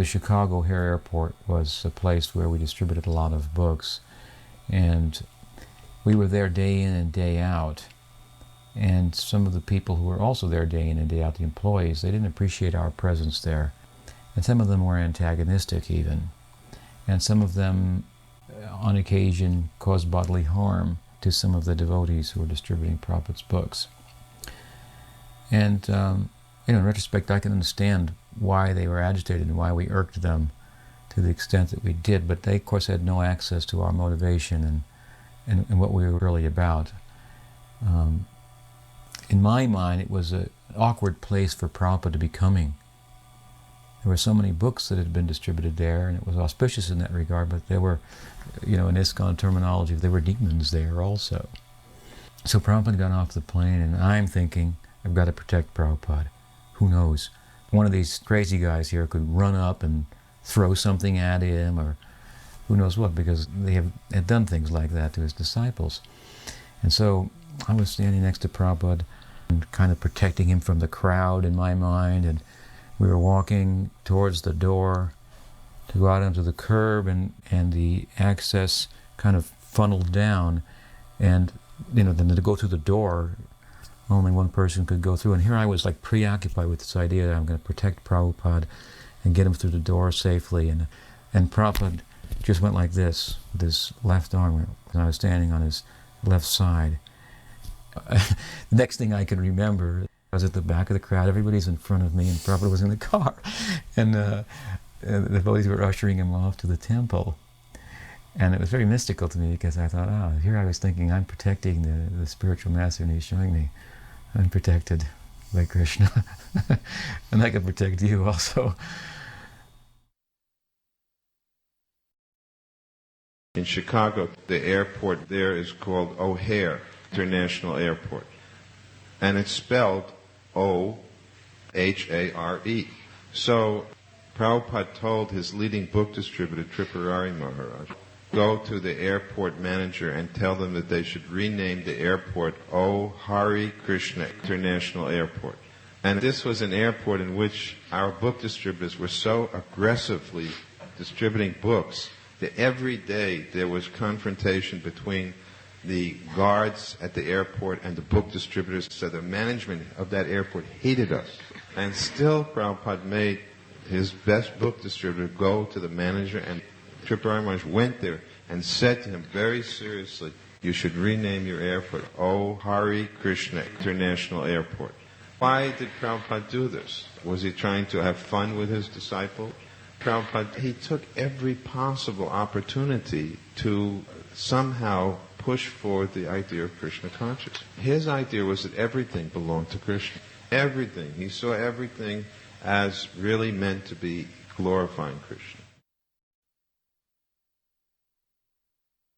the Chicago O'Hare Airport was a place where we distributed a lot of books, and we were there day in and day out. And some of the people who were also there day in and day out, the employees, they didn't appreciate our presence there. And some of them were antagonistic even. And some of them, on occasion, caused bodily harm to some of the devotees who were distributing Prabhupada's books. And in retrospect, I can understand why they were agitated and why we irked them to the extent that we did, but they, of course, had no access to our motivation and what we were really about. In my mind, it was an awkward place for Prabhupada to be coming. There were so many books that had been distributed there, and it was auspicious in that regard, but there were, in ISKCON terminology, there were demons there also. So Prabhupada got off the plane, and I'm thinking, I've got to protect Prabhupada. Who knows? One of these crazy guys here could run up and throw something at him, or who knows what, because they had done things like that to his disciples. And so I was standing next to Prabhupada and kind of protecting him from the crowd in my mind, and we were walking towards the door to go out onto the curb, and the access kind of funneled down, and then to go through the door, only one person could go through. And here I was like preoccupied with this idea that I'm going to protect Prabhupada and get him through the door safely. And Prabhupada just went like this with his left arm, and I was standing on his left side. The next thing I can remember, I was at the back of the crowd, everybody's in front of me, and Prabhupada was in the car. And the devotees were ushering him off to the temple. And it was very mystical to me, because I thought, here I was thinking, I'm protecting the spiritual master, and he's showing me I'm protected by Krishna. And I can protect you also. In Chicago, the airport there is called O'Hare International Airport. And it's spelled O-H-A-R-E. So Prabhupada told his leading book distributor, Tripurari Maharaj, go to the airport manager and tell them that they should rename the airport O Hari Krishna International Airport. And this was an airport in which our book distributors were so aggressively distributing books that every day there was confrontation between the guards at the airport and the book distributors. So the management of that airport hated us. And still Prabhupada made his best book distributor go to the manager, and Tripurari Maharaj went there and said to him very seriously, you should rename your airport O Hari Krishna International Airport. Why did Prabhupada do this? Was he trying to have fun with his disciple? Prabhupada, he took every possible opportunity to somehow push forward the idea of Krishna consciousness. His idea was that everything belonged to Krishna. Everything. He saw everything as really meant to be glorifying Krishna.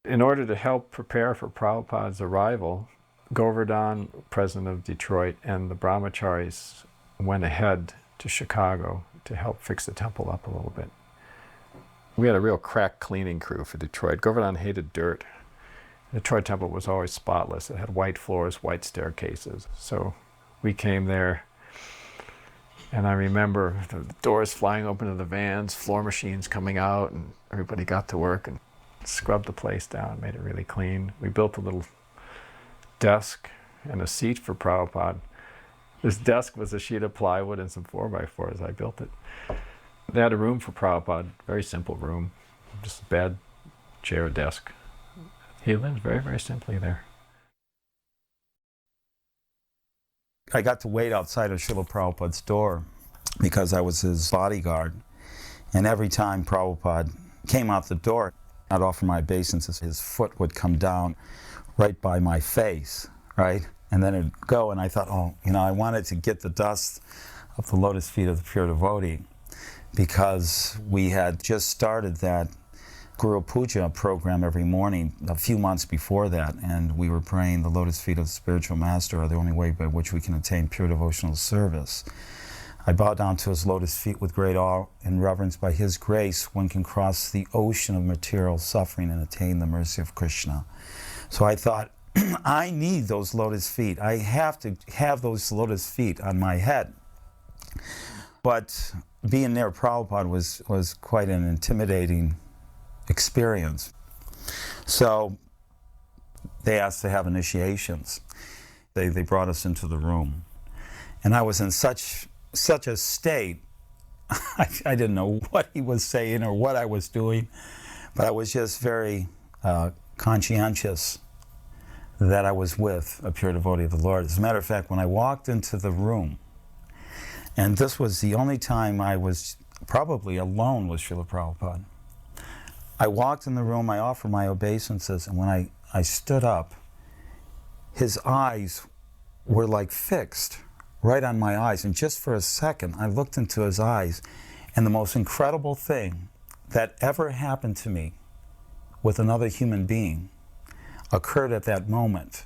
In order to help prepare for Prabhupada's arrival, Govardhan, president of Detroit, and the brahmacharis went ahead to Chicago to help fix the temple up a little bit. We had a real crack cleaning crew for Detroit. Govardhan hated dirt. The Detroit temple was always spotless. It had white floors, white staircases. So we came there, and I remember the doors flying open to the vans, floor machines coming out, and everybody got to work and scrubbed the place down, made it really clean. We built a little desk and a seat for Prabhupada. This desk was a sheet of plywood and some 4x4s. I built it. They had a room for Prabhupada, very simple room, just a bed, chair, desk. He lived very, very simply there. I got to wait outside of Srila Prabhupada's door because I was his bodyguard. And every time Prabhupada came out the door, I'd offer my obeisances. His foot would come down right by my face, right? And then it'd go, and I thought, I wanted to get the dust of the lotus feet of the pure devotee, because we had just started that Guru Puja program every morning a few months before that, and we were praying the lotus feet of the spiritual master are the only way by which we can attain pure devotional service. I bow down to his lotus feet with great awe and reverence. By his grace, one can cross the ocean of material suffering and attain the mercy of Krishna. So I thought, I need those lotus feet. I have to have those lotus feet on my head. But being near Prabhupada was quite an intimidating experience. So they asked to have initiations. They brought us into the room. And I was in such a state, I didn't know what he was saying or what I was doing, but I was just very conscientious that I was with a pure devotee of the Lord. As a matter of fact, when I walked into the room, and this was the only time I was probably alone with Srila Prabhupada, I walked in the room, I offered my obeisances, and when I stood up, his eyes were like fixed right on my eyes. And just for a second, I looked into his eyes, and the most incredible thing that ever happened to me with another human being occurred at that moment,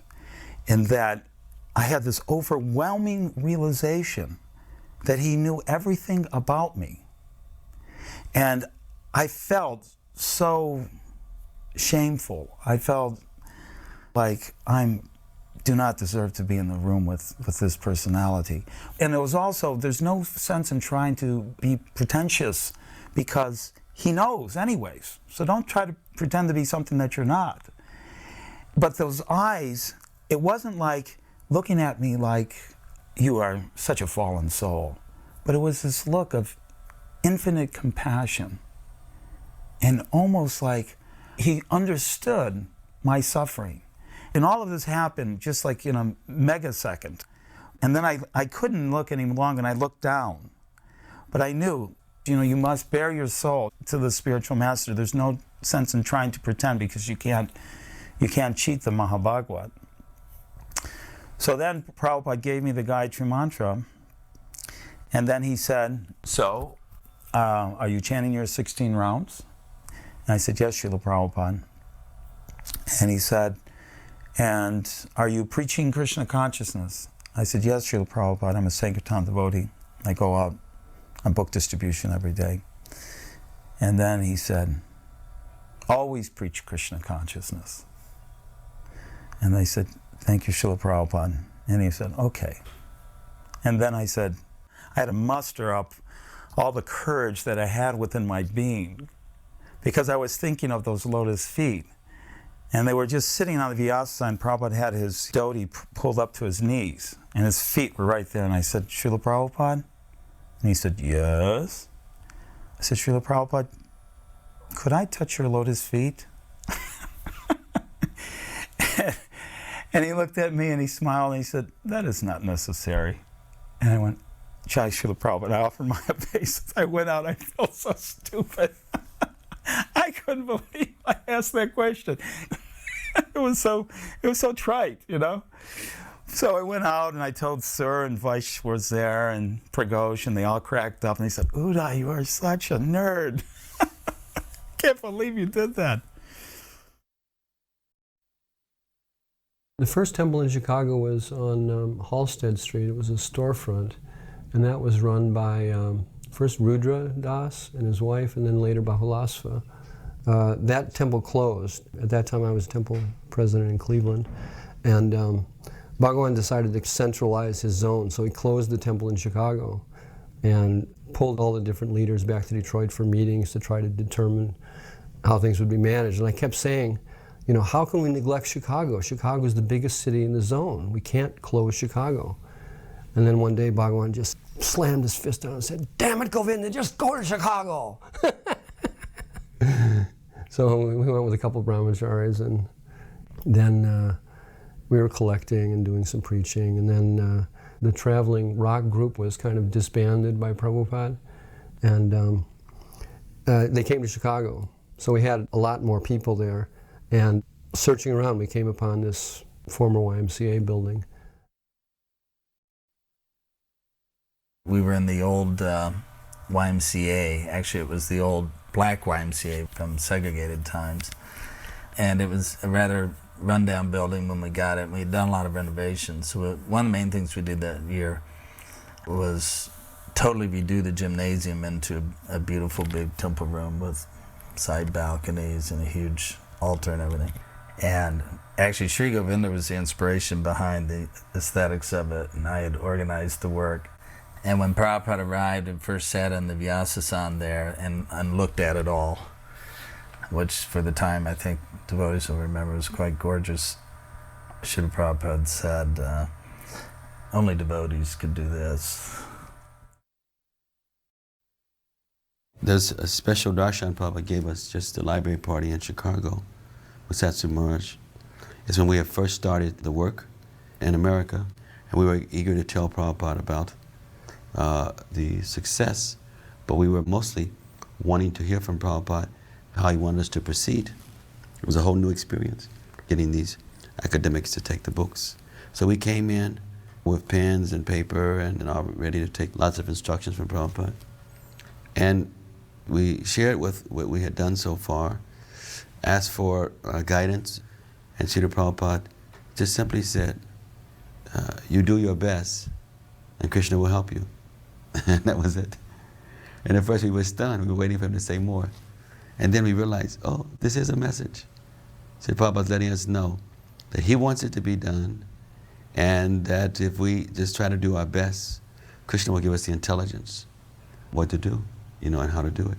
in that I had this overwhelming realization that he knew everything about me. And I felt so shameful. I felt like I do not deserve to be in the room with this personality. And it was also, there's no sense in trying to be pretentious because he knows anyways. So don't try to pretend to be something that you're not. But those eyes, it wasn't like looking at me like you are such a fallen soul, but it was this look of infinite compassion, and almost like he understood my suffering. And all of this happened just like in a megasecond. And then I couldn't look any longer, and I looked down. But I knew, you must bare your soul to the spiritual master. There's no sense in trying to pretend, because you can't cheat the Mahabhagavad. So then Prabhupada gave me the Gayatri Mantra, and then he said, so, are you chanting your 16 rounds? And I said, yes, Srila Prabhupada. And he said, and are you preaching Krishna consciousness? I said, yes, Srila Prabhupada, I'm a Sankirtan devotee. I go out on book distribution every day. And then he said, always preach Krishna consciousness. And I said, thank you, Srila Prabhupada. And he said, okay. And then I said, I had to muster up all the courage that I had within my being, because I was thinking of those lotus feet. And they were just sitting on the Vyasa, and Prabhupada had his dhoti pulled up to his knees, and his feet were right there. And I said, Srila Prabhupada? And he said, yes. I said, Srila Prabhupada, could I touch your lotus feet? And he looked at me and he smiled and he said, that is not necessary. And I went, Jai Srila Prabhupada. I offered my obeisance. I went out, I felt so stupid. I couldn't believe I asked that question. It was so trite, So I went out and I told Sir and Vaish was there and Pragosh, and they all cracked up and they said, Uday, you are such a nerd. Can't believe you did that. The first temple in Chicago was on Halsted Street. It was a storefront, and that was run by first Rudra Das and his wife, and then later Bahulasva. That temple closed. At that time I was temple president in Cleveland, and Bhagavan decided to centralize his zone, so he closed the temple in Chicago and pulled all the different leaders back to Detroit for meetings to try to determine how things would be managed. And I kept saying, how can we neglect Chicago? Chicago is the biggest city in the zone. We can't close Chicago. And then one day Bhagavan just slammed his fist down and said, damn it, Govinda, just go to Chicago. So we went with a couple of brahmacharis, and then we were collecting and doing some preaching. And then the traveling rock group was kind of disbanded by Prabhupada. And they came to Chicago. So we had a lot more people there. And searching around, we came upon this former YMCA building. We were in the old YMCA. Actually, it was the old black YMCA from segregated times. And it was a rather rundown building when we got it. We had done a lot of renovations. So one of the main things we did that year was totally redo the gymnasium into a beautiful big temple room with side balconies and a huge altar and everything. And actually Sri Govinda was the inspiration behind the aesthetics of it, and I had organized the work. And when Prabhupada arrived and first sat on the Vyasasan there and looked at it all, which for the time I think devotees will remember was quite gorgeous, Srila Prabhupada said, only devotees could do this. There's a special darshan Prabhupada gave us just the library party in Chicago with Satsu Maharaj. It's when we had first started the work in America, and we were eager to tell Prabhupada about the success, but we were mostly wanting to hear from Prabhupada how he wanted us to proceed. It was a whole new experience, getting these academics to take the books. So we came in with pens and paper and all ready to take lots of instructions from Prabhupada. And we shared with what we had done so far, asked for guidance, and Srila Prabhupada just simply said, you do your best, and Krishna will help you. And that was it. And at first we were stunned. We were waiting for him to say more. And then we realized, oh, this is a message. Srila Prabhupada's letting us know that he wants it to be done, and that if we just try to do our best, Krishna will give us the intelligence what to do, and how to do it.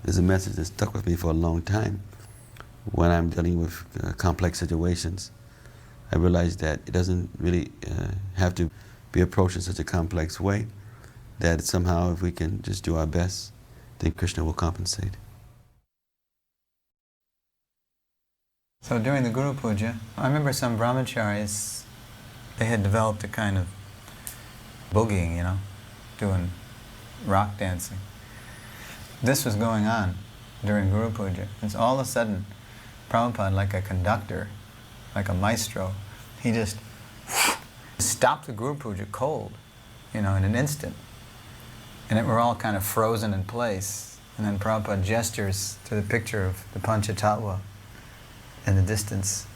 There's a message that stuck with me for a long time. When I'm dealing with complex situations, I realize that it doesn't really have to be approached in such a complex way, that somehow if we can just do our best, then Krishna will compensate. So during the Guru Puja, I remember some brahmacharis, they had developed a kind of boogieing, doing rock dancing. This was going on during Guru Puja. And so all of a sudden, Prabhupada, like a conductor, like a maestro, he just stopped the Guru Puja cold, in an instant. And we're all kind of frozen in place. And then Prabhupada gestures to the picture of the Panchatattva in the distance,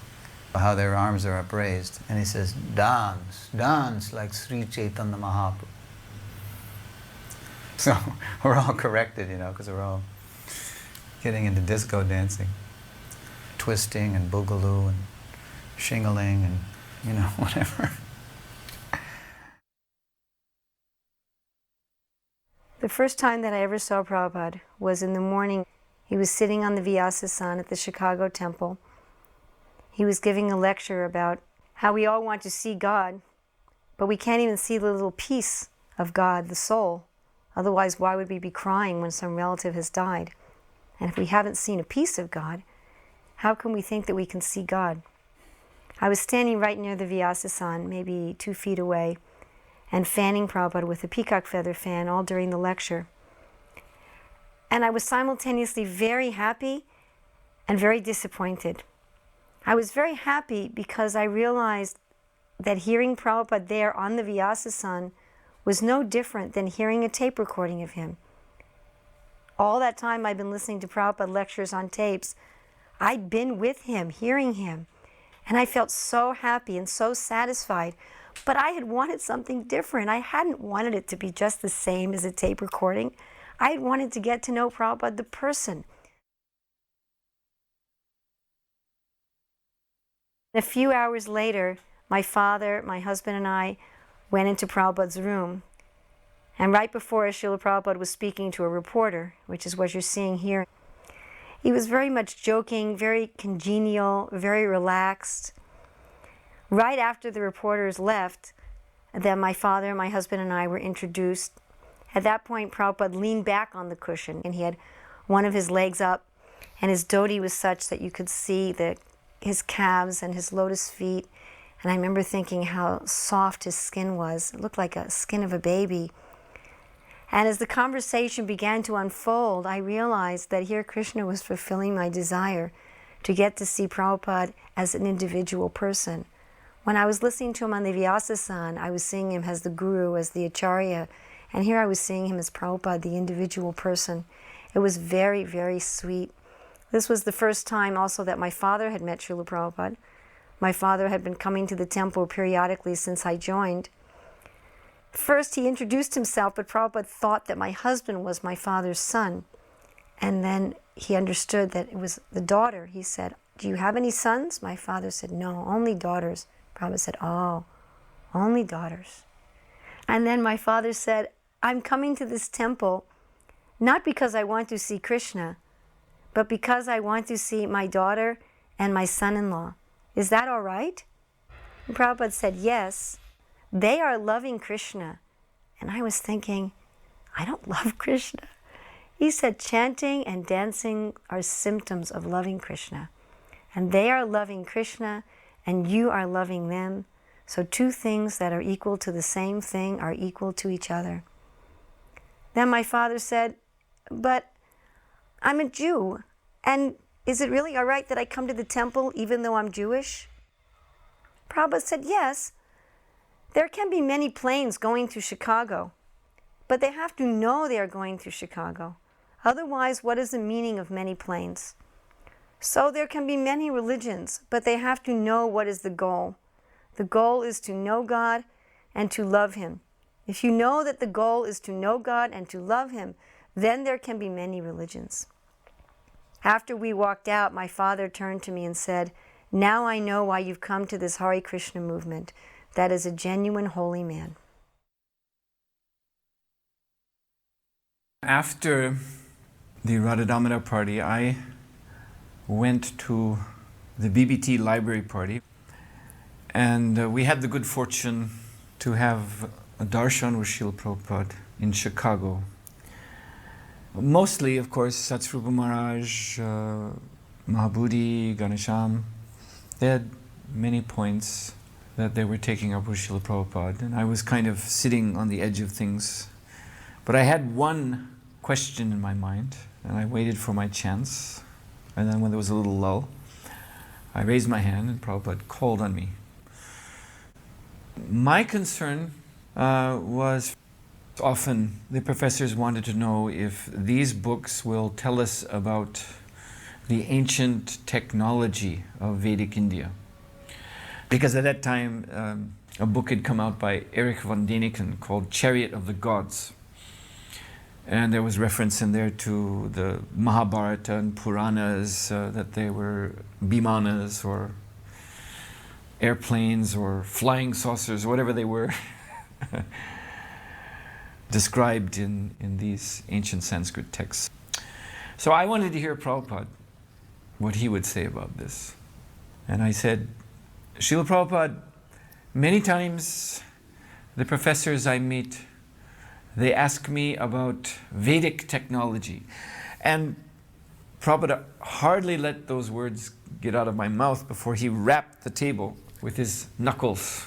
how their arms are upraised. And he says, dance like Sri Chaitanya Mahaprabhu. So we're all corrected, because we're all getting into disco dancing, twisting and boogaloo and shingling and, whatever. The first time that I ever saw Prabhupada was in the morning. He was sitting on the Vyasasan at the Chicago temple. He was giving a lecture about how we all want to see God, but we can't even see the little piece of God, the soul. Otherwise, why would we be crying when some relative has died? And if we haven't seen a piece of God, how can we think that we can see God? I was standing right near the Vyasasan, maybe 2 feet away, and fanning Prabhupada with a peacock feather fan all during the lecture. And I was simultaneously very happy and very disappointed. I was very happy because I realized that hearing Prabhupada there on the Vyasasan was no different than hearing a tape recording of him. All that time I'd been listening to Prabhupada lectures on tapes, I'd been with him, hearing him, and I felt so happy and so satisfied. But I had wanted something different. I hadn't wanted it to be just the same as a tape recording. I had wanted to get to know Prabhupada the person. A few hours later, my father, my husband, and I went into Prabhupada's room. And right before us, Srila Prabhupada was speaking to a reporter, which is what you're seeing here. He was very much joking, very congenial, very relaxed. Right after the reporters left, then my father, my husband, and I were introduced. At that point, Prabhupada leaned back on the cushion, and he had one of his legs up, and his dhoti was such that you could see his calves and his lotus feet. And I remember thinking how soft his skin was. It looked like a skin of a baby. And as the conversation began to unfold, I realized that here Krishna was fulfilling my desire to get to see Prabhupada as an individual person. When I was listening to him on the Vyasasan, I was seeing him as the Guru, as the Acharya, and here I was seeing him as Prabhupada, the individual person. It was very, very sweet. This was the first time also that my father had met Srila Prabhupada. My father had been coming to the temple periodically since I joined. First, he introduced himself, but Prabhupada thought that my husband was my father's son. And then he understood that it was the daughter. He said, "Do you have any sons?" My father said, "No, only daughters." Prabhupada said, "Oh, only daughters." And then my father said, I'm coming to this temple not because I want to see Krishna, but because I want to see my daughter and my son-in-law. Is that all right? And Prabhupada said, yes. They are loving Krishna. And I was thinking, I don't love Krishna. He said, chanting and dancing are symptoms of loving Krishna. And they are loving Krishna, and you are loving them. So two things that are equal to the same thing are equal to each other. Then my father said, but I'm a Jew, and is it really all right that I come to the temple even though I'm Jewish? Prabhupada said, yes. There can be many planes going to Chicago, but they have to know they are going to Chicago. Otherwise, what is the meaning of many planes? So there can be many religions, but they have to know what is the goal. The goal is to know God and to love Him. If you know that the goal is to know God and to love Him, then there can be many religions. After we walked out, my father turned to me and said, now I know why you've come to this Hare Krishna movement. That is a genuine holy man. After the Radha Damodar party, I went to the BBT library party, and we had the good fortune to have a darshan with Srila Prabhupada in Chicago. Mostly, of course, Satsrupa Maharaj, Mahabodhi, Ganesham. They had many points that they were taking up with Srila Prabhupada, and I was kind of sitting on the edge of things. But I had one question in my mind, and I waited for my chance. And then when there was a little lull, I raised my hand and Prabhupada called on me. My concern was often the professors wanted to know if these books will tell us about the ancient technology of Vedic India. Because at that time, a book had come out by Erich von Däniken called Chariot of the Gods. And there was reference in there to the Mahabharata and Puranas, that they were bimanas or airplanes or flying saucers, whatever they were, described in these ancient Sanskrit texts. So I wanted to hear Prabhupada, what he would say about this. And I said, Srila Prabhupada, many times the professors I meet, they ask me about Vedic technology. And Prabhupada hardly let those words get out of my mouth before he rapped the table with his knuckles.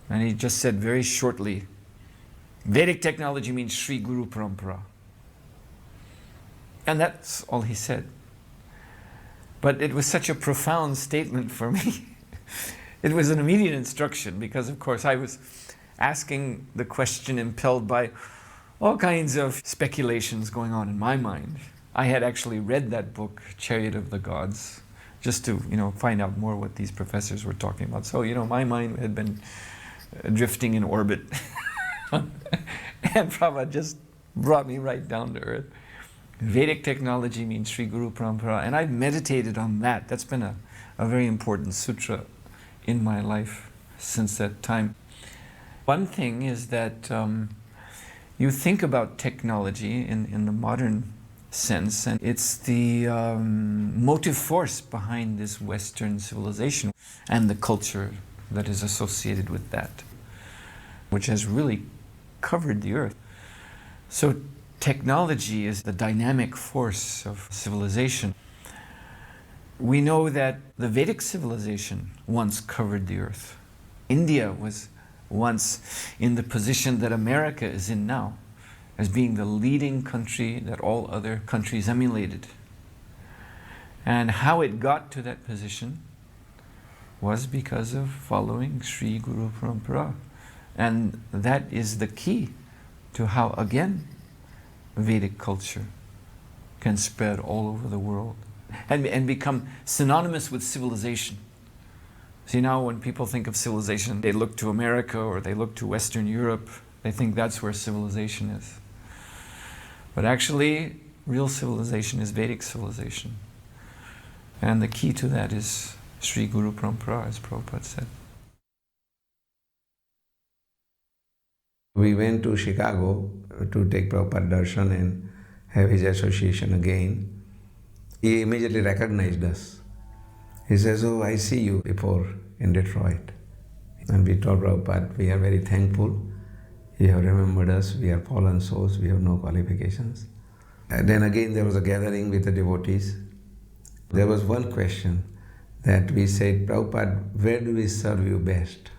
And he just said very shortly, Vedic technology means Sri Guru Parampara. And that's all he said. But it was such a profound statement for me. It was an immediate instruction because, of course, I was asking the question impelled by all kinds of speculations going on in my mind. I had actually read that book, Chariot of the Gods, just to find out more what these professors were talking about. So my mind had been drifting in orbit, and Prabhupada just brought me right down to earth. Vedic technology means Sri Guru Parampara, and I've meditated on that. That's been a very important sutra in my life since that time. One thing is that you think about technology in the modern sense, and it's the motive force behind this Western civilization and the culture that is associated with that, which has really covered the earth. So technology is the dynamic force of civilization. We know that the Vedic civilization once covered the earth. India was once in the position that America is in now, as being the leading country that all other countries emulated. And how it got to that position was because of following Sri Guru Parampara. And that is the key to how, again, Vedic culture can spread all over the world and become synonymous with civilization. See, now when people think of civilization, they look to America or they look to Western Europe. They think that's where civilization is. But actually, real civilization is Vedic civilization. And the key to that is Sri Guru Parampara, as Prabhupada said. We went to Chicago to take Prabhupada darshan and have his association again. He immediately recognized us. He says, "Oh, I see you before in Detroit." And we told Prabhupada, "We are very thankful. You have remembered us. We are fallen souls. We have no qualifications." And then again there was a gathering with the devotees. There was one question that we said, "Prabhupada, where do we serve you best?"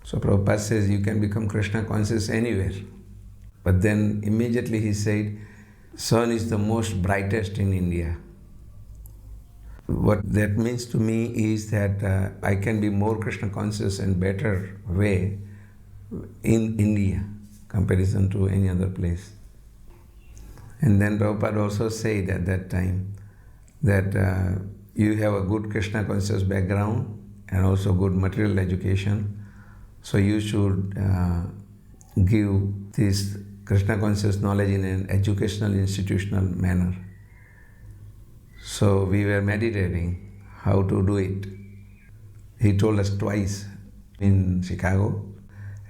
So Prabhupada says, "You can become Krishna conscious anywhere." But then immediately he said, "Sun is the most brightest in India." What that means to me is that I can be more Krishna conscious and better way in India comparison to any other place. And then Prabhupada also said at that time that you have a good Krishna conscious background and also good material education, so you should give this Krishna conscious knowledge in an educational, institutional manner. So we were meditating how to do it. He told us twice in Chicago,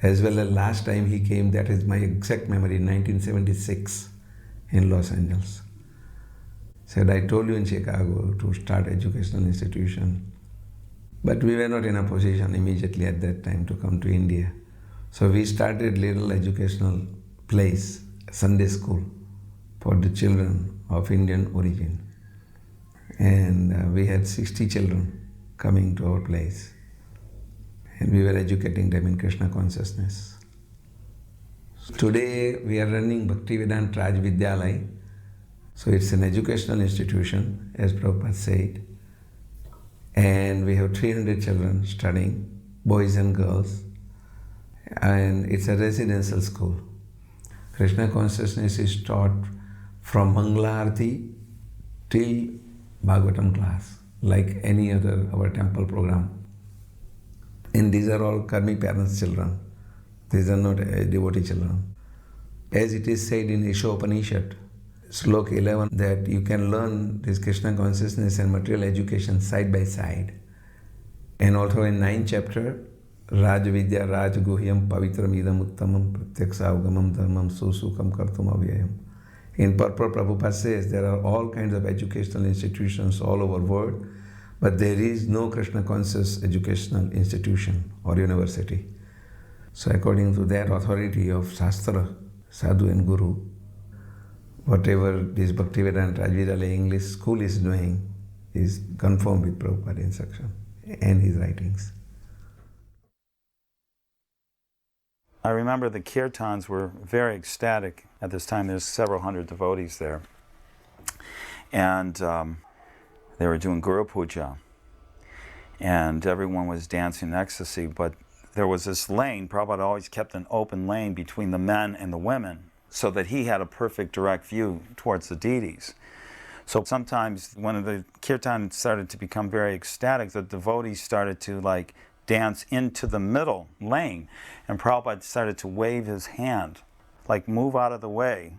as well as last time he came, that is my exact memory, in 1976 in Los Angeles. Said, "I told you in Chicago to start educational institution." But we were not in a position immediately at that time to come to India. So we started little educational place, Sunday school, for the children of Indian origin. And we had 60 children coming to our place. And we were educating them in Krishna consciousness. Today we are running Bhaktivedanta Raj Vidyalaya. So it's an educational institution, as Prabhupada said. And we have 300 children studying, boys and girls. And it's a residential school. Krishna consciousness is taught from Mangala Arati till Bhagavatam class, like any other our temple program. And these are all Karmi parents' children. These are not devotee children. As it is said in Ishopanishad, Slok 11, that you can learn this Krishna consciousness and material education side by side. And also in 9th chapter, Raj Vidya Raj Guhyam Pavitram Idam Uttamam Pratyakshaugamam Dharmam Susukam Kartum Avyayam. In purport, Prabhupada says there are all kinds of educational institutions all over the world, but there is no Krishna conscious educational institution or university. So according to that authority of Shastra, Sadhu and Guru, whatever this Bhaktivedanta Raj Vidyalaya English school is doing is conformed with Prabhupada instruction and his writings. I remember the kirtans were very ecstatic at this time. There's several hundred devotees there. And they were doing Guru Puja. And everyone was dancing in ecstasy. But there was this lane. Prabhupada always kept an open lane between the men and the women so that he had a perfect direct view towards the deities. So sometimes when the kirtan started to become very ecstatic, the devotees started to dance into the middle lane. And Prabhupada started to wave his hand, like move out of the way.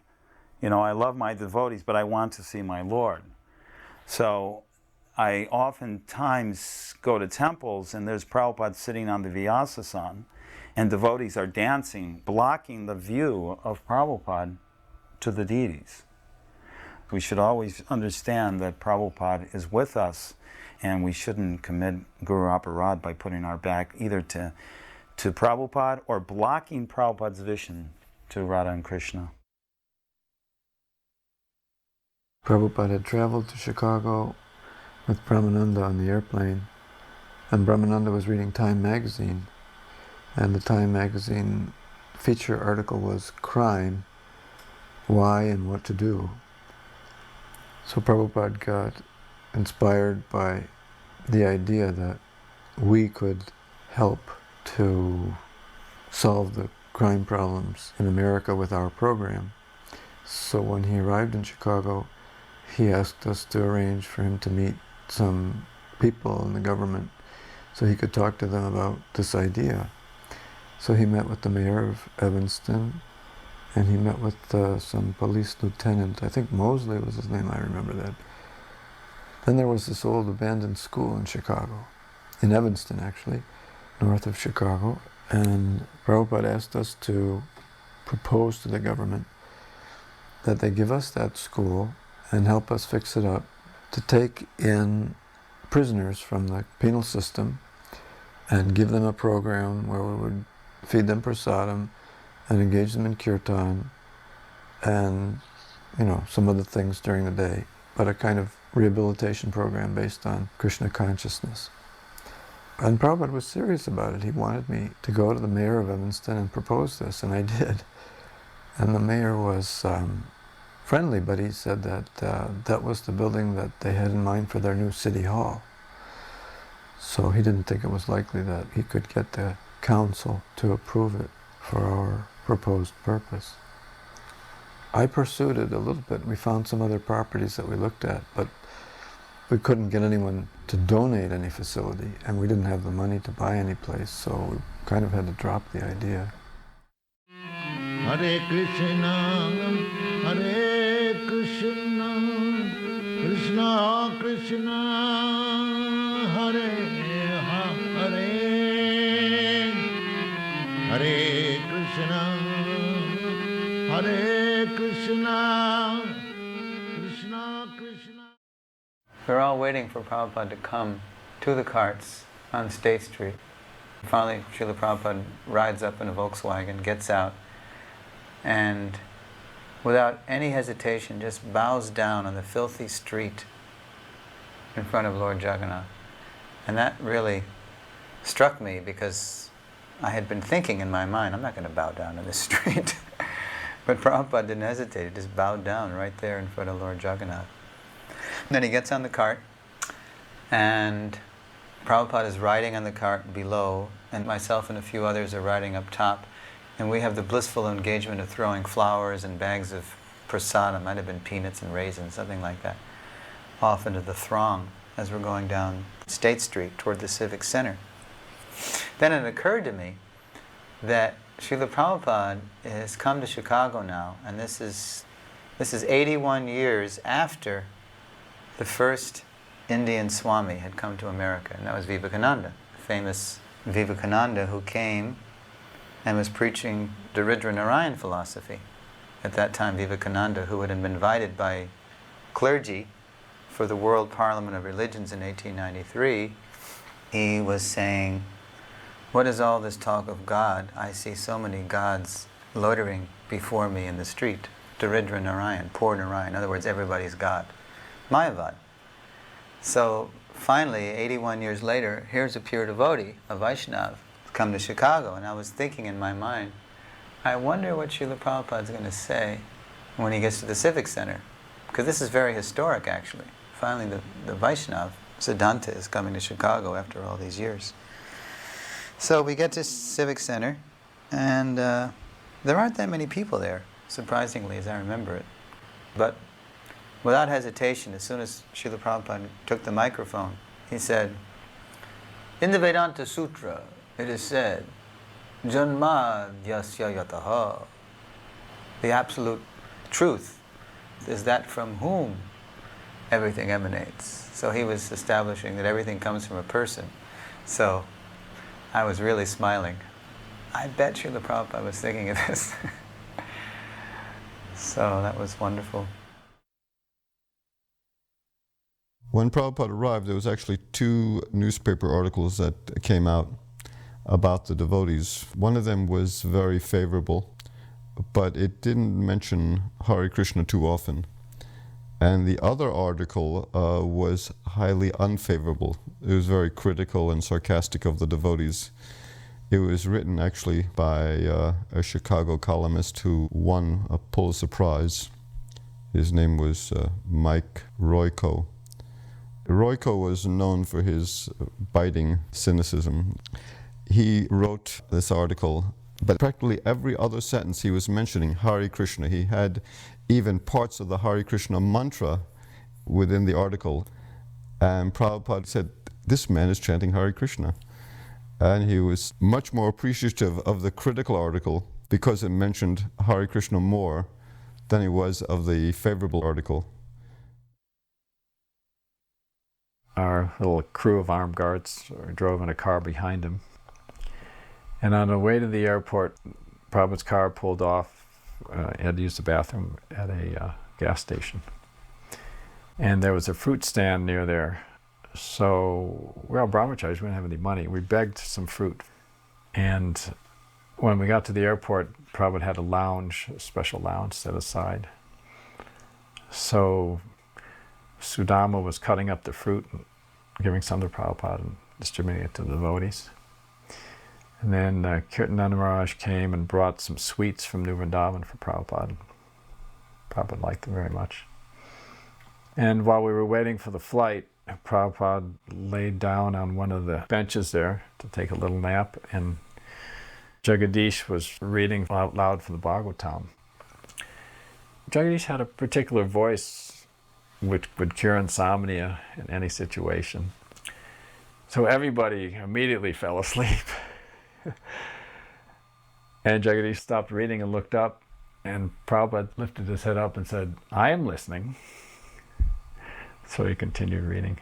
You know, I love my devotees, but I want to see my Lord. So I oftentimes go to temples and there's Prabhupada sitting on the Vyasasan and devotees are dancing, blocking the view of Prabhupada to the deities. We should always understand that Prabhupada is with us and we shouldn't commit Guru Aparad by putting our back either to Prabhupada or blocking Prabhupada's vision to Radha and Krishna. Prabhupada had traveled to Chicago with Brahmananda on the airplane, and Brahmananda was reading Time magazine, and the Time magazine feature article was Crime, Why and What to Do. So Prabhupada got inspired by the idea that we could help to solve the crime problems in America with our program. So when he arrived in Chicago, he asked us to arrange for him to meet some people in the government so he could talk to them about this idea. So he met with the mayor of Evanston, and he met with some police lieutenant. I think Mosley was his name, I remember that. Then there was this old abandoned school in Chicago, in Evanston actually, north of Chicago, and Prabhupada asked us to proposed to the government that they give us that school and help us fix it up, to take in prisoners from the penal system and give them a program where we would feed them prasadam and engage them in kirtan and, you know, some other things during the day, but a kind of rehabilitation program based on Krishna consciousness. And Prabhupada was serious about it. He wanted me to go to the mayor of Evanston and propose this, and I did. And the mayor was friendly, but he said that that was the building that they had in mind for their new city hall. So he didn't think it was likely that he could get the council to approve it for our proposed purpose. I pursued it a little bit. We found some other properties that we looked at, but we couldn't get anyone to donate any facility, and we didn't have the money to buy any place, so we kind of had to drop the idea. Hare Krishna, Krishna Krishna, Hare Hare, Hare Krishna, Krishna Krishna. We're all waiting for Prabhupada to come to the carts on State Street. Finally, Srila Prabhupada rides up in a Volkswagen, gets out, and without any hesitation just bows down on the filthy street in front of Lord Jagannath. And that really struck me, because I had been thinking in my mind, I'm not going to bow down in this street. But Prabhupada didn't hesitate, he just bowed down right there in front of Lord Jagannath. And then he gets on the cart, and Prabhupada is riding on the cart below, and myself and a few others are riding up top. And we have the blissful engagement of throwing flowers and bags of prasadam, might have been peanuts and raisins, something like that, off into the throng as we're going down State Street toward the Civic Center. Then it occurred to me that Srila Prabhupada has come to Chicago now, and this is 81 years after the first Indian Swami had come to America, and that was Vivekananda, the famous Vivekananda who came and was preaching Daridra Narayan philosophy. At that time, Vivekananda, who had been invited by clergy for the World Parliament of Religions in 1893, he was saying, what is all this talk of God? I see so many gods loitering before me in the street. Daridra Narayan, poor Narayan. In other words, everybody's God. Mayavad. So finally, 81 years later, here's a pure devotee, a Vaishnava, come to Chicago. And I was thinking in my mind, I wonder what Srila Prabhupada's going to say when he gets to the Civic Center. Because this is very historic, actually. Finally, the Vaishnava, Siddhanta, is coming to Chicago after all these years. So we get to Civic Center, and there aren't that many people there, surprisingly, as I remember it. But without hesitation, as soon as Srila Prabhupada took the microphone, he said, in the Vedanta Sutra, it is said, Janma Yasya Yataha. The absolute truth is that from whom everything emanates. So he was establishing that everything comes from a person. So I was really smiling. I bet Srila Prabhupada was thinking of this. So that was wonderful. When Prabhupada arrived, there was actually 2 newspaper articles that came out about the devotees. One of them was very favorable, but it didn't mention Hare Krishna too often. And the other article was highly unfavorable. It was very critical and sarcastic of the devotees. It was written actually by a Chicago columnist who won a Pulitzer Prize. His name was Mike Royko. Royko was known for his biting cynicism. He wrote this article, but practically every other sentence he was mentioning Hare Krishna. He had even parts of the Hare Krishna mantra within the article. And Prabhupada said, this man is chanting Hare Krishna. And he was much more appreciative of the critical article because it mentioned Hare Krishna more than he was of the favorable article. Our little crew of armed guards drove in a car behind him. And on the way to the airport, Prabhupada's car pulled off had to use the bathroom at a gas station. And there was a fruit stand near there. So, well, brahmacharis, we didn't have any money. We begged some fruit. And when we got to the airport, Prabhupada had a lounge, a special lounge set aside. So Sudama was cutting up the fruit and giving some to Prabhupada and distributing it to the devotees. And then Kirtananda Maharaj came and brought some sweets from New Vrindavan for Prabhupada. Prabhupada liked them very much. And while we were waiting for the flight, Prabhupada laid down on one of the benches there to take a little nap, and Jagadish was reading out loud from the Bhagavatam. Jagadish had a particular voice which would cure insomnia in any situation. So everybody immediately fell asleep. And Jagadish stopped reading and looked up, and Prabhupada lifted his head up and said, "I am listening." So he continued reading.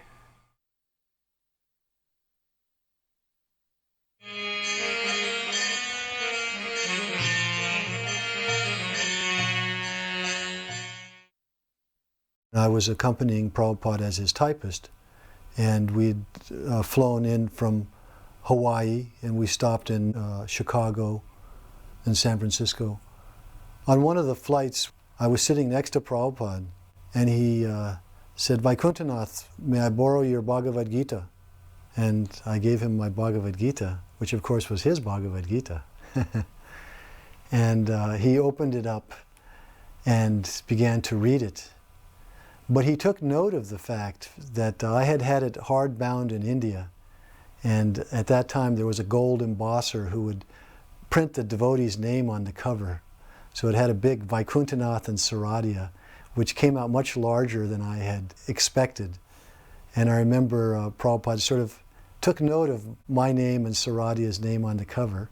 I was accompanying Prabhupada as his typist, and we'd flown in from Hawaii, and we stopped in Chicago and San Francisco. On one of the flights, I was sitting next to Prabhupada, and he said, "Vaikuntanath, may I borrow your Bhagavad Gita?" And I gave him my Bhagavad Gita, which of course was his Bhagavad Gita. And he opened it up and began to read it. But he took note of the fact that I had had it hard bound in India, and at that time there was a gold embosser who would print the devotee's name on the cover. So it had a big Vaikuntanath and Saradia, which came out much larger than I had expected. And I remember Prabhupada sort of took note of my name and Saradia's name on the cover,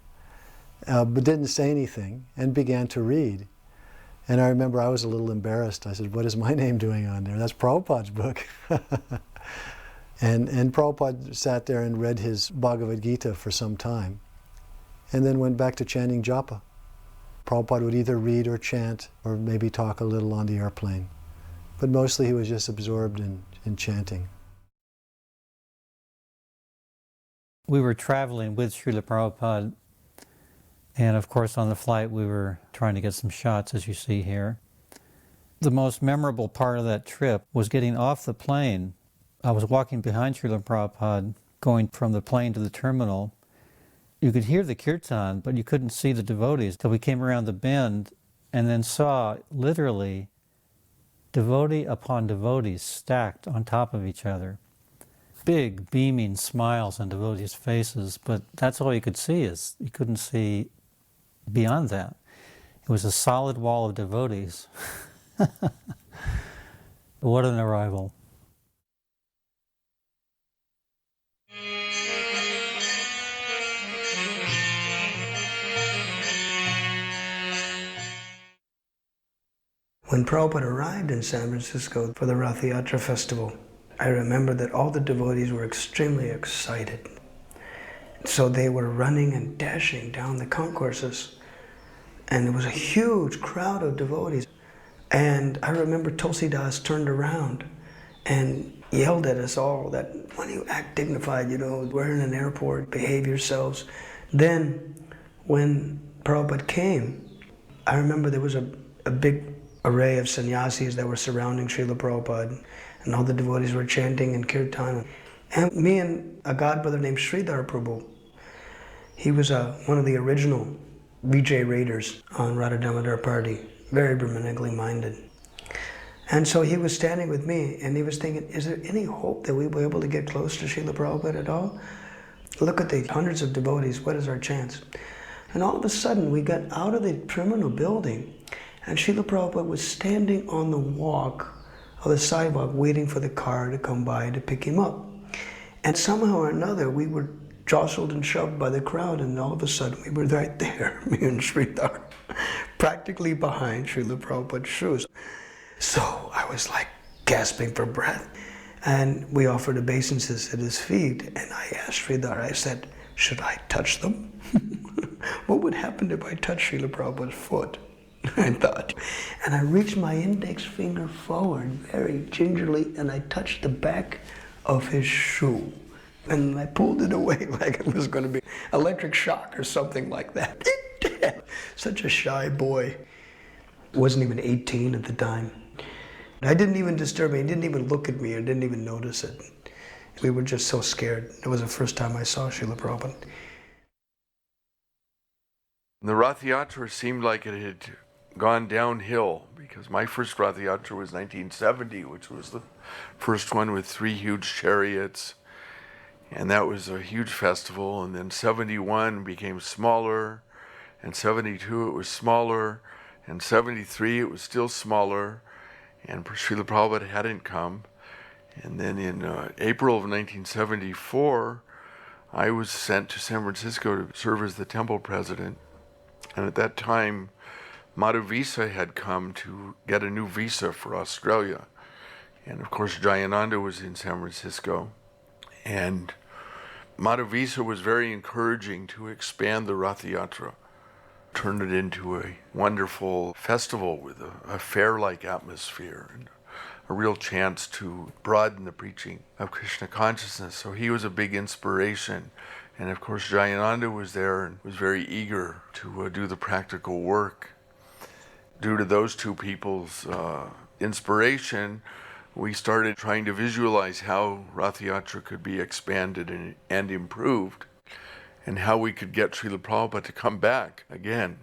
but didn't say anything, and began to read. And I remember I was a little embarrassed. I said, "What is my name doing on there? That's Prabhupada's book." and Prabhupada sat there and read his Bhagavad Gita for some time, and then went back to chanting japa. Prabhupada would either read or chant, or maybe talk a little on the airplane. But mostly he was just absorbed in chanting. We were traveling with Srila Prabhupada, and of course on the flight we were trying to get some shots, as you see here. The most memorable part of that trip was getting off the plane. I was walking behind Srila Prabhupada, going from the plane to the terminal. You could hear the kirtan, but you couldn't see the devotees till we came around the bend and then saw literally devotee upon devotees stacked on top of each other. Big beaming smiles on devotees' faces, but that's all you could see. You couldn't see beyond that. It was a solid wall of devotees. What an arrival. When Prabhupada arrived in San Francisco for the Rath Yatra festival, I remember that all the devotees were extremely excited. So they were running and dashing down the concourses, and there was a huge crowd of devotees. And I remember Tulsidas turned around and yelled at us all that, "Why don't you act dignified, we're in an airport, behave yourselves." Then when Prabhupada came, I remember there was a big array of sannyasis that were surrounding Srila Prabhupada, and all the devotees were chanting and kirtan. And me and a godbrother named Sridhar Prabhu, he was one of the original Vijay raiders on Radha Damodar party, very Brahmanically minded. And so he was standing with me, and he was thinking, is there any hope that we will be able to get close to Srila Prabhupada at all? Look at the hundreds of devotees, what is our chance? And all of a sudden, we got out of the terminal building, and Srila Prabhupada was standing on the walk of the sidewalk waiting for the car to come by to pick him up. And somehow or another, we were jostled and shoved by the crowd, and all of a sudden we were right there, me and Sridhar, practically behind Srila Prabhupada's shoes. So I was like gasping for breath. And we offered obeisances at his feet, and I asked Sridhar, I said, "Should I touch them?" What would happen if I touched Srila Prabhupada's foot? I thought. And I reached my index finger forward very gingerly and I touched the back of his shoe. And I pulled it away like it was going to be electric shock or something like that. Such a shy boy. Wasn't even 18 at the time. I didn't even disturb him. He didn't even look at me or didn't even notice it. We were just so scared. It was the first time I saw Srila Prabhupada. The Rath Yatra seemed like it had gone downhill because my first Rath Yatra was 1970, which was the first one with 3 huge chariots. And that was a huge festival. And then 71 became smaller. And 72 it was smaller. And 73 it was still smaller. And Srila Prabhupada hadn't come. And then in April of 1974, I was sent to San Francisco to serve as the temple president. And at that time, Madhuvisa had come to get a new visa for Australia. And of course, Jayananda was in San Francisco. And Madhuvisa was very encouraging to expand the Rath Yatra, turn it into a wonderful festival with a fair-like atmosphere and a real chance to broaden the preaching of Krishna consciousness. So he was a big inspiration. And of course, Jayananda was there and was very eager to do the practical work. Due to those two people's inspiration, we started trying to visualize how Rath Yatra could be expanded and improved, and how we could get Srila Prabhupada to come back again.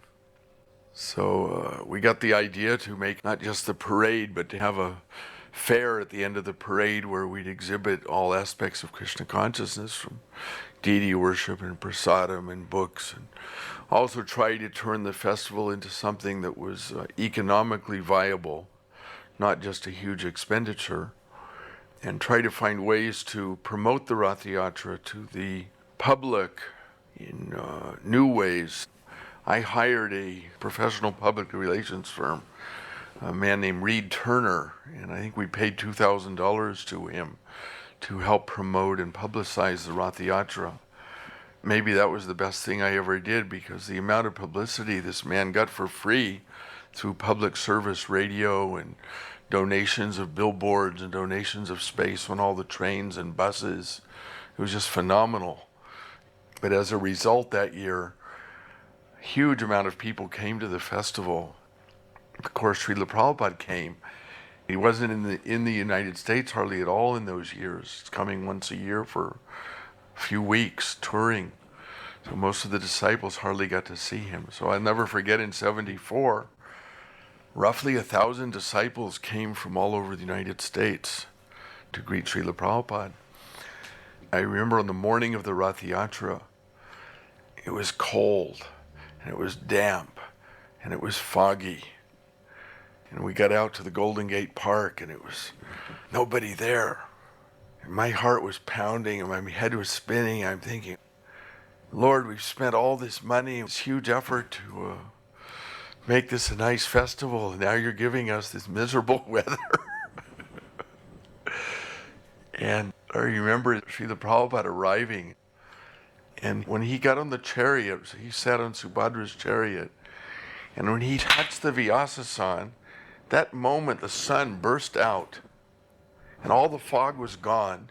So we got the idea to make not just the parade, but to have a fair at the end of the parade where we'd exhibit all aspects of Krishna consciousness, from deity worship and prasadam and books, and also try to turn the festival into something that was economically viable, not just a huge expenditure, and try to find ways to promote the Rath Yatra to the public in new ways. I hired a professional public relations firm, a man named Reed Turner, and I think we paid $2,000 to him to help promote and publicize the Rath Yatra. Maybe that was the best thing I ever did, because the amount of publicity this man got for free through public service radio and donations of billboards and donations of space on all the trains and buses, it was just phenomenal. But as a result that year, a huge amount of people came to the festival. Of course, Srila Prabhupada came. He wasn't in the United States hardly at all in those years. He's coming once a year for a few weeks, touring. So most of the disciples hardly got to see him. So I'll never forget, in 74, roughly 1,000 disciples came from all over the United States to greet Srila Prabhupada. I remember on the morning of the Rath Yatra, it was cold, and it was damp, and it was foggy. And we got out to the Golden Gate Park, and it was nobody there. And my heart was pounding, and my head was spinning. I'm thinking, Lord, we've spent all this money, this huge effort to make this a nice festival, and now you're giving us this miserable weather. And I remember Srila Prabhupada arriving, and when he got on the chariot, he sat on Subhadra's chariot, and when he touched the Vyasasan, that moment the sun burst out, and all the fog was gone,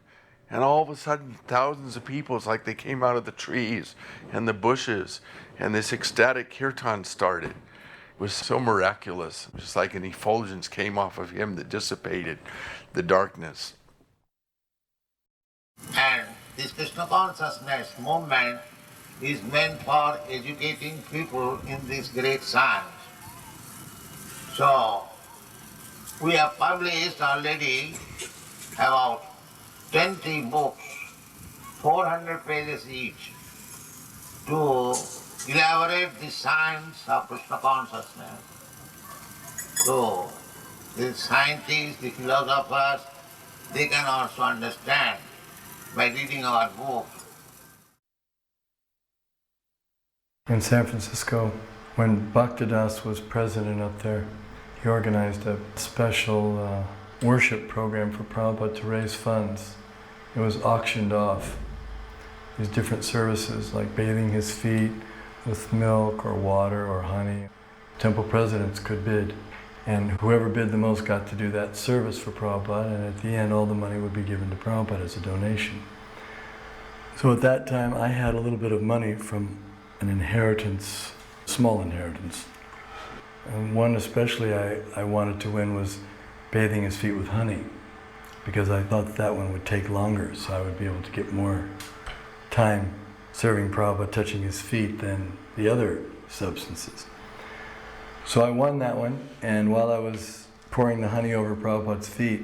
and all of a sudden thousands of people, it's like they came out of the trees and the bushes, and this ecstatic kirtan started. It was so miraculous, just like an effulgence came off of him that dissipated the darkness. And this Krishna consciousness movement is meant for educating people in this great science. So, we have published already about 20 books, 400 pages each, to elaborate the science of Krishna consciousness. So, the scientists, the philosophers, they can also understand by reading our book. In San Francisco, when Bhaktidas was president up there, he organized a special worship program for Prabhupada to raise funds. It was auctioned off. These different services, like bathing his feet with milk or water or honey. temple presidents could bid. And whoever bid the most got to do that service for Prabhupada, and at the end all the money would be given to Prabhupada as a donation. So at that time I had a little bit of money from an inheritance, small inheritance. And one especially I wanted to win was bathing his feet with honey, because I thought that one would take longer, so I would be able to get more time serving Prabhupada, touching his feet, than the other substances. So I won that one, and while I was pouring the honey over Prabhupada's feet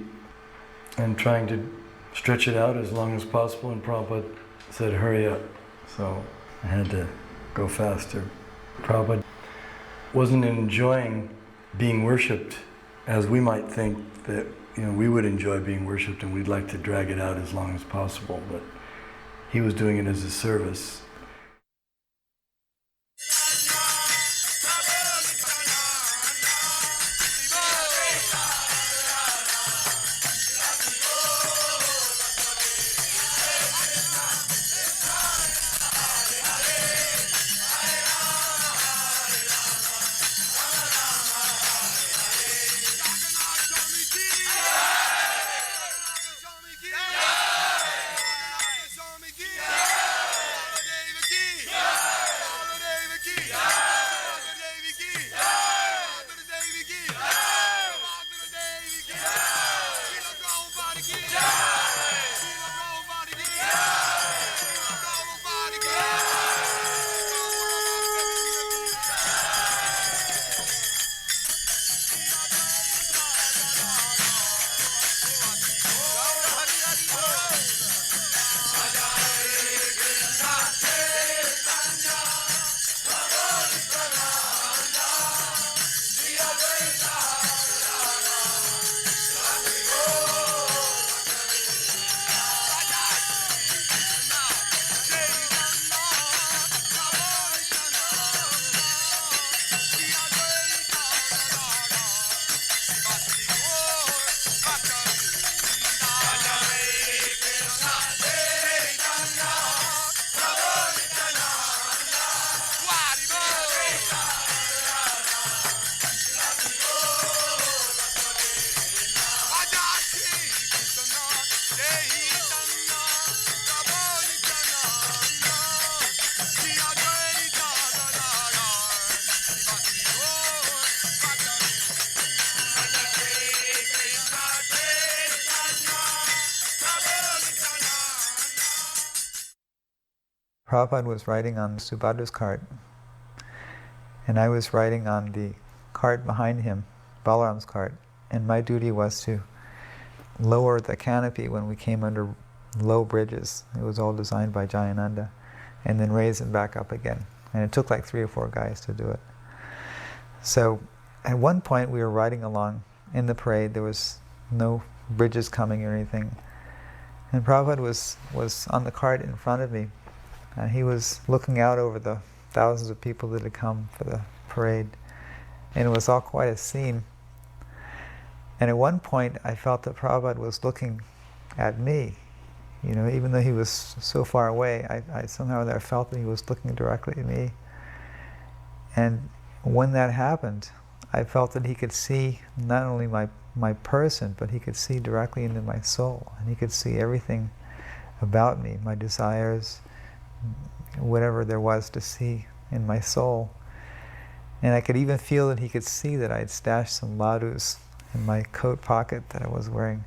and trying to stretch it out as long as possible, and Prabhupada said, hurry up. So I had to go faster. Prabhupada wasn't enjoying being worshipped as we might think that we would enjoy being worshipped and we'd like to drag it out as long as possible, but he was doing it as a service. Prabhupada was riding on Subhadra's cart, and I was riding on the cart behind him, Balaram's cart, and my duty was to lower the canopy when we came under low bridges. It was all designed by Jayananda, and then raise it back up again. And it took like 3 or 4 guys to do it. So at one point we were riding along in the parade. There was no bridges coming or anything. And Prabhupada was on the cart in front of me. And he was looking out over the thousands of people that had come for the parade. And it was all quite a scene. And at one point I felt that Prabhupada was looking at me. Even though he was so far away, I somehow there felt that he was looking directly at me. And when that happened, I felt that he could see not only my person, but he could see directly into my soul. And he could see everything about me, my desires, whatever there was to see in my soul. And I could even feel that he could see that I had stashed some ladus in my coat pocket that I was wearing,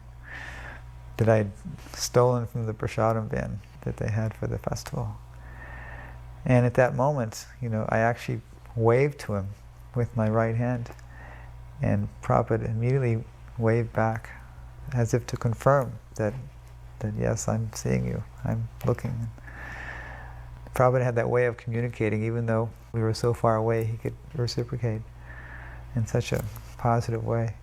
that I had stolen from the prasadam bin that they had for the festival. And at that moment, I actually waved to him with my right hand, and Prabhupada immediately waved back as if to confirm that yes, I'm seeing you, I'm looking. Prabhupada had that way of communicating. Even though we were so far away, he could reciprocate in such a positive way.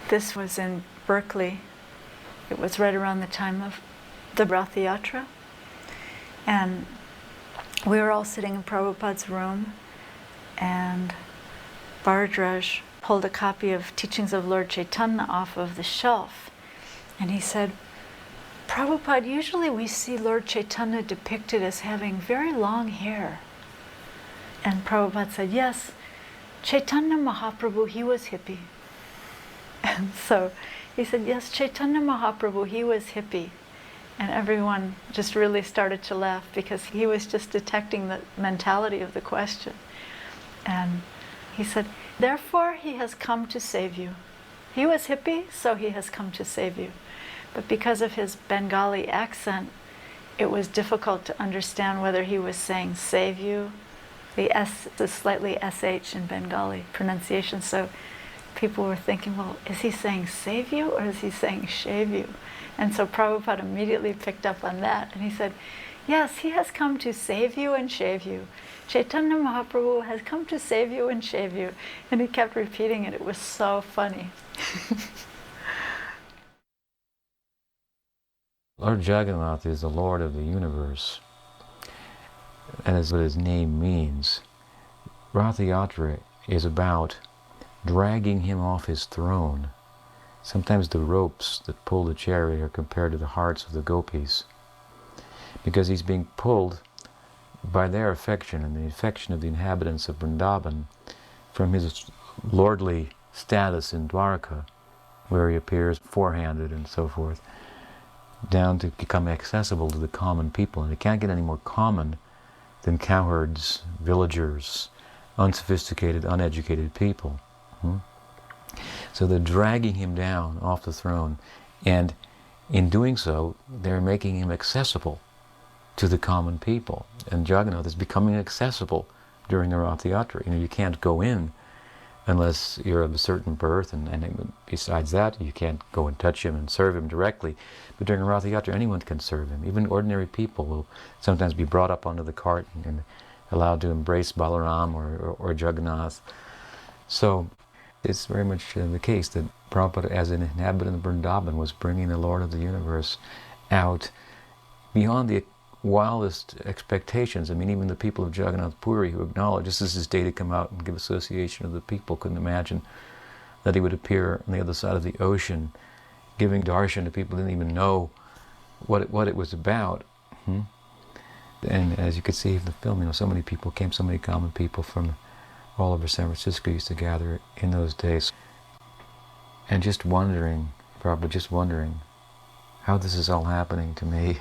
This was in Berkeley. It was right around the time of the Rath Yatra. And we were all sitting in Prabhupada's room, and Bhardraj pulled a copy of Teachings of Lord Chaitanya off of the shelf. And he said, Prabhupada, usually we see Lord Chaitanya depicted as having very long hair. And Prabhupada said, yes, Chaitanya Mahaprabhu, he was hippie. And so he said, yes, Chaitanya Mahaprabhu, he was hippie. And everyone just really started to laugh because he was just detecting the mentality of the question. And he said, therefore he has come to save you. He was hippie, so he has come to save you. But because of his Bengali accent, it was difficult to understand whether he was saying save you. The S is slightly SH in Bengali pronunciation, so people were thinking, well, is he saying save you or is he saying shave you? And so Prabhupada immediately picked up on that, and he said, yes, he has come to save you and shave you. Chaitanya Mahaprabhu has come to save you and shave you. And he kept repeating it. It was so funny. Lord Jagannath is the Lord of the universe, and that's what his name means. Ratha Yatra is about dragging him off his throne. Sometimes the ropes that pull the chariot are compared to the hearts of the gopis, because he's being pulled by their affection and the affection of the inhabitants of Vrindavan from his lordly status in Dwarka, where he appears four-handed and so forth, down to become accessible to the common people. And it can't get any more common than cowherds, villagers, unsophisticated, uneducated people. So they're dragging him down off the throne, and in doing so, they're making him accessible to the common people. And Jagannath is becoming accessible during the Rath Yatra. You can't go in unless you're of a certain birth, and besides that, you can't go and touch him and serve him directly. But during a Rath Yatra, anyone can serve him. Even ordinary people will sometimes be brought up onto the cart and allowed to embrace Balaram or Jagannath. So it's very much the case that Prabhupada, as an inhabitant of Vrindavan, was bringing the Lord of the universe out beyond the wildest expectations. I mean, even the people of Jagannath Puri, who acknowledge, just as his day to come out and give association of the people, couldn't imagine that he would appear on the other side of the ocean, giving darshan to people who didn't even know what it was about. And as you could see in the film, so many people came, so many common people from all over San Francisco used to gather in those days. And just wondering, probably just wondering, how this is all happening to me.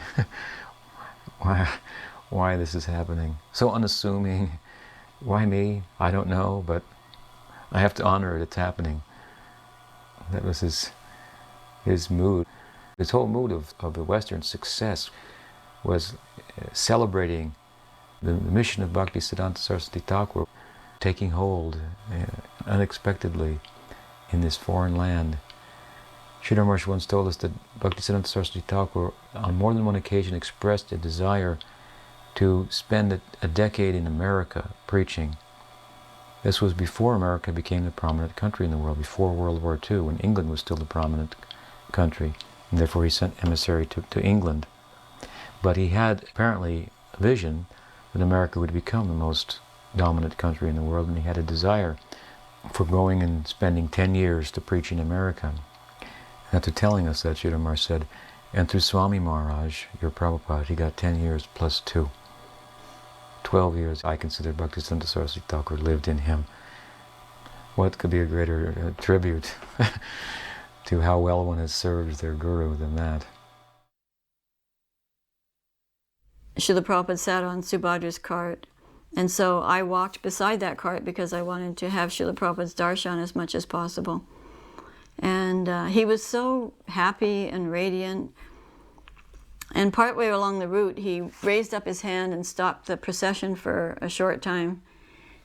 Why this is happening. So unassuming. Why me? I don't know, but I have to honor it. It's happening. That was his mood. His whole mood of the Western success was celebrating the mission of Bhaktisiddhanta Saraswati Thakur taking hold unexpectedly in this foreign land. Sridhar Maharaj once told us that Bhaktisiddhanta Saraswati Thakur on more than one occasion expressed a desire to spend a decade in America preaching. This was before America became the prominent country in the world, before World War II, when England was still the prominent country, and therefore he sent emissary to England. But he had apparently a vision that America would become the most dominant country in the world, and he had a desire for going and spending 10 years to preach in America. After telling us that, Sridhar Maharaj said, and through Swami Maharaj, your Prabhupada, he got 10 years plus 2. 12 years I consider Bhaktisiddhanta Saraswati Thakur lived in him. What could be a greater tribute to how well one has served their guru than that? Srila Prabhupada sat on Subhadra's cart, and so I walked beside that cart because I wanted to have Srila Prabhupada's darshan as much as possible. And he was so happy and radiant. And partway along the route, he raised up his hand and stopped the procession for a short time.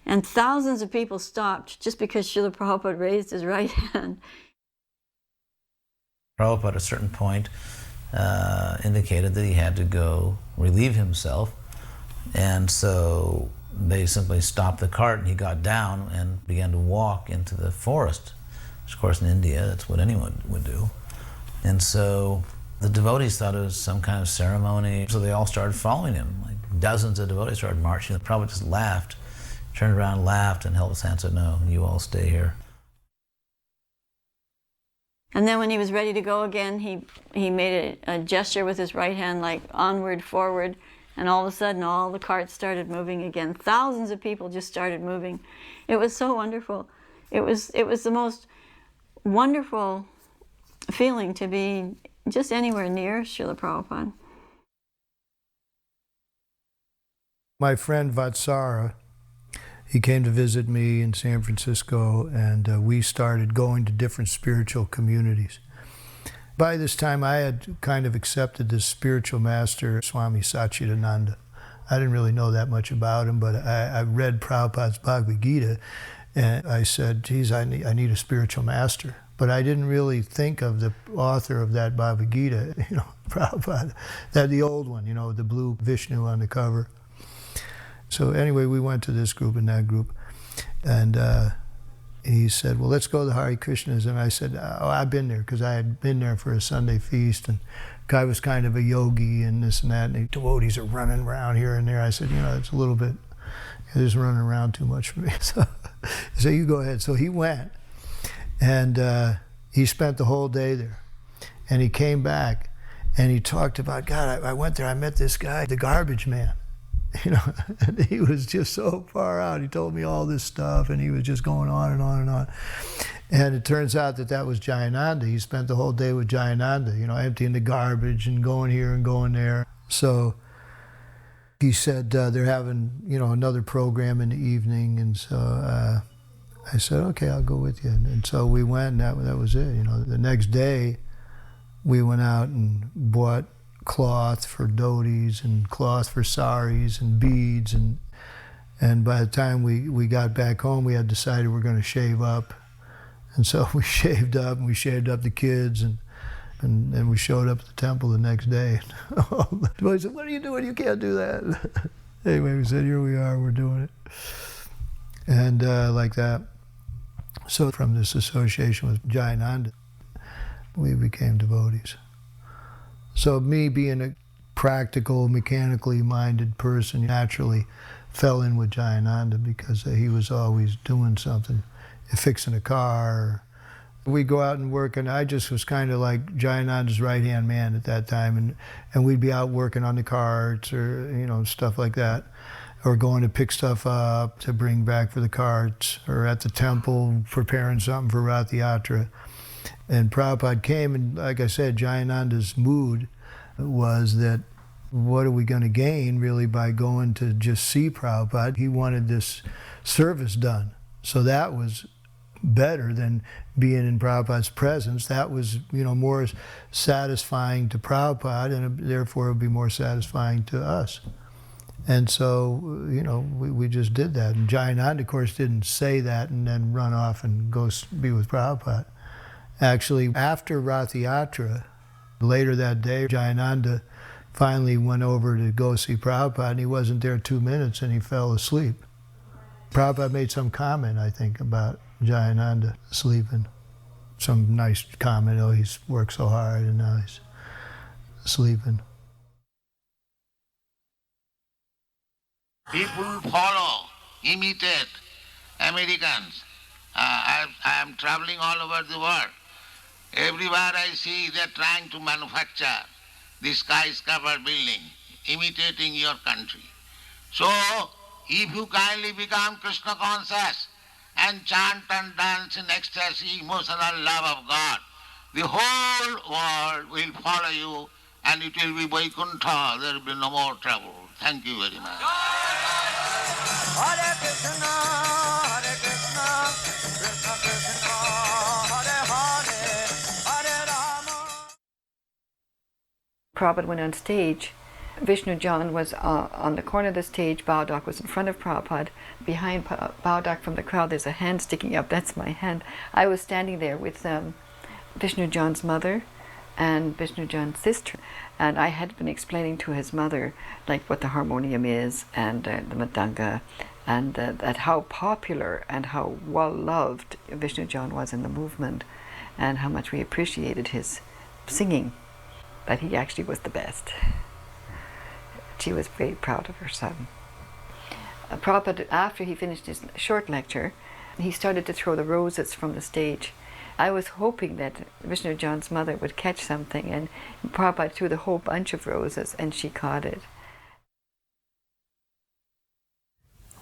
And thousands of people stopped just because Srila Prabhupada raised his right hand. Prabhupada at a certain point indicated that he had to go relieve himself. And so they simply stopped the cart and he got down and began to walk into the forest. Of course, in India, that's what anyone would do. And so the devotees thought it was some kind of ceremony, so they all started following him. Like dozens of devotees started marching. The Prabhupada just laughed, turned around, laughed, and held his hand and said, no, you all stay here. And then when he was ready to go again, he made a gesture with his right hand, like onward, forward, And all of a sudden, all the carts started moving again. Thousands of people just started moving. It was so wonderful. It was the most wonderful feeling to be just anywhere near Srila Prabhupada. My friend Vatsara, he came to visit me in San Francisco, and we started going to different spiritual communities. By this time, I had kind of accepted this spiritual master, Swami Satchidananda. I didn't really know that much about him, but I read Prabhupada's Bhagavad Gita, and I said, geez, I need a spiritual master. But I didn't really think of the author of that Bhagavad Gita, Prabhupada, the old one, the blue Vishnu on the cover. So anyway, we went to this group and that group, and he said, well, let's go to the Hare Krishnas. And I said, oh, I've been there, because I had been there for a Sunday feast, and the guy was kind of a yogi and this and that, and the devotees are running around here and there. I said, it's a little bit, they're just running around too much for me. So you go ahead. So he went, and he spent the whole day there. And he came back, and he talked about, God, I went there, I met this guy, the garbage man. And he was just so far out. He told me all this stuff, and he was just going on and on and on. And it turns out that was Jayananda. He spent the whole day with Jayananda, emptying the garbage and going here and going there. So he said they're having, another program in the evening, and so I said, okay, I'll go with you. And so we went, and that was it. The next day, we went out and bought cloth for dhotis and cloth for saris and beads, and by the time we got back home, we had decided we're going to shave up, and so we shaved up, and we shaved up the kids, and we showed up at the temple the next day. The boy said, what are you doing? You can't do that. Anyway, we said, here we are, we're doing it, and like that. So from this association with Jayananda, we became devotees. So me being a practical, mechanically minded person naturally fell in with Jayananda, because he was always doing something, fixing a car. We'd go out and work, and I just was kind of like Jayananda's right-hand man at that time, and we'd be out working on the carts or, stuff like that, or going to pick stuff up to bring back for the carts, or at the temple preparing something for Rath Yatra. And Prabhupada came, and like I said, Jayananda's mood was that, what are we going to gain really by going to just see Prabhupada? He wanted this service done. So that was better than being in Prabhupada's presence. That was, more satisfying to Prabhupada, and therefore it would be more satisfying to us. And so, we just did that. And Jayananda, of course, didn't say that and then run off and go be with Prabhupada. Actually, after Rath Yatra, later that day, Jayananda finally went over to go see Prabhupada, and he wasn't there 2 minutes, and he fell asleep. Prabhupada made some comment, I think, about Jayananda sleeping. Some nice comment, oh, he's worked so hard, and now he's sleeping. People follow, imitate Americans. I am traveling all over the world. Everywhere I see they're trying to manufacture this skyscraper building, imitating your country. So, if you kindly become Krishna conscious and chant and dance in ecstasy, emotional love of God, the whole world will follow you, and it will be Vaikuntha. There will be no more trouble. Thank you very much. Hare Krishna, Hare Krishna, Krishna Krishna, Hare Hare, Hare Rama. Prabhupada went on stage. Vishnu John was on the corner of the stage. Baudak was in front of Prabhupada. Behind Baudak from the crowd, there's a hand sticking up. That's my hand. I was standing there with Vishnu John's mother and Vishnu John's sister. And I had been explaining to his mother like what the harmonium is and the madanga, and that how popular and how well loved Vishnu John was in the movement, and how much we appreciated his singing, that he actually was the best. She was very proud of her son. Prabhupada, after he finished his short lecture, he started to throw the roses from the stage. I was hoping that Vishnu John's mother would catch something, and Prabhupada threw the whole bunch of roses, and she caught it.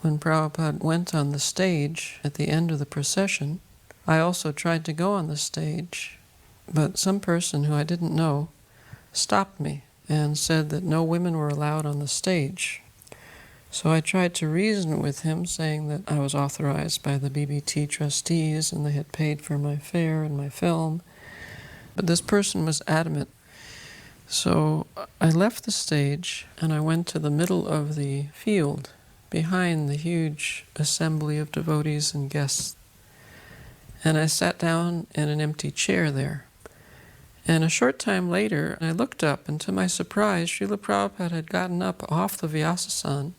When Prabhupada went on the stage at the end of the procession, I also tried to go on the stage, but some person who I didn't know stopped me and said that no women were allowed on the stage. So I tried to reason with him, saying that I was authorized by the BBT trustees and they had paid for my fare and my film. But this person was adamant. So I left the stage and I went to the middle of the field behind the huge assembly of devotees and guests. And I sat down in an empty chair there. And a short time later, I looked up, and to my surprise, Srila Prabhupada had gotten up off the Vyasasan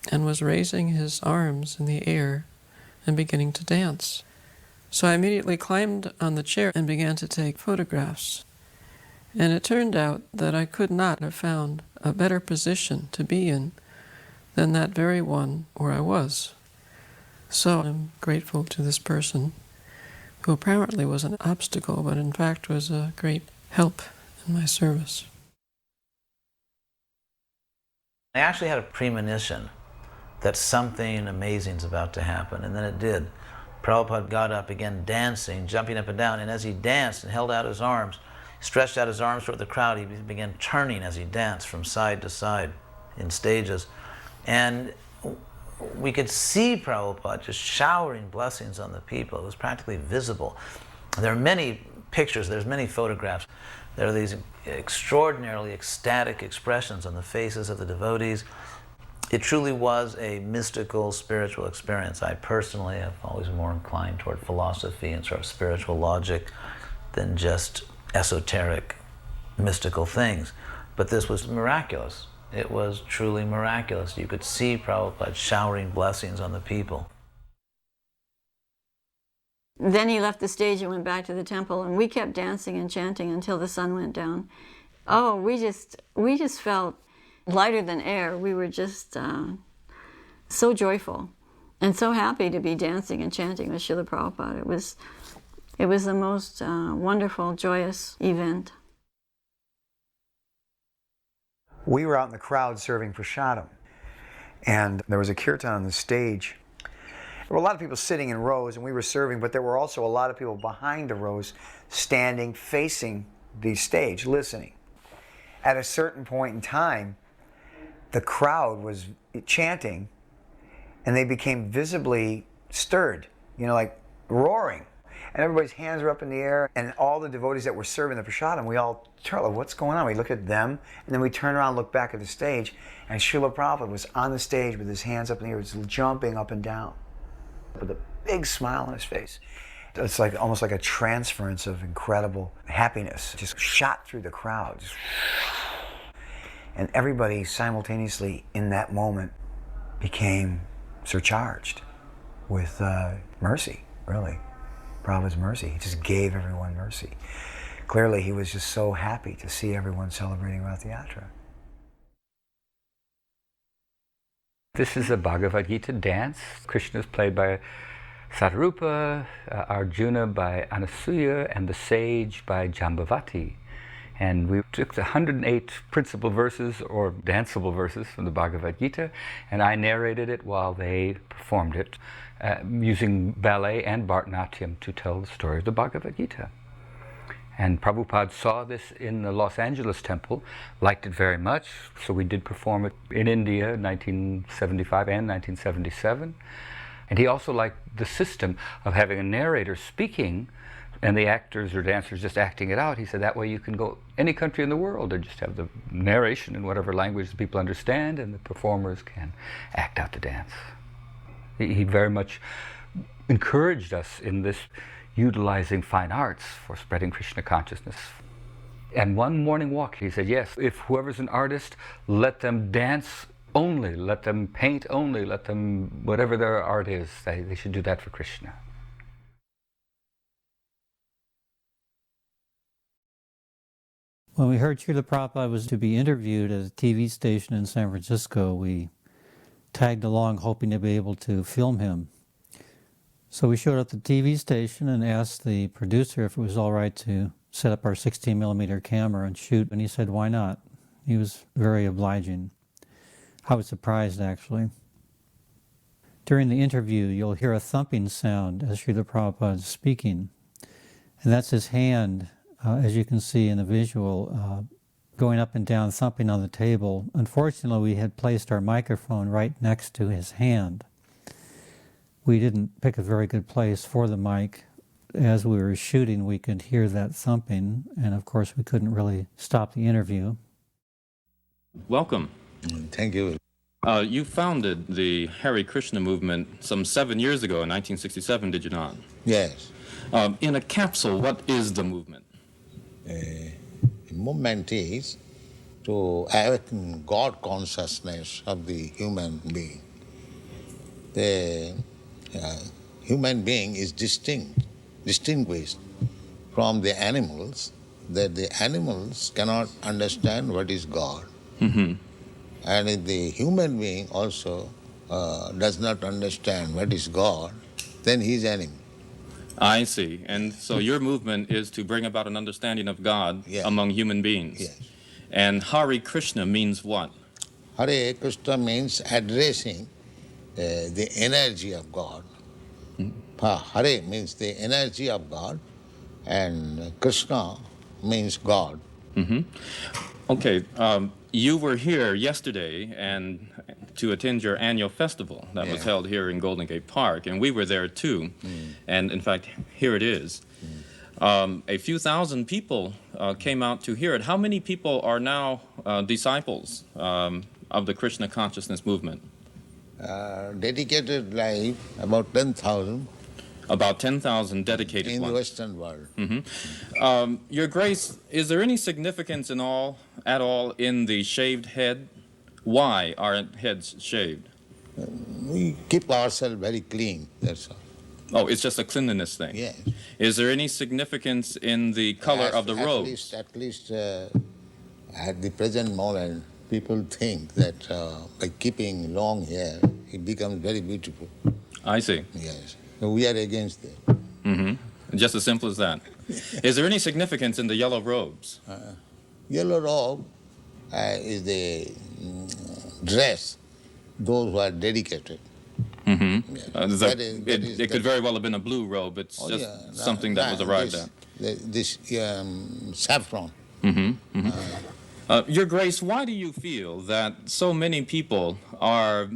and was raising his arms in the air and beginning to dance. So I immediately climbed on the chair and began to take photographs. And it turned out that I could not have found a better position to be in than that very one where I was. So I'm grateful to this person, who apparently was an obstacle, but in fact was a great help in my service. I actually had a premonition that something amazing is about to happen, and then it did. Prabhupada got up again, dancing, jumping up and down, and as he danced and held out his arms, stretched out his arms toward the crowd, he began turning as he danced from side to side in stages. And we could see Prabhupada just showering blessings on the people. It was practically visible. There are many pictures, there's many photographs. There are these extraordinarily ecstatic expressions on the faces of the devotees. It truly was a mystical, spiritual experience. I personally have always been more inclined toward philosophy and sort of spiritual logic than just esoteric, mystical things. But this was miraculous. It was truly miraculous. You could see Prabhupada showering blessings on the people. Then he left the stage and went back to the temple, and we kept dancing and chanting until the sun went down. Oh, we just felt lighter than air. We were just so joyful and so happy to be dancing and chanting with Srila Prabhupada. It was the most wonderful, joyous event. We were out in the crowd serving prasadam, and there was a kirtan on the stage. There were a lot of people sitting in rows, and we were serving, but there were also a lot of people behind the rows standing, facing the stage, listening. At a certain point in time, the crowd was chanting, and they became visibly stirred, like roaring. And everybody's hands were up in the air, and all the devotees that were serving the prasadam, we all turned, like, what's going on? We look at them, and then we turn around and look back at the stage, and Srila Prabhupada was on the stage with his hands up in the air, just jumping up and down, with a big smile on his face. It's like almost like a transference of incredible happiness, just shot through the crowd. And everybody simultaneously in that moment became surcharged with mercy, really. Prabhupada's mercy. He just gave everyone mercy. Clearly, he was just so happy to see everyone celebrating Rath Yatra. This is a Bhagavad Gita dance. Krishna is played by Satarupa, Arjuna by Anasuya, and the sage by Jambavati. And we took the 108 principal verses, or danceable verses, from the Bhagavad Gita, and I narrated it while they performed it, using ballet and Bharatanatyam to tell the story of the Bhagavad Gita. And Prabhupada saw this in the Los Angeles temple, liked it very much, so we did perform it in India in 1975 and 1977. And he also liked the system of having a narrator speaking and the actors or dancers just acting it out. He said that way you can go any country in the world and just have the narration in whatever language the people understand, and the performers can act out the dance. He very much encouraged us in this utilizing fine arts for spreading Krishna consciousness. And one morning walk, he said, yes, if whoever's an artist, let them dance only, let them paint only, let them, whatever their art is, they should do that for Krishna. When we heard Srila Prabhupada was to be interviewed at a TV station in San Francisco, we tagged along hoping to be able to film him. So we showed up at the TV station and asked the producer if it was all right to set up our 16mm camera and shoot, and he said, why not? He was very obliging. I was surprised, actually. During the interview, you'll hear a thumping sound as Srila Prabhupada is speaking. And that's his hand, as you can see in the visual, going up and down, thumping on the table. Unfortunately, we had placed our microphone right next to his hand. We didn't pick a very good place for the mic. As we were shooting, we could hear that thumping, and of course, we couldn't really stop the interview. Welcome. Thank you. You founded the Hare Krishna movement some 7 years ago in 1967, did you not? Yes. In a capsule, what is the movement? The movement is to awaken God consciousness of the human being. The human being is distinguished from the animals, that the animals cannot understand what is God. Mm-hmm. And if the human being also does not understand what is God, then he is enemy. I see. And so your movement is to bring about an understanding of God among human beings. Yes. And Hare Krishna means what? Hare Krishna means addressing the energy of God. Hare means the energy of God, and Krishna means God. Mm-hmm. Okay, you were here yesterday and to attend your annual festival that was held here in Golden Gate Park, and we were there too. And in fact, here it is. A few thousand people came out to hear it. How many people are now disciples of the Krishna consciousness movement? Dedicated life, about 10,000. About 10,000 dedicated in ones. the Western world. Mm-hmm. Your Grace, is there any significance at all in the shaved head? Why are heads shaved? We keep ourselves very clean, that's all. Oh, it's just a cleanliness thing? Yes. Is there any significance in the color of the robes? At least at the present moment, people think that by keeping long hair, it becomes very beautiful. I see. Yes. So we are against that. Mm-hmm. Just as simple as that. Is there any significance in the yellow robes? Yellow robe is the dress, those who are dedicated. Mm-hmm. Yes. It could very well have been a blue robe. It's just something that was arrived at. This saffron. Mm-hmm. Mm-hmm. Your Grace, why do you feel that so many people are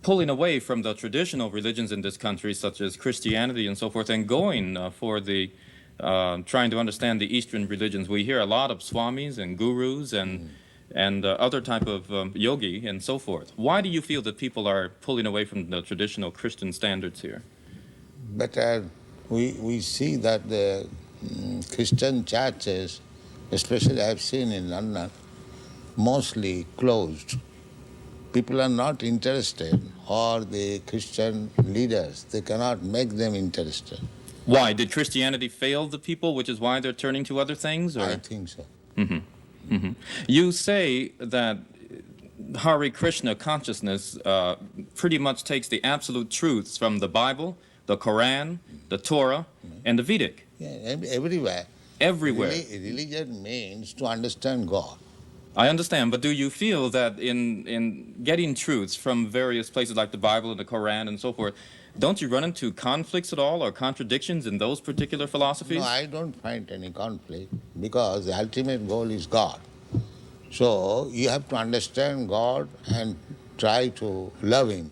pulling away from the traditional religions in this country, such as Christianity and so forth, and going for the trying to understand the Eastern religions? We hear a lot of swamis and gurus and other type of yogi and so forth. Why do you feel that people are pulling away from the traditional Christian standards here? But we see that the Christian churches, especially I've seen in London, mostly closed. People are not interested, or the Christian leaders, they cannot make them interested. Why? Did Christianity fail the people, which is why they're turning to other things? Or? I think so. Mm-hmm. Mm-hmm. You say that Hare Krishna consciousness pretty much takes the absolute truths from the Bible, the Quran, the Torah, and the Vedic. Yeah, everywhere. Everywhere. Religion means to understand God. I understand, but do you feel that in getting truths from various places like the Bible and the Quran and so forth, don't you run into conflicts at all or contradictions in those particular philosophies? No, I don't find any conflict, because the ultimate goal is God. So you have to understand God and try to love Him.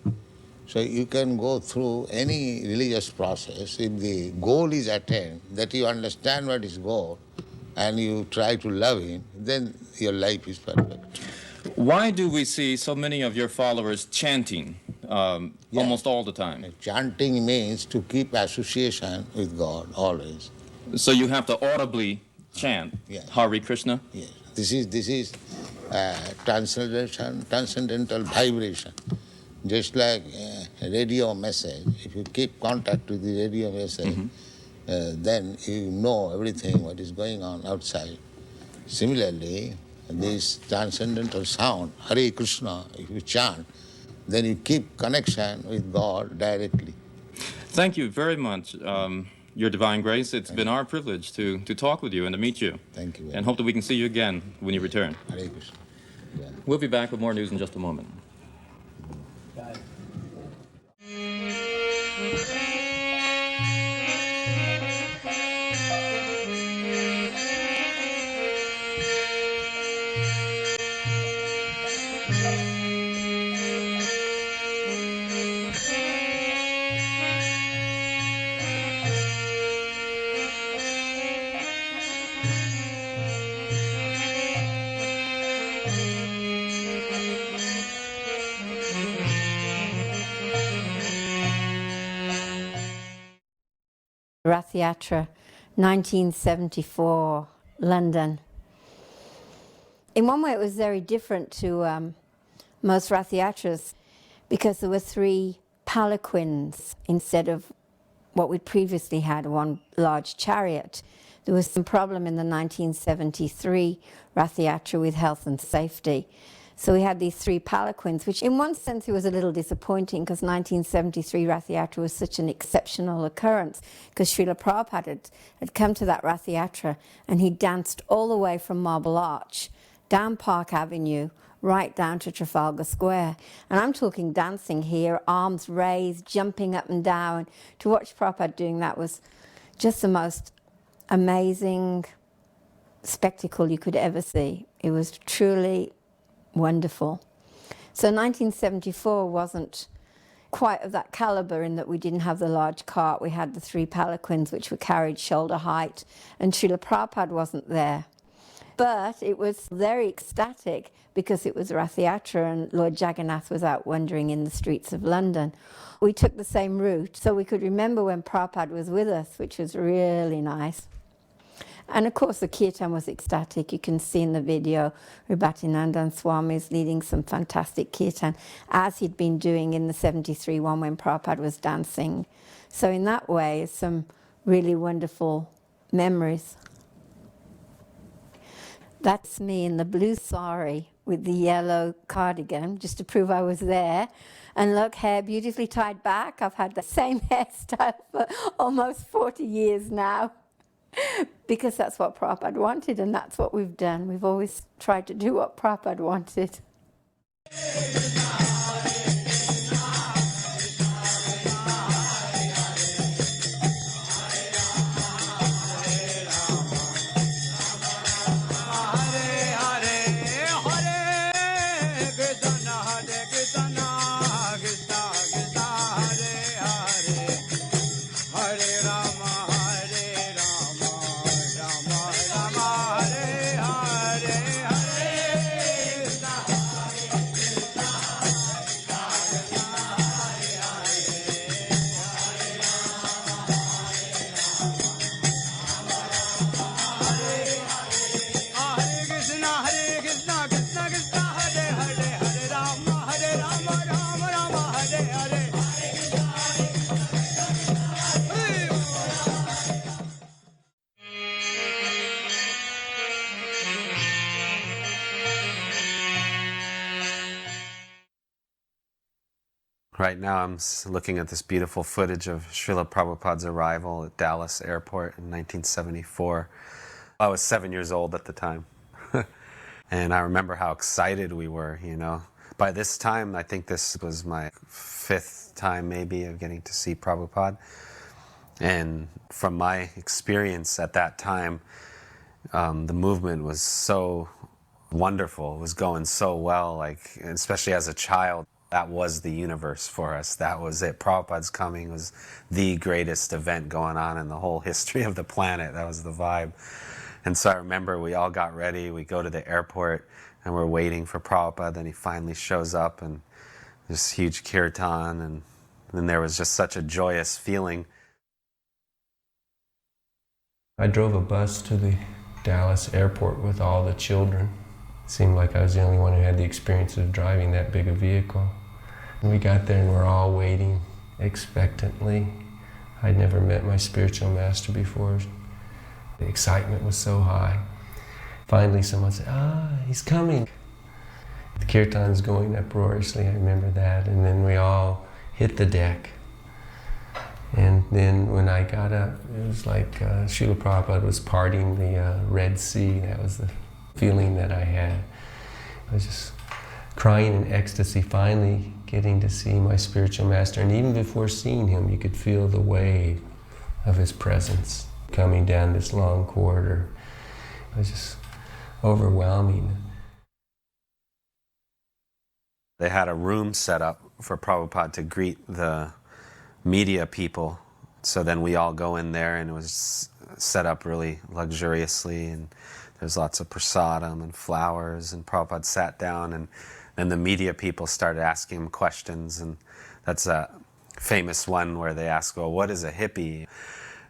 So you can go through any religious process. If the goal is attained, that you understand what is God, and you try to love Him, then your life is perfect. Why do we see so many of your followers chanting almost all the time? Chanting means to keep association with God always. So you have to audibly chant Hare Krishna? Yes. This is transcendental vibration. Just like a radio message, if you keep contact with the radio message, then you know everything what is going on outside. Similarly, this transcendental sound, Hare Krishna, if you chant, then you keep connection with God directly. Thank you very much, Your Divine Grace. It's been our privilege to talk with you and to meet you. Thank you. And hope that we can see you again when you return. Hare Krishna. We'll be back with more news in just a moment. Rath Yatra, 1974, London. In one way it was very different to most Rath Yatras because there were 3 palanquins instead of what we'd previously had, one large chariot. There was some problem in the 1973 Rath Yatra with health and safety. So we had these 3 palanquins, which in one sense it was a little disappointing because 1973 Rath Yatra was such an exceptional occurrence because Srila Prabhupada had come to that Rath Yatra and he danced all the way from Marble Arch, down Park Avenue, right down to Trafalgar Square. And I'm talking dancing here, arms raised, jumping up and down. To watch Prabhupada doing that was just the most amazing spectacle you could ever see. It was truly wonderful. So 1974 wasn't quite of that caliber in that we didn't have the large cart. We had the 3 palanquins which were carried shoulder height, and Srila Prabhupada wasn't there. But it was very ecstatic because it was Rath Yatra and Lord Jagannath was out wandering in the streets of London. We took the same route so we could remember when Prabhupada was with us, which was really nice. And of course the kirtan was ecstatic. You can see in the video Rubhatinandan Swami is leading some fantastic kirtan, as he'd been doing in the 73 one when Prabhupada was dancing. So in that way, some really wonderful memories. That's me in the blue sari with the yellow cardigan, just to prove I was there. And look, hair beautifully tied back. I've had the same hairstyle for almost 40 years now. Because that's what Prabhupada wanted, and that's what we've done. We've always tried to do what Prabhupada wanted. Right now I'm looking at this beautiful footage of Srila Prabhupada's arrival at Dallas Airport in 1974. I was 7 years old at the time. And I remember how excited we were, you know. By this time, I think this was my 5th time maybe of getting to see Prabhupada. And from my experience at that time, the movement was so wonderful. It was going so well, like, especially as a child. That was the universe for us. That was it. Prabhupada's coming was the greatest event going on in the whole history of the planet. That was the vibe. And so I remember we all got ready. We go to the airport and we're waiting for Prabhupada. Then he finally shows up and this huge kirtan. And then there was just such a joyous feeling. I drove a bus to the Dallas airport with all the children. It seemed like I was the only one who had the experience of driving that big a vehicle. And we got there and we're all waiting expectantly. I'd never met my spiritual master before. The excitement was so high. Finally someone said, he's coming. The kirtan's going uproariously, I remember that. And then we all hit the deck. And then when I got up, it was like Srila Prabhupada was parting the Red Sea. That was the feeling that I had. I was just crying in ecstasy, finally getting to see my spiritual master. And even before seeing him, you could feel the wave of his presence coming down this long corridor. It was just overwhelming. They had a room set up for Prabhupada to greet the media people. So then we all go in there, and it was set up really luxuriously, and there's lots of prasadam and flowers, and Prabhupada sat down, and then the media people started asking him questions, and that's a famous one where they ask, well, what is a hippie?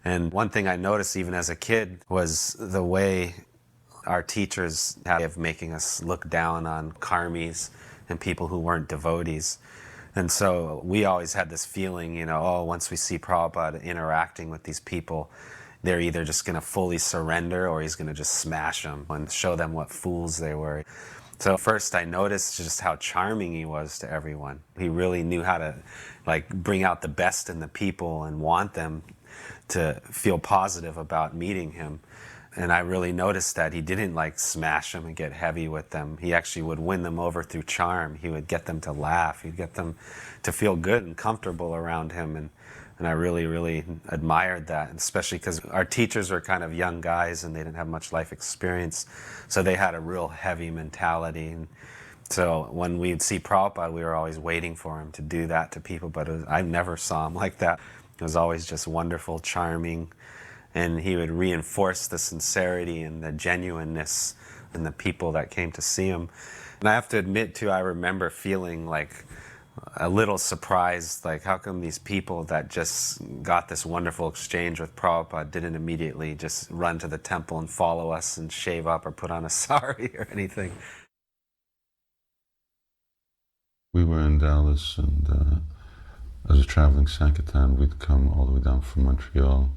And one thing I noticed even as a kid was the way our teachers had of making us look down on karmis and people who weren't devotees. And so we always had this feeling, you know, oh, once we see Prabhupada interacting with these people, they're either just going to fully surrender or he's going to just smash them and show them what fools they were. So first I noticed just how charming he was to everyone. He really knew how to like bring out the best in the people and want them to feel positive about meeting him. And I really noticed that he didn't like smash them and get heavy with them. He actually would win them over through charm. He would get them to laugh. He'd get them to feel good and comfortable around him. And I really, really admired that, especially because our teachers were kind of young guys and they didn't have much life experience. So they had a real heavy mentality. And so when we'd see Prabhupada, we were always waiting for him to do that to people, but I never saw him like that. It was always just wonderful, charming, and he would reinforce the sincerity and the genuineness in the people that came to see him. And I have to admit, too, I remember feeling like a little surprised, like how come these people that just got this wonderful exchange with Prabhupada didn't immediately just run to the temple and follow us and shave up or put on a sari or anything. We were in Dallas, and as a traveling Sankirtan, we'd come all the way down from Montreal.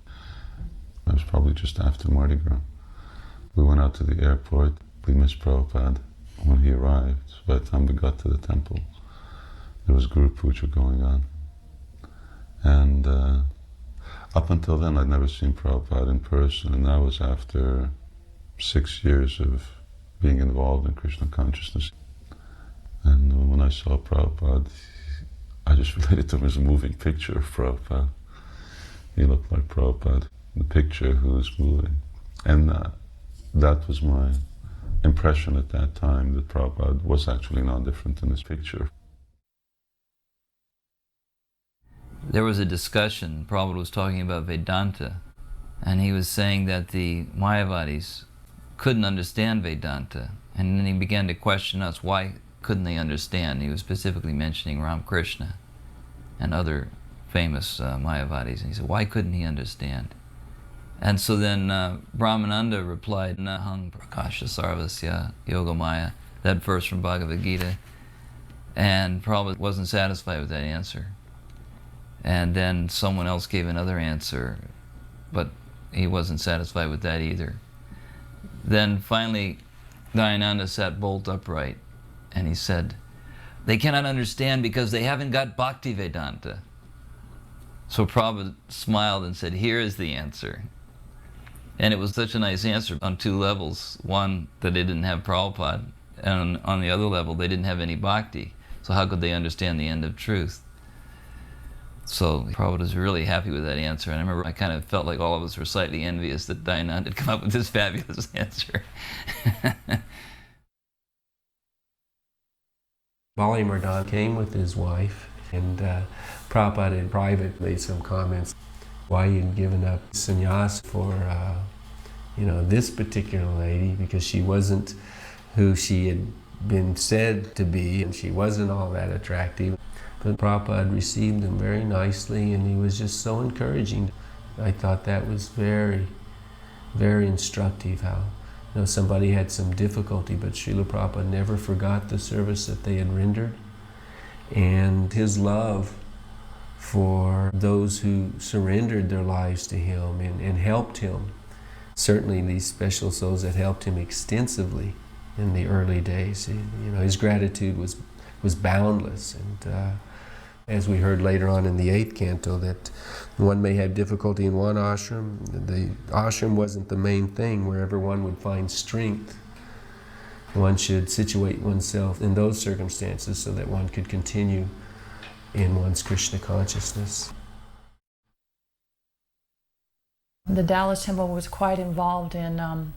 It was probably just after Mardi Gras. We went out to the airport. We missed Prabhupada when he arrived. So by the time we got to the temple, there was group puja going on. And up until then, I'd never seen Prabhupada in person, and that was after 6 years of being involved in Krishna consciousness. And when I saw Prabhupada, I just related to him as a moving picture of Prabhupada. He looked like Prabhupada, the picture who was moving. And that was my impression at that time, that Prabhupada was actually not different in this picture. There was a discussion, Prabhupada was talking about Vedanta, and he was saying that the Mayavadis couldn't understand Vedanta, and then he began to question us, why couldn't they understand? He was specifically mentioning Ramakrishna and other famous Mayavadis, and he said, why couldn't he understand? And so then Brahmananda replied, Nahang Prakasha Sarvasya Yogamaya, that verse from Bhagavad Gita, and Prabhupada wasn't satisfied with that answer. And then someone else gave another answer, but he wasn't satisfied with that either. Then finally, Dayananda sat bolt upright, and he said, they cannot understand because they haven't got Bhakti Vedanta. So Prabhupada smiled and said, here is the answer. And it was such a nice answer on two levels. One, that they didn't have Prabhupada, and on the other level, they didn't have any Bhakti. So how could they understand the end of truth? So Prabhupada was really happy with that answer. And I remember I kind of felt like all of us were slightly envious that Dayananda had come up with this fabulous answer. Bali Mardana came with his wife, and Prabhupada in private made some comments why he'd given up sannyas for this particular lady, because she wasn't who she had been said to be, and she wasn't all that attractive. But Prabhupada received him very nicely, and he was just so encouraging. I thought that was very, very instructive, how somebody had some difficulty, but Srila Prabhupada never forgot the service that they had rendered, and his love for those who surrendered their lives to him and helped him. Certainly these special souls that helped him extensively in the early days. His gratitude was boundless. And as we heard later on in the 8th canto, that one may have difficulty in one ashram. The ashram wasn't the main thing. Wherever one would find strength, one should situate oneself in those circumstances so that one could continue in one's Krishna consciousness. The Dallas Temple was quite involved in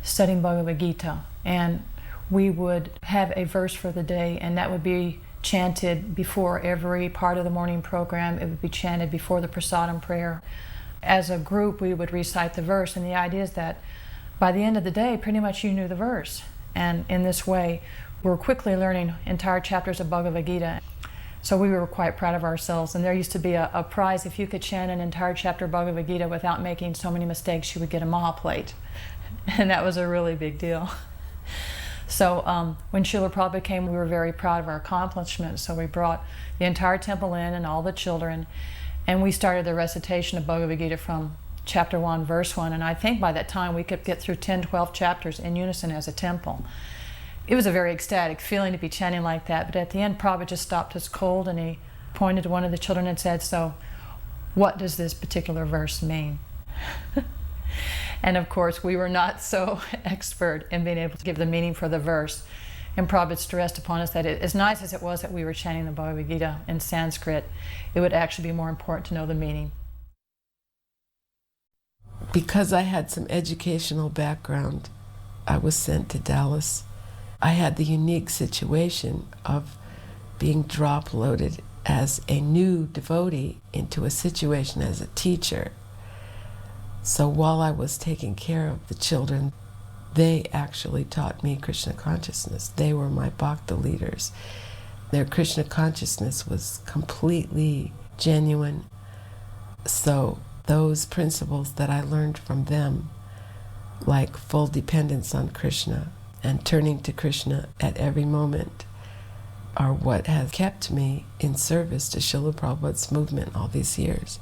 studying Bhagavad Gita, and we would have a verse for the day, and that would be chanted before every part of the morning program. It would be chanted before the prasadam prayer. As a group, we would recite the verse, and the idea is that by the end of the day, pretty much you knew the verse. And in this way, we were quickly learning entire chapters of Bhagavad Gita. So we were quite proud of ourselves. And there used to be a prize if you could chant an entire chapter of Bhagavad Gita without making so many mistakes, you would get a Maha plate. And that was a really big deal. So when Srila Prabhupada came, we were very proud of our accomplishments. So we brought the entire temple in and all the children, and we started the recitation of Bhagavad Gita from chapter 1, verse 1. And I think by that time we could get through 10, 12 chapters in unison as a temple. It was a very ecstatic feeling to be chanting like that. But at the end, Prabhupada just stopped us cold, and he pointed to one of the children and said, "So what does this particular verse mean?" And of course, we were not so expert in being able to give the meaning for the verse. And Prabhupada stressed upon us that as nice as it was that we were chanting the Bhagavad Gita in Sanskrit, it would actually be more important to know the meaning. Because I had some educational background, I was sent to Dallas. I had the unique situation of being drop-loaded as a new devotee into a situation as a teacher. So while I was taking care of the children, they actually taught me Krishna consciousness. They were my Bhakta leaders. Their Krishna consciousness was completely genuine. So those principles that I learned from them, like full dependence on Krishna and turning to Krishna at every moment, are what has kept me in service to Srila Prabhupada's movement all these years.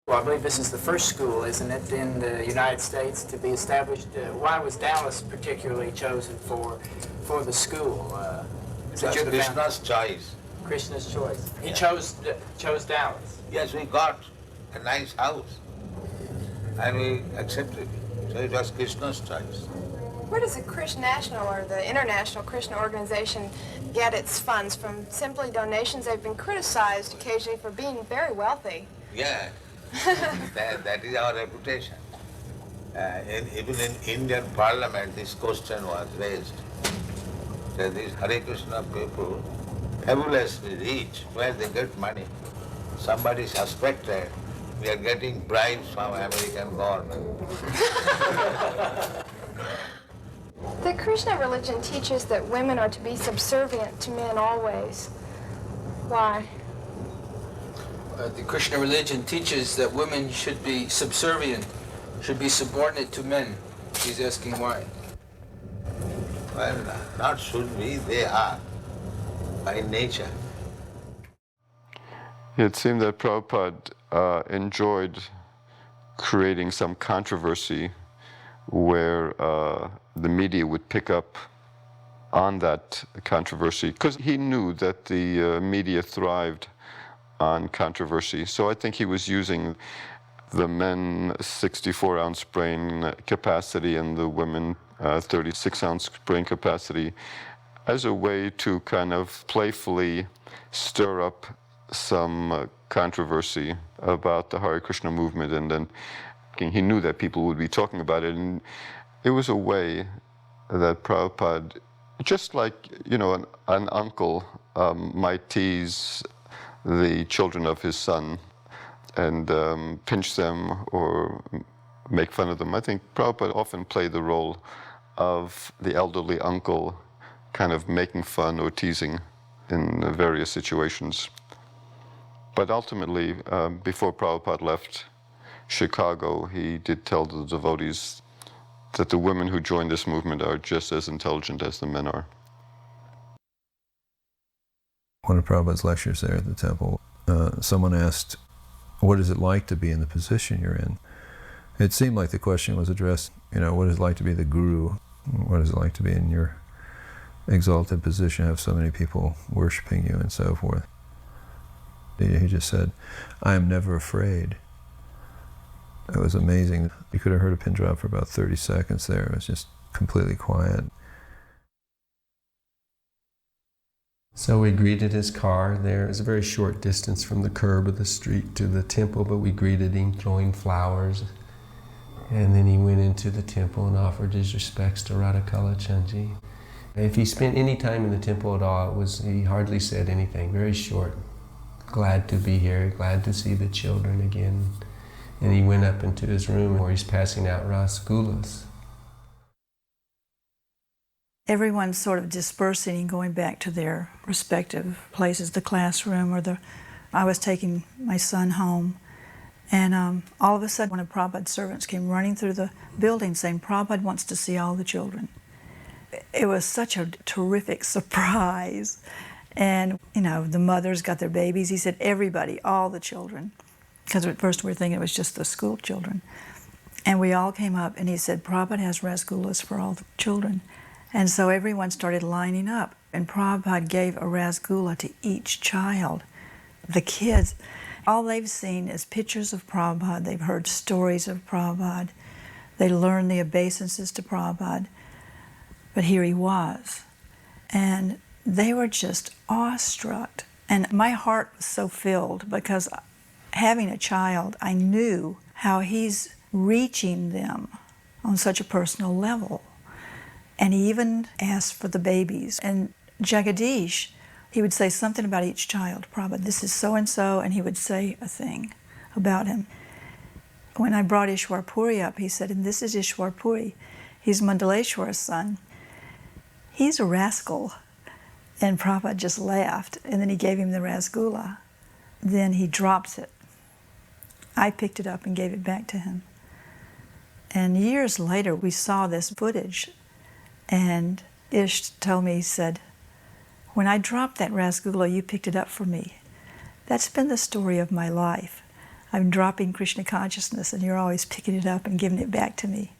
Well, I believe this is the first school, isn't it, in the United States to be established? Why was Dallas particularly chosen for the school? That's Krishna's choice. Krishna's choice. He Yeah. chose Dallas. Yes, we got a nice house and we accepted it. So it was Krishna's choice. Where does the Krishna National or the International Krishna Organization get its funds? From simply donations? They've been criticized occasionally for being very wealthy. Yeah, that is our reputation. Even in Indian Parliament, this question was raised. That these Hare Krishna people, fabulously rich, where they get money. Somebody suspected we are getting bribes from American government. The Krishna religion teaches that women are to be subservient to men always. Why? The Krishna religion teaches that women should be subservient, should be subordinate to men. He's asking why. Well, not should be, they are, by nature. It seemed that Prabhupada enjoyed creating some controversy where the media would pick up on that controversy, because he knew that the media thrived on controversy. So I think he was using the men 64-ounce brain capacity and the women 36-ounce brain capacity as a way to kind of playfully stir up some controversy about the Hare Krishna movement. And then he knew that people would be talking about it, and it was a way that Prabhupada, just like, you know, an uncle might tease the children of his son and pinch them or make fun of them. I think Prabhupada often played the role of the elderly uncle, kind of making fun or teasing in various situations. But ultimately, before Prabhupada left Chicago, he did tell the devotees that the women who joined this movement are just as intelligent as the men are. One of Prabhupada's lectures there at the temple, someone asked, what is it like to be in the position you're in? It seemed like the question was addressed, you know, what is it like to be the guru? What is it like to be in your exalted position, have so many people worshiping you and so forth? He just said, I am never afraid. It was amazing. You could have heard a pin drop for about 30 seconds there. It was just completely quiet. So we greeted his car there. It was a very short distance from the curb of the street to the temple, but we greeted him, throwing flowers. And then he went into the temple and offered his respects to Radhakala Chandji. If he spent any time in the temple at all, he hardly said anything, very short. Glad to be here, glad to see the children again. And he went up into his room where he's passing out rasgullas. Everyone's sort of dispersing and going back to their respective places, the classroom or I was taking my son home. And all of a sudden, one of Prabhupada's servants came running through the building saying, Prabhupada wants to see all the children. It was such a terrific surprise. And, the mothers got their babies. He said, everybody, all the children. Because at first we were thinking it was just the school children. And we all came up and he said, Prabhupada has rasgullas for all the children. And so everyone started lining up. And Prabhupada gave a rasgulla to each child. The kids, all they've seen is pictures of Prabhupada. They've heard stories of Prabhupada. They learned the obeisances to Prabhupada. But here he was. And they were just awestruck. And my heart was so filled because having a child, I knew how he's reaching them on such a personal level. And he even asked for the babies. And Jagadish, he would say something about each child. Prabhupada, this is so-and-so, and he would say a thing about him. When I brought Ishwar Puri up, he said, and this is Ishwar Puri. He's Mandaleshwara's son. He's a rascal. And Prabhupada just laughed, and then he gave him the rasgulla. Then he dropped it. I picked it up and gave it back to him. And years later, we saw this footage, and Ish told me, he said, when I dropped that rasgulla, you picked it up for me. That's been the story of my life. I'm dropping Krishna consciousness, and you're always picking it up and giving it back to me.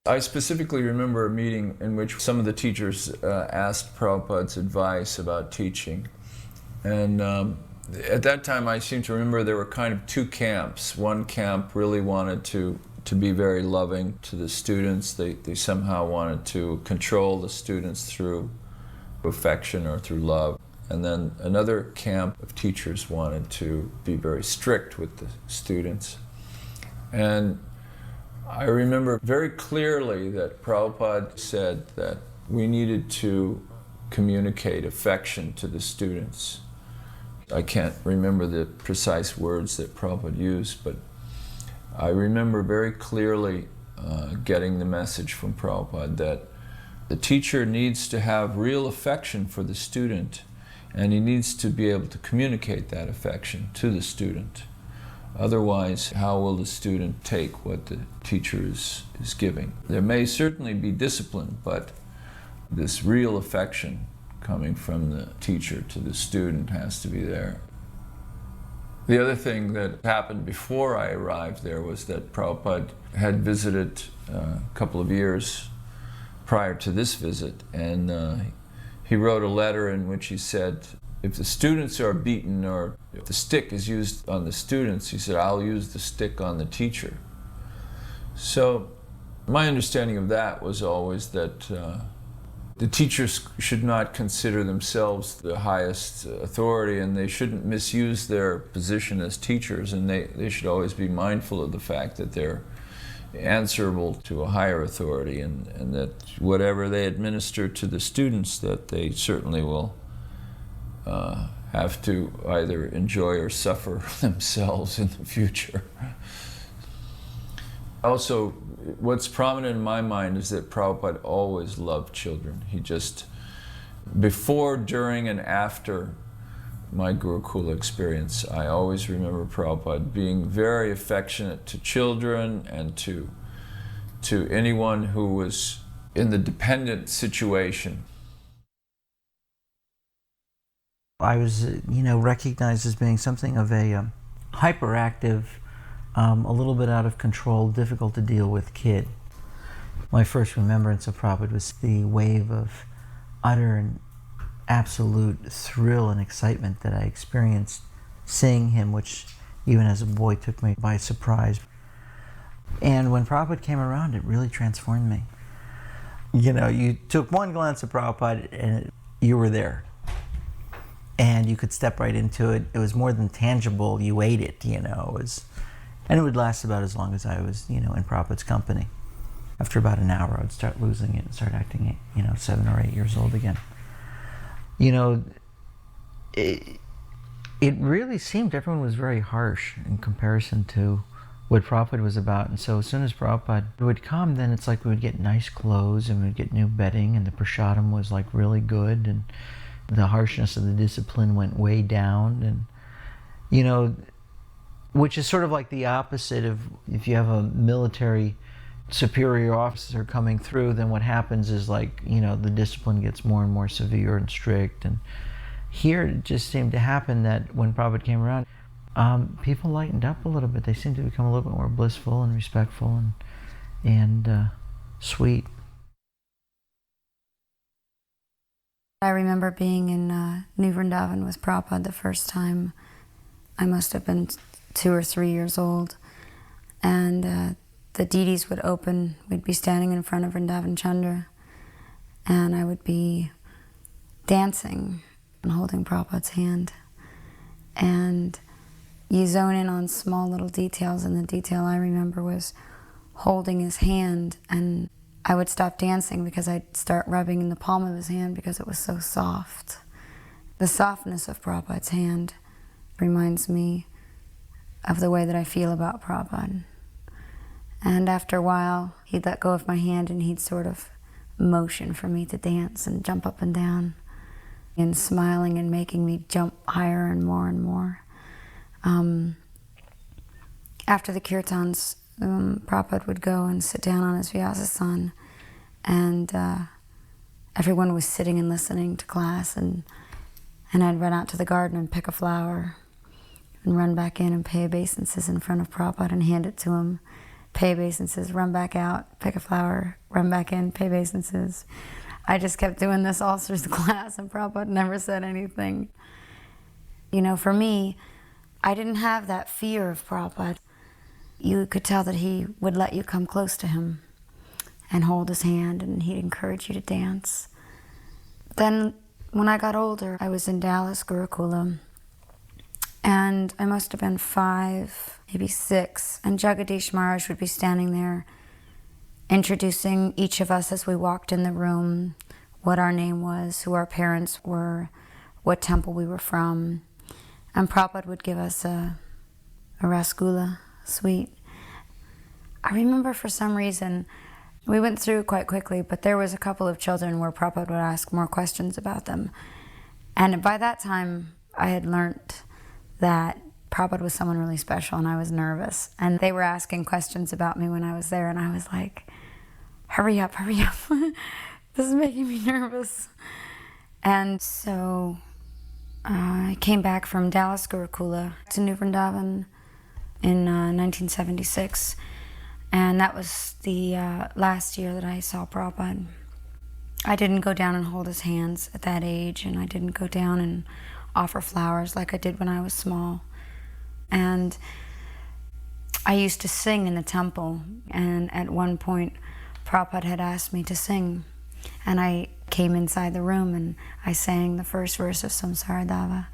I specifically remember a meeting in which some of the teachers asked Prabhupada's advice about teaching. And at that time, I seem to remember there were kind of two camps. One camp really wanted to be very loving to the students. They somehow wanted to control the students through affection or through love. And then another camp of teachers wanted to be very strict with the students. And I remember very clearly that Prabhupada said that we needed to communicate affection to the students. I can't remember the precise words that Prabhupada used, but I remember very clearly getting the message from Prabhupada that the teacher needs to have real affection for the student, and he needs to be able to communicate that affection to the student. Otherwise, how will the student take what the teacher is giving? There may certainly be discipline, but this real affection coming from the teacher to the student has to be there. The other thing that happened before I arrived there was that Prabhupada had visited a couple of years prior to this visit, and he wrote a letter in which he said, if the students are beaten or if the stick is used on the students, he said, I'll use the stick on the teacher. So my understanding of that was always that the teachers should not consider themselves the highest authority, and they shouldn't misuse their position as teachers, and they should always be mindful of the fact that they're answerable to a higher authority, and that whatever they administer to the students, that they certainly will have to either enjoy or suffer themselves in the future. Also, what's prominent in my mind is that Prabhupada always loved children. He just, before, during, and after my Gurukula experience, I always remember Prabhupada being very affectionate to children and to anyone who was in the dependent situation. I was, recognized as being something of a hyperactive, a little bit out of control, difficult to deal with kid. My first remembrance of Prabhupada was the wave of utter and absolute thrill and excitement that I experienced seeing him, which even as a boy took me by surprise. And when Prabhupada came around, it really transformed me. You took one glance at Prabhupada and you were there. And you could step right into it. It was more than tangible. You ate it, It And it would last about as long as I was, in Prabhupada's company. After about an hour, I'd start losing it and start acting, 7 or 8 years old again. It really seemed everyone was very harsh in comparison to what Prabhupada was about. And so as soon as Prabhupada would come, then it's like we would get nice clothes and we'd get new bedding, and the prasadam was like really good, and the harshness of the discipline went way down. And, which is sort of like the opposite of if you have a military superior officer coming through, then what happens is like, the discipline gets more and more severe and strict. And here it just seemed to happen that when Prabhupada came around, people lightened up a little bit. They seemed to become a little bit more blissful and respectful and sweet. I remember being in New Vrindavan with Prabhupada the first time. I must have been 2 or 3 years old. And the deities would open. We'd be standing in front of Vrindavan Chandra, and I would be dancing and holding Prabhupada's hand. And you zone in on small little details, and the detail I remember was holding his hand, and I would stop dancing because I'd start rubbing in the palm of his hand because it was so soft. The softness of Prabhupada's hand reminds me of the way that I feel about Prabhupada. And after a while, he'd let go of my hand and he'd sort of motion for me to dance and jump up and down, and smiling and making me jump higher and more and more. After the kirtans, Prabhupada would go and sit down on his Vyasasan, and everyone was sitting and listening to class, and I'd run out to the garden and pick a flower and run back in and pay obeisances in front of Prabhupada and hand it to him. Pay obeisances, run back out, pick a flower, run back in, pay obeisances. I just kept doing this all through the class, and Prabhupada never said anything. For me, I didn't have that fear of Prabhupada. You could tell that he would let you come close to him and hold his hand, and he'd encourage you to dance. Then, when I got older, I was in Dallas Gurukula, and I must have been 5, maybe 6, and Jagadish Maharaj would be standing there introducing each of us as we walked in the room, what our name was, who our parents were, what temple we were from. And Prabhupada would give us a rasgulla sweet. I remember for some reason, we went through quite quickly, but there was a couple of children where Prabhupada would ask more questions about them. And by that time, I had learned that Prabhupada was someone really special, and I was nervous. And they were asking questions about me when I was there, and I was like, hurry up, hurry up. This is making me nervous. And so I came back from Dallas Gurukula to New Vrindavan in 1976. And that was the last year that I saw Prabhupada. I didn't go down and hold his hands at that age, and I didn't go down and offer flowers like I did when I was small. And I used to sing in the temple, and at one point Prabhupada had asked me to sing, and I came inside the room and I sang the first verse of Samsara Dava,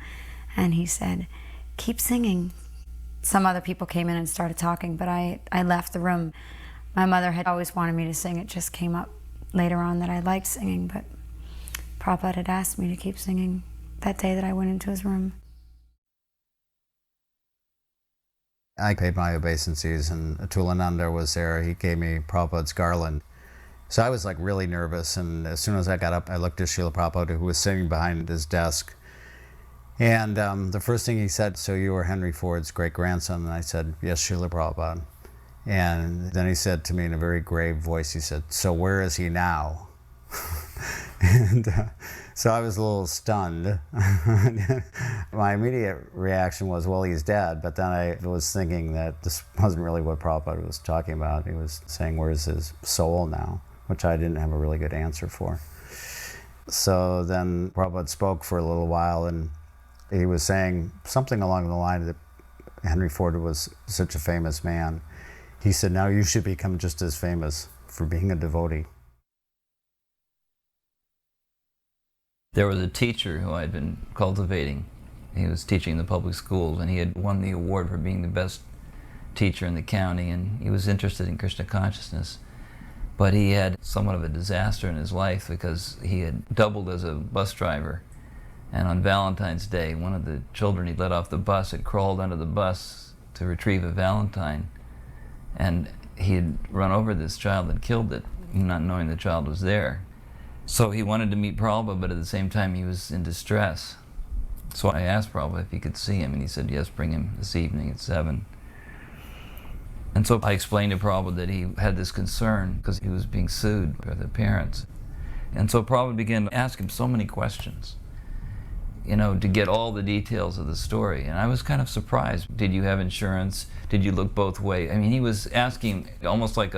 and he said, keep singing. Some other people came in and started talking, but I left the room. My mother had always wanted me to sing. It just came up later on that I liked singing, but Prabhupada had asked me to keep singing that day that I went into his room. I paid my obeisances, and Atulananda was there. He gave me Prabhupada's garland. So I was like really nervous, and as soon as I got up, I looked at Srila Prabhupada, who was sitting behind his desk. And the first thing he said, so you were Henry Ford's great-grandson? And I said, yes, Srila Prabhupada. And then he said to me in a very grave voice, he said, so where is he now? And so I was a little stunned. My immediate reaction was, well, he's dead. But then I was thinking that this wasn't really what Prabhupada was talking about. He was saying, where's his soul now? Which I didn't have a really good answer for. So then Prabhupada spoke for a little while, and he was saying something along the line that Henry Ford was such a famous man. He said, now you should become just as famous for being a devotee. There was a teacher who I had been cultivating. He was teaching in the public schools, and he had won the award for being the best teacher in the county, and he was interested in Krishna consciousness. But he had somewhat of a disaster in his life because he had doubled as a bus driver. And on Valentine's Day, one of the children he let off the bus had crawled under the bus to retrieve a Valentine. And he had run over this child and killed it, not knowing the child was there. So he wanted to meet Prabhupada, but at the same time he was in distress. So I asked Prabhupada if he could see him, and he said, yes, bring him this evening at 7. And so I explained to Prabhupada that he had this concern because he was being sued by the parents. And so Prabhupada began to ask him so many questions, you know, to get all the details of the story. And I was kind of surprised. Did you have insurance? Did you look both ways? I mean, he was asking almost like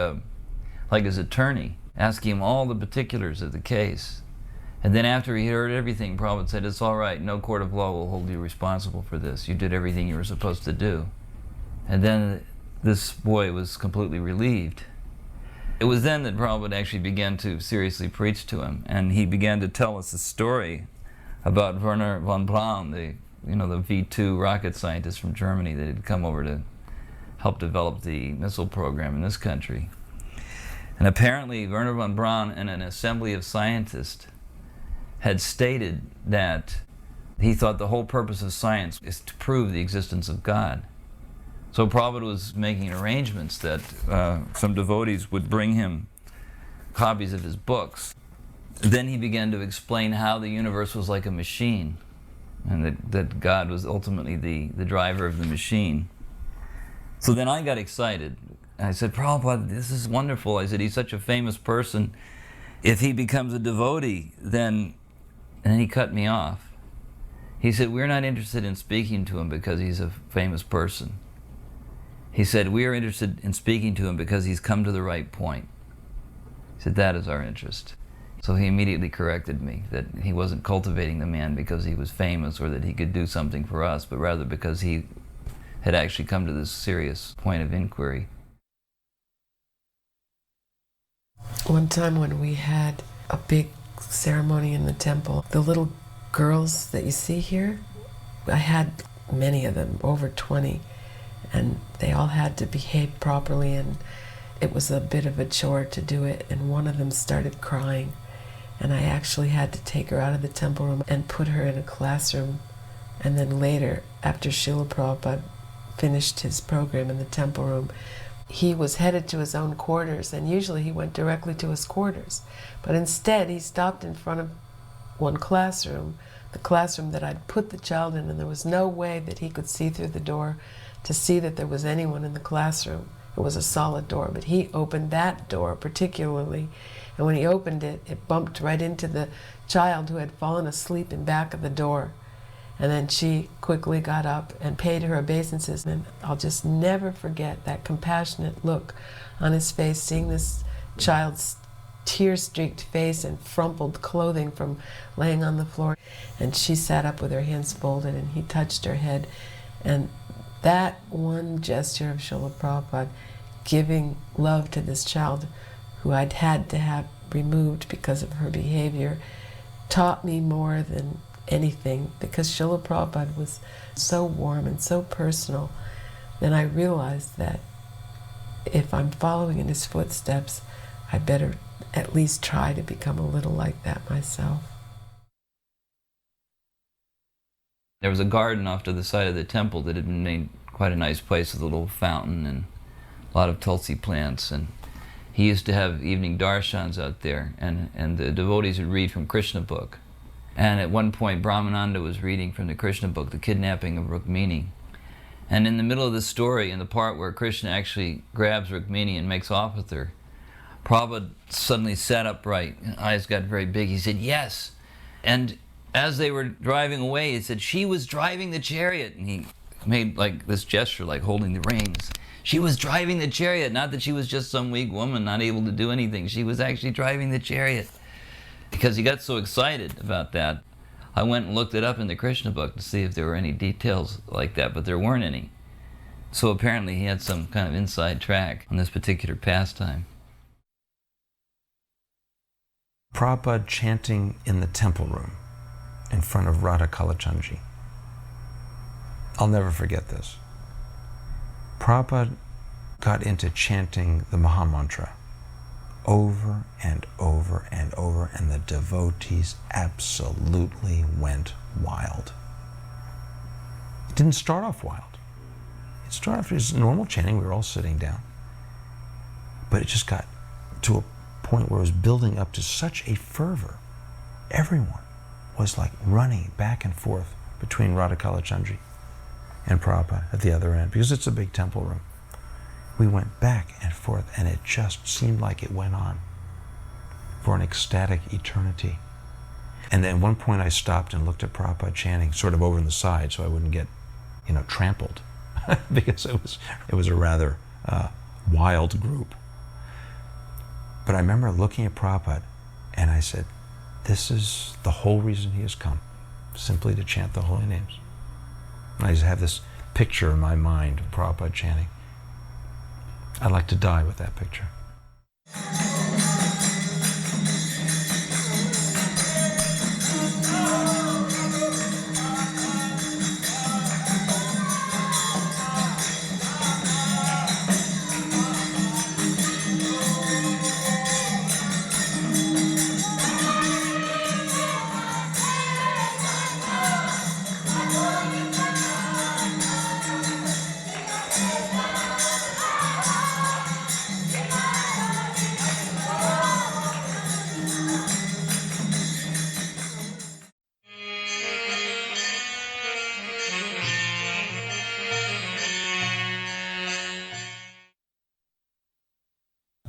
his attorney, asking him all the particulars of the case. And then after he heard everything, Prabhupada said, it's all right, no court of law will hold you responsible for this. You did everything you were supposed to do. And then this boy was completely relieved. It was then that Prabhupada actually began to seriously preach to him, and he began to tell us a story about Werner von Braun, the V2 rocket scientist from Germany that had come over to help develop the missile program in this country. And apparently Werner von Braun in an assembly of scientists had stated that he thought the whole purpose of science is to prove the existence of God. So Prabhupada was making arrangements that some devotees would bring him copies of his books. Then he began to explain how the universe was like a machine, and that God was ultimately the driver of the machine. So then I got excited. I said, Prabhupada, this is wonderful. I said, he's such a famous person. If he becomes a devotee, then... And then he cut me off. He said, we're not interested in speaking to him because he's a famous person. He said, we are interested in speaking to him because he's come to the right point. He said, that is our interest. So he immediately corrected me that he wasn't cultivating the man because he was famous or that he could do something for us, but rather because he had actually come to this serious point of inquiry. One time when we had a big ceremony in the temple, the little girls that you see here, I had many of them, over 20, and they all had to behave properly, and it was a bit of a chore to do it, and one of them started crying, and I actually had to take her out of the temple room and put her in a classroom. And then later, after Srila Prabhupada finished his program in the temple room, he was headed to his own quarters, and usually he went directly to his quarters. But instead, he stopped in front of one classroom, the classroom that I'd put the child in, and there was no way that he could see through the door to see that there was anyone in the classroom. It was a solid door, but he opened that door particularly, and when he opened it, it bumped right into the child who had fallen asleep in back of the door. And then she quickly got up and paid her obeisances, and I'll just never forget that compassionate look on his face, seeing this child's tear-streaked face and frumpled clothing from laying on the floor. And she sat up with her hands folded, and he touched her head. And that one gesture of Srila Prabhupada giving love to this child who I'd had to have removed because of her behavior taught me more than anything, because Srila Prabhupada was so warm and so personal. Then I realized that if I'm following in his footsteps, I better at least try to become a little like that myself. There was a garden off to the side of the temple that had been made quite a nice place with a little fountain and a lot of tulsi plants, and he used to have evening darshans out there, and the devotees would read from Krishna book. And at one point, Brahmananda was reading from the Krishna book, The Kidnapping of Rukmini. And in the middle of the story, in the part where Krishna actually grabs Rukmini and makes off with her, Prabhupada suddenly sat upright, and eyes got very big. He said, yes. And as they were driving away, he said, she was driving the chariot. And he made like this gesture, like holding the reins. She was driving the chariot, not that she was just some weak woman not able to do anything. She was actually driving the chariot. Because he got so excited about that, I went and looked it up in the Krishna book to see if there were any details like that, but there weren't any. So apparently he had some kind of inside track on this particular pastime. Prabhupada chanting in the temple room in front of Radha Kalachandji. I'll never forget this. Prabhupada got into chanting the Maha Mantra over and over and over, and the devotees absolutely went wild. It didn't start off wild. It started off as normal chanting. We were all sitting down. But it just got to a point where it was building up to such a fervor. Everyone was like running back and forth between Radha Kalachandri and Prabhupada at the other end, because it's a big temple room. We went back and forth, and it just seemed like it went on for an ecstatic eternity. And then at one point I stopped and looked at Prabhupada chanting, sort of over on the side, so I wouldn't get, trampled, because it was a rather wild group. But I remember looking at Prabhupada, and I said, this is the whole reason he has come, simply to chant the holy names. And I just have this picture in my mind of Prabhupada chanting. I'd like to die with that picture.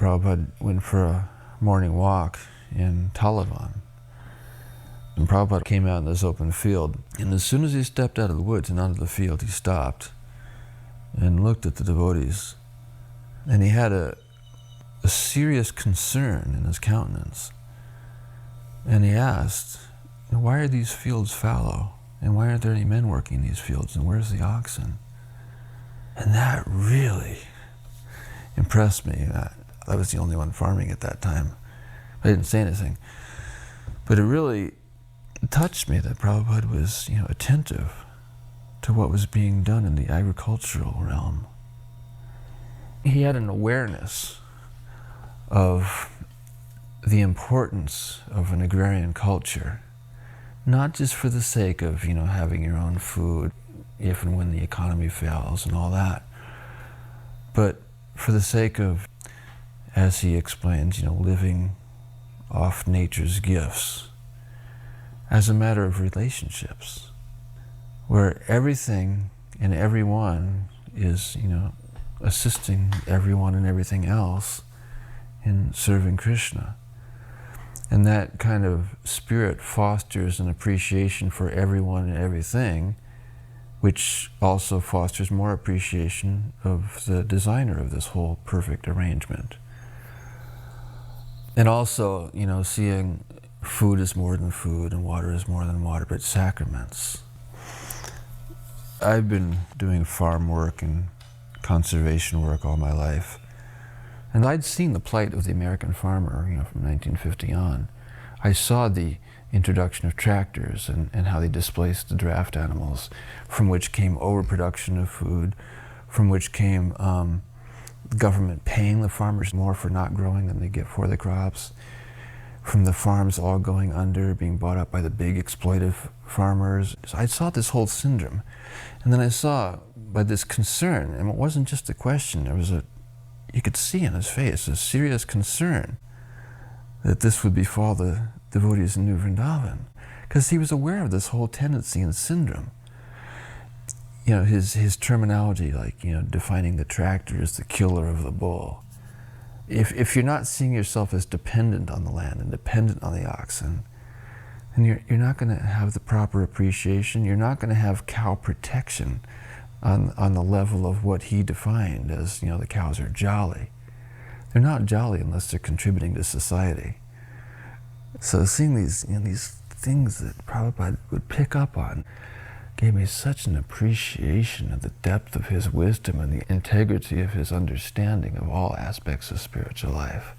Prabhupada went for a morning walk in Talavan. And Prabhupada came out in this open field. And as soon as he stepped out of the woods and onto the field, he stopped and looked at the devotees. And he had a serious concern in his countenance. And he asked, why are these fields fallow? And why aren't there any men working these fields? And where's the oxen? And that really impressed me. I was the only one farming at that time. I didn't say anything. But it really touched me that Prabhupada was, attentive to what was being done in the agricultural realm. He had an awareness of the importance of an agrarian culture, not just for the sake of, having your own food if and when the economy fails and all that, but for the sake of, as he explains, living off nature's gifts as a matter of relationships, where everything and everyone is, assisting everyone and everything else in serving Krishna. And that kind of spirit fosters an appreciation for everyone and everything, which also fosters more appreciation of the designer of this whole perfect arrangement. And also, seeing food is more than food and water is more than water, but sacraments. I've been doing farm work and conservation work all my life. And I'd seen the plight of the American farmer, from 1950 on. I saw the introduction of tractors and how they displaced the draft animals, from which came overproduction of food, from which came the government paying the farmers more for not growing than they get for the crops, from the farms all going under, being bought up by the big exploitive farmers. So I saw this whole syndrome. And then I saw, by this concern, and it wasn't just a question, there was you could see in his face a serious concern that this would befall the devotees in New Vrindavan, because he was aware of this whole tendency and syndrome. His terminology, like, defining the tractor as the killer of the bull. If you're not seeing yourself as dependent on the land and dependent on the oxen, then you're not going to have the proper appreciation. You're not going to have cow protection on the level of what he defined as, the cows are jolly. They're not jolly unless they're contributing to society. So seeing these things that Prabhupada would pick up on gave me such an appreciation of the depth of his wisdom and the integrity of his understanding of all aspects of spiritual life.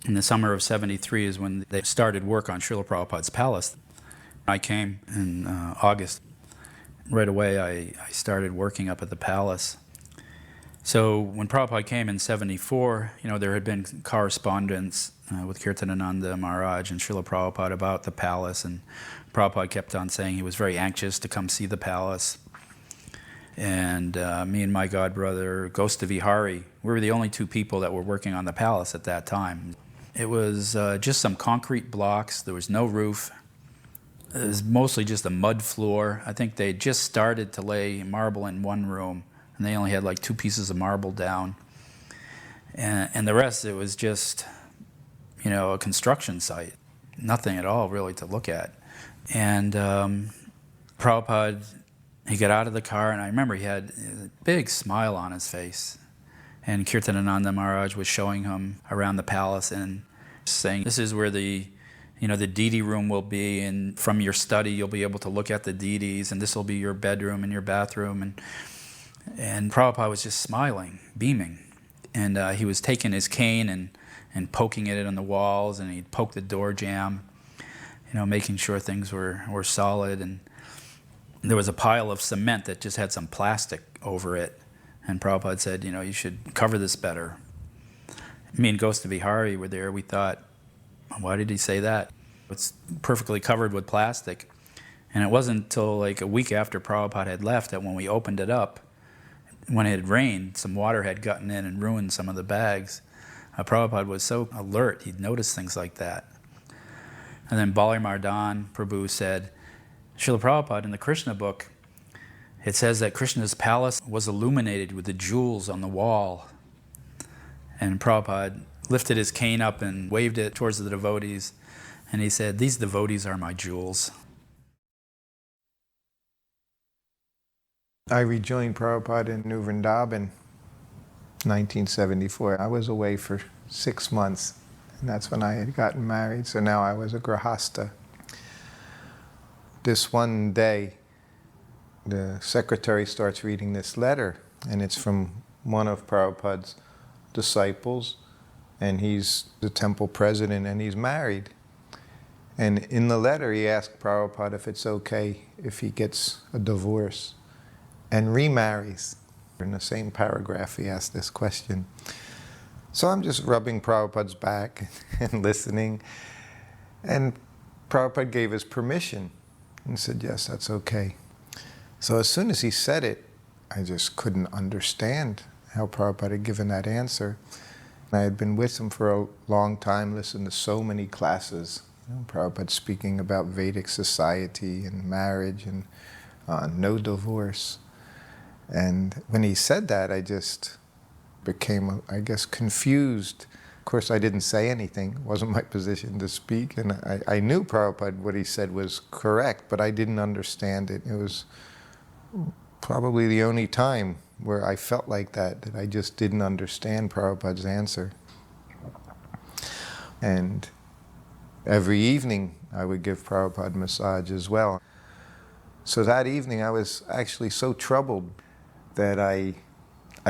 In the summer of '73 is when they started work on Srila Prabhupada's palace. I came in August right away I started working up at the palace. So when Prabhupada came in '74, there had been correspondence with Kirtanananda Maharaj and Srila Prabhupada about the palace, and Prabhupada kept on saying he was very anxious to come see the palace. And me and my godbrother, Gostavihari, we were the only two people that were working on the palace at that time. It was just some concrete blocks. There was no roof. It was mostly just a mud floor. I think they just started to lay marble in one room, and they only had like 2 pieces of marble down. And the rest, it was just, a construction site. Nothing at all really to look at. And Prabhupada, he got out of the car, and I remember he had a big smile on his face. And Kirtanananda Maharaj was showing him around the palace and saying, this is where the deity room will be, and from your study you'll be able to look at the deities, and this will be your bedroom and your bathroom. And Prabhupada was just smiling, beaming. And he was taking his cane and poking it on the walls, and he'd poke the door jamb, making sure things were solid. And there was a pile of cement that just had some plastic over it. And Prabhupada said, you should cover this better. Me and Gostavihari were there. We thought, why did he say that? It's perfectly covered with plastic. And it wasn't until like a week after Prabhupada had left that when we opened it up, when it had rained, some water had gotten in and ruined some of the bags. Prabhupada was so alert, he'd notice things like that. And then Bali Mardan Prabhu said, Srila Prabhupada, in the Krishna book, it says that Krishna's palace was illuminated with the jewels on the wall. And Prabhupada lifted his cane up and waved it towards the devotees, and he said, these devotees are my jewels. I rejoined Prabhupada in New Vrindavan, 1974. I was away for 6 months, and that's when I had gotten married, so now I was a grahasta. This one day, the secretary starts reading this letter, and it's from one of Prabhupada's disciples, and he's the temple president, and he's married. And in the letter, he asked Prabhupada if it's okay if he gets a divorce and remarries. In the same paragraph, he asked this question. So I'm just rubbing Prabhupada's back and listening, and Prabhupada gave his permission and said, yes, that's okay. So as soon as he said it, I just couldn't understand how Prabhupada had given that answer. I had been with him for a long time, listened to so many classes. Prabhupada speaking about Vedic society and marriage and no divorce. And when he said that, I just became, I guess, confused. Of course, I didn't say anything. It wasn't my position to speak. And I knew Prabhupada, what he said was correct, but I didn't understand it. It was probably the only time where I felt like that I just didn't understand Prabhupada's answer. And every evening I would give Prabhupada massage as well. So that evening I was actually so troubled that I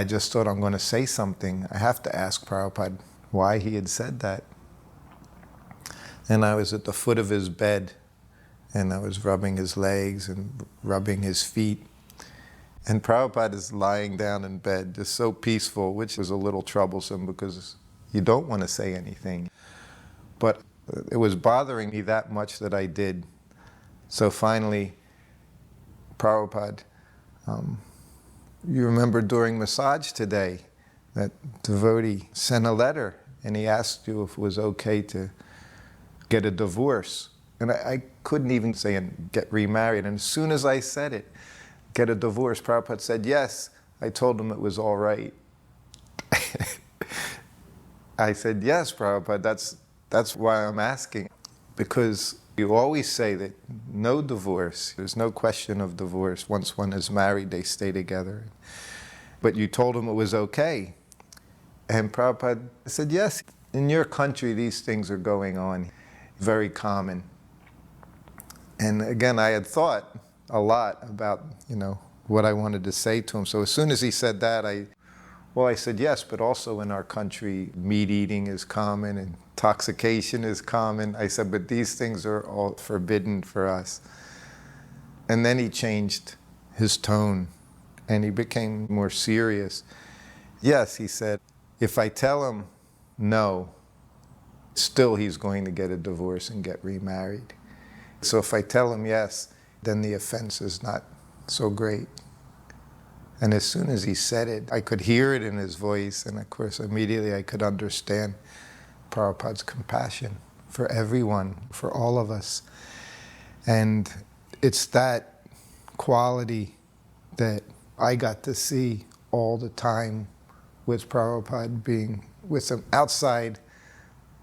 just thought, I'm going to say something. I have to ask Prabhupada why he had said that. And I was at the foot of his bed, and I was rubbing his legs and rubbing his feet. And Prabhupada is lying down in bed, just so peaceful, which was a little troublesome because you don't want to say anything. But it was bothering me that much that I did. So finally, Prabhupada, you remember during massage today, that devotee sent a letter and he asked you if it was okay to get a divorce. And I couldn't even say and get remarried. And as soon as I said it, get a divorce, Prabhupada said, yes. I told him it was all right. I said, yes, Prabhupada, that's why I'm asking. Because you always say that no divorce, there's no question of divorce. Once one is married, they stay together. But you told him it was okay. And Prabhupada said, yes, in your country these things are going on, very common. And again, I had thought a lot about, what I wanted to say to him. So as soon as he said that, I said, yes, but also in our country, meat eating is common and intoxication is common. I said, but these things are all forbidden for us. And then he changed his tone, and he became more serious. Yes, he said, if I tell him no, still he's going to get a divorce and get remarried. So if I tell him yes, then the offense is not so great. And as soon as he said it, I could hear it in his voice, and of course immediately I could understand Prabhupada's compassion for everyone, for all of us. And it's that quality that I got to see all the time with Prabhupada, being with him outside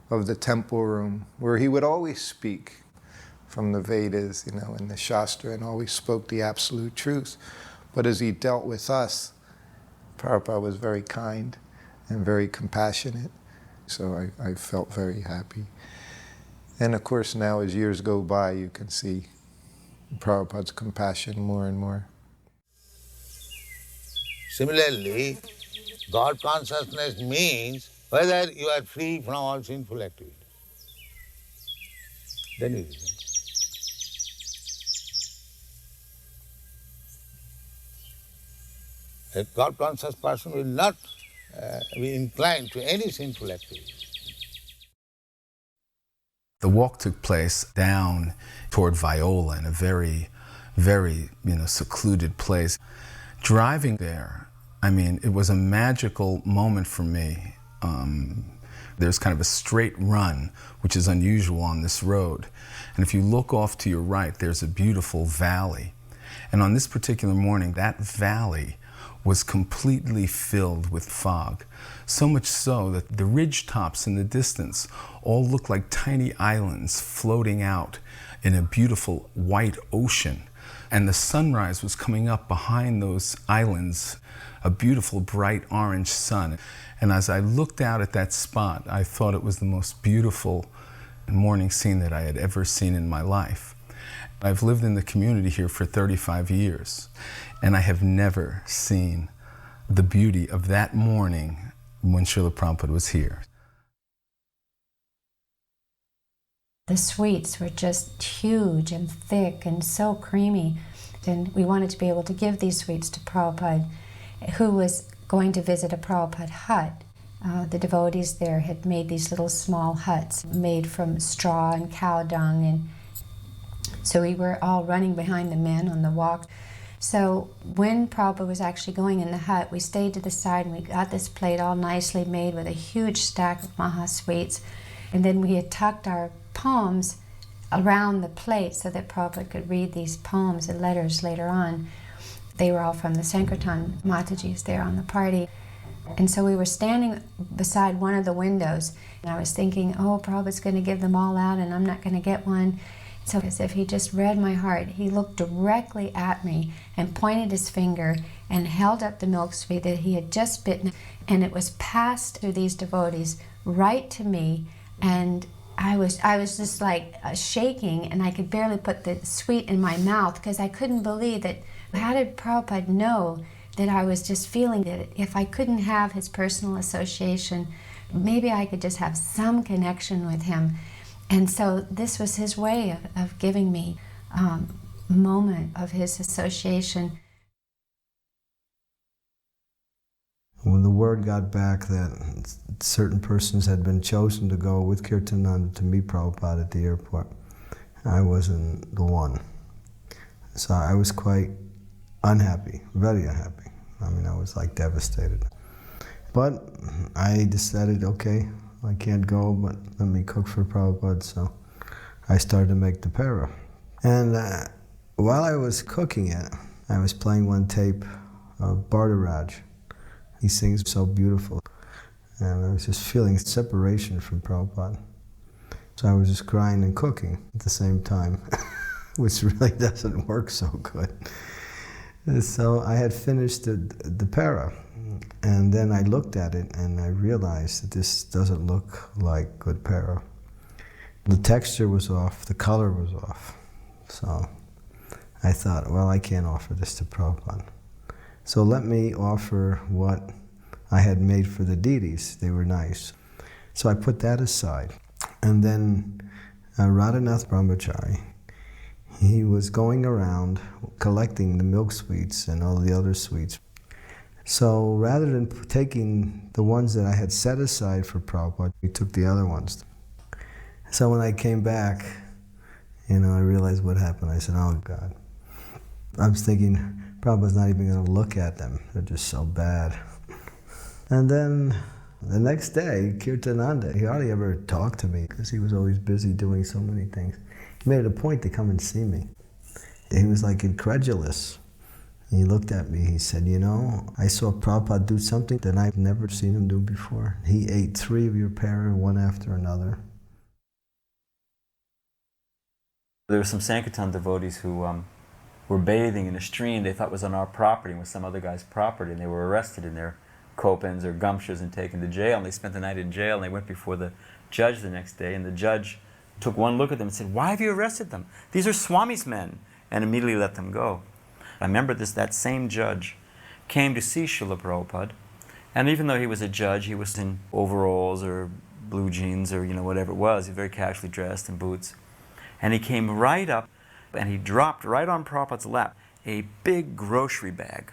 of the temple room, where he would always speak from the Vedas, and the Shastra, and always spoke the absolute truth. But as he dealt with us, Prabhupada was very kind and very compassionate. So I felt very happy. And of course now, as years go by, you can see Prabhupada's compassion more and more. Similarly, God consciousness means whether you are free from all sinful activity. Then it is. A God-conscious person will not be inclined to any sinful activity. The walk took place down toward Viola in a very, very, secluded place. Driving there, it was a magical moment for me. There's kind of a straight run, which is unusual on this road. And if you look off to your right, there's a beautiful valley. And on this particular morning, that valley was completely filled with fog. So much so that the ridge tops in the distance all looked like tiny islands floating out in a beautiful white ocean. And the sunrise was coming up behind those islands, a beautiful bright orange sun. And as I looked out at that spot, I thought it was the most beautiful morning scene that I had ever seen in my life. I've lived in the community here for 35 years, and I have never seen the beauty of that morning when Srila Prabhupada was here. The sweets were just huge and thick and so creamy, and we wanted to be able to give these sweets to Prabhupada, who was going to visit a Prabhupada hut. The devotees there had made these little small huts made from straw and cow dung, and so we were all running behind the men on the walk. So when Prabhupada was actually going in the hut, we stayed to the side and we got this plate all nicely made with a huge stack of Maha sweets. And then we had tucked our poems around the plate so that Prabhupada could read these poems and letters later on. They were all from the Sankirtan Matajis there on the party. And so we were standing beside one of the windows, and I was thinking, oh, Prabhupada's going to give them all out and I'm not going to get one. So as if he just read my heart, he looked directly at me and pointed his finger and held up the milk sweet that he had just bitten, and it was passed through these devotees right to me, and I was just like shaking, and I could barely put the sweet in my mouth because I couldn't believe that. How did Prabhupada know that I was just feeling that if I couldn't have his personal association, maybe I could just have some connection with him? And so this was his way of giving me a moment of his association. When the word got back that certain persons had been chosen to go with Kirtananda to meet Prabhupada at the airport, I wasn't the one. So I was quite unhappy, very unhappy. I was like devastated. But I decided, okay, I can't go, but let me cook for Prabhupada. So I started to make the para. And while I was cooking it, I was playing one tape of Bhardaraj. He sings so beautiful. And I was just feeling separation from Prabhupada. So I was just crying and cooking at the same time, which really doesn't work so good. And so I had finished the para. And then I looked at it and I realized that this doesn't look like good para. The texture was off, the color was off. So I thought, well, I can't offer this to Prabhupada. So let me offer what I had made for the deities. They were nice. So I put that aside. And then Radhanath Brahmachari, He was going around collecting the milk sweets and all the other sweets. So rather than taking the ones that I had set aside for Prabhupada, he took the other ones. So when I came back, I realized what happened. I said, oh God. I was thinking, Prabhupada's not even going to look at them. They're just so bad. And then the next day, Kirtananda, he hardly ever talked to me because he was always busy doing so many things. He made it a point to come and see me. He was like incredulous. He looked at me, he said, I saw Prabhupada do something that I've never seen him do before. He ate 3 of your para, one after another. There were some Sankirtan devotees who were bathing in a stream they thought was on our property and was some other guy's property, and they were arrested in their kopans or gumshas and taken to jail, and they spent the night in jail, and they went before the judge the next day, and the judge took one look at them and said, why have you arrested them? These are Swami's men, and immediately let them go. I remember that same judge came to see Srila Prabhupada, and even though he was a judge, he was in overalls or blue jeans or whatever it was. He was very casually dressed in boots. And he came right up and he dropped right on Prabhupada's lap a big grocery bag.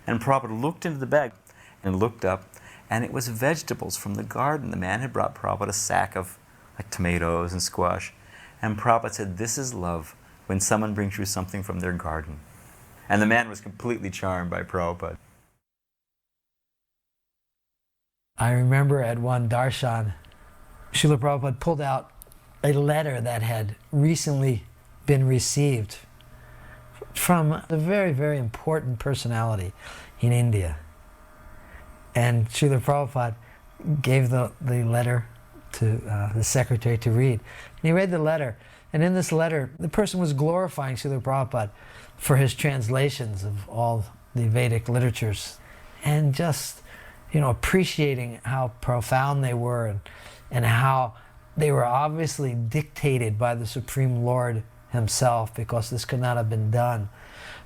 And Prabhupada looked into the bag and looked up, and it was vegetables from the garden. The man had brought Prabhupada a sack of tomatoes and squash. And Prabhupada said, this is love, when someone brings you something from their garden. And the man was completely charmed by Prabhupada. I remember at one darshan, Srila Prabhupada pulled out a letter that had recently been received from a very, very important personality in India. And Srila Prabhupada gave the letter to the secretary to read. And he read the letter, and in this letter, the person was glorifying Srila Prabhupada for his translations of all the Vedic literatures, and just, appreciating how profound they were, and how they were obviously dictated by the Supreme Lord himself, because this could not have been done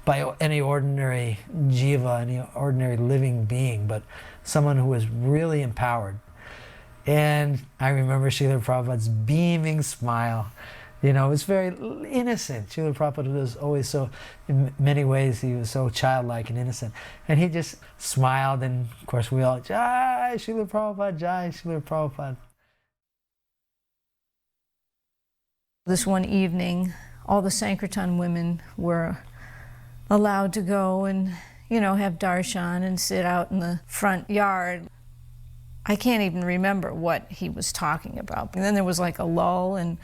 by any ordinary jiva, any ordinary living being, but someone who was really empowered. And I remember Srila Prabhupada's beaming smile. It was very innocent. Srila Prabhupada was always so, in many ways, he was so childlike and innocent. And he just smiled, and of course we all, Jai Srila Prabhupada, Jai Srila Prabhupada. This one evening, all the Sankirtan women were allowed to go and, have darshan and sit out in the front yard. I can't even remember what he was talking about. And then there was like a lull, and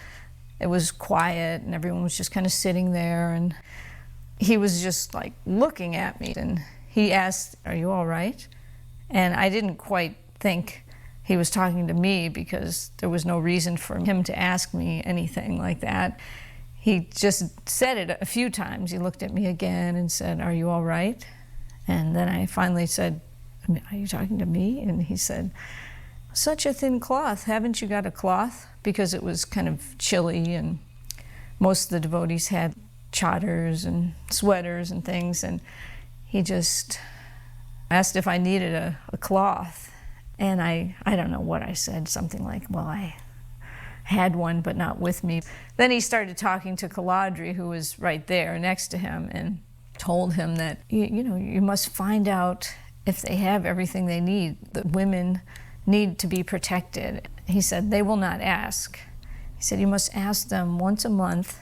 it was quiet, and everyone was just kind of sitting there, and he was just like looking at me, and he asked, are you all right? And I didn't quite think he was talking to me, because there was no reason for him to ask me anything like that. He just said it a few times. He looked at me again and said, are you all right? And then I finally said, are you talking to me? And he said, such a thin cloth, haven't you got a cloth? Because it was kind of chilly, and most of the devotees had chadars and sweaters and things, and he just asked if I needed a cloth. And I don't know what I said, something like, well, I had one, but not with me. Then he started talking to Kaladri, who was right there next to him, and told him that, you must find out if they have everything they need. The women need to be protected. He said, they will not ask. He said, you must ask them once a month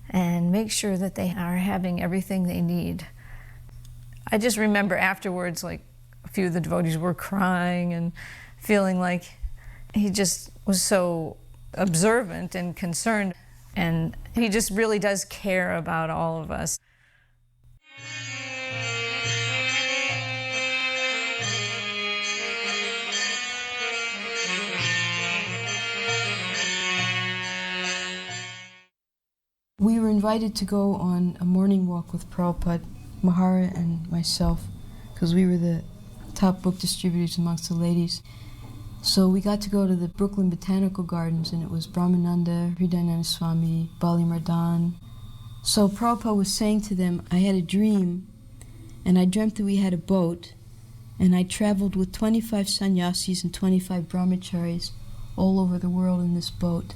and make sure that they are having everything they need. I just remember afterwards, like, a few of the devotees were crying and feeling like he just was so observant and concerned, and he just really does care about all of us. We were invited to go on a morning walk with Prabhupada, Mahara and myself, because we were the top book distributors amongst the ladies. So we got to go to the Brooklyn Botanical Gardens, and it was Brahmananda, Hridayananda Swami, Bali Mardan. So Prabhupada was saying to them, I had a dream, and I dreamt that we had a boat, and I traveled with 25 sannyasis and 25 brahmacharis all over the world in this boat.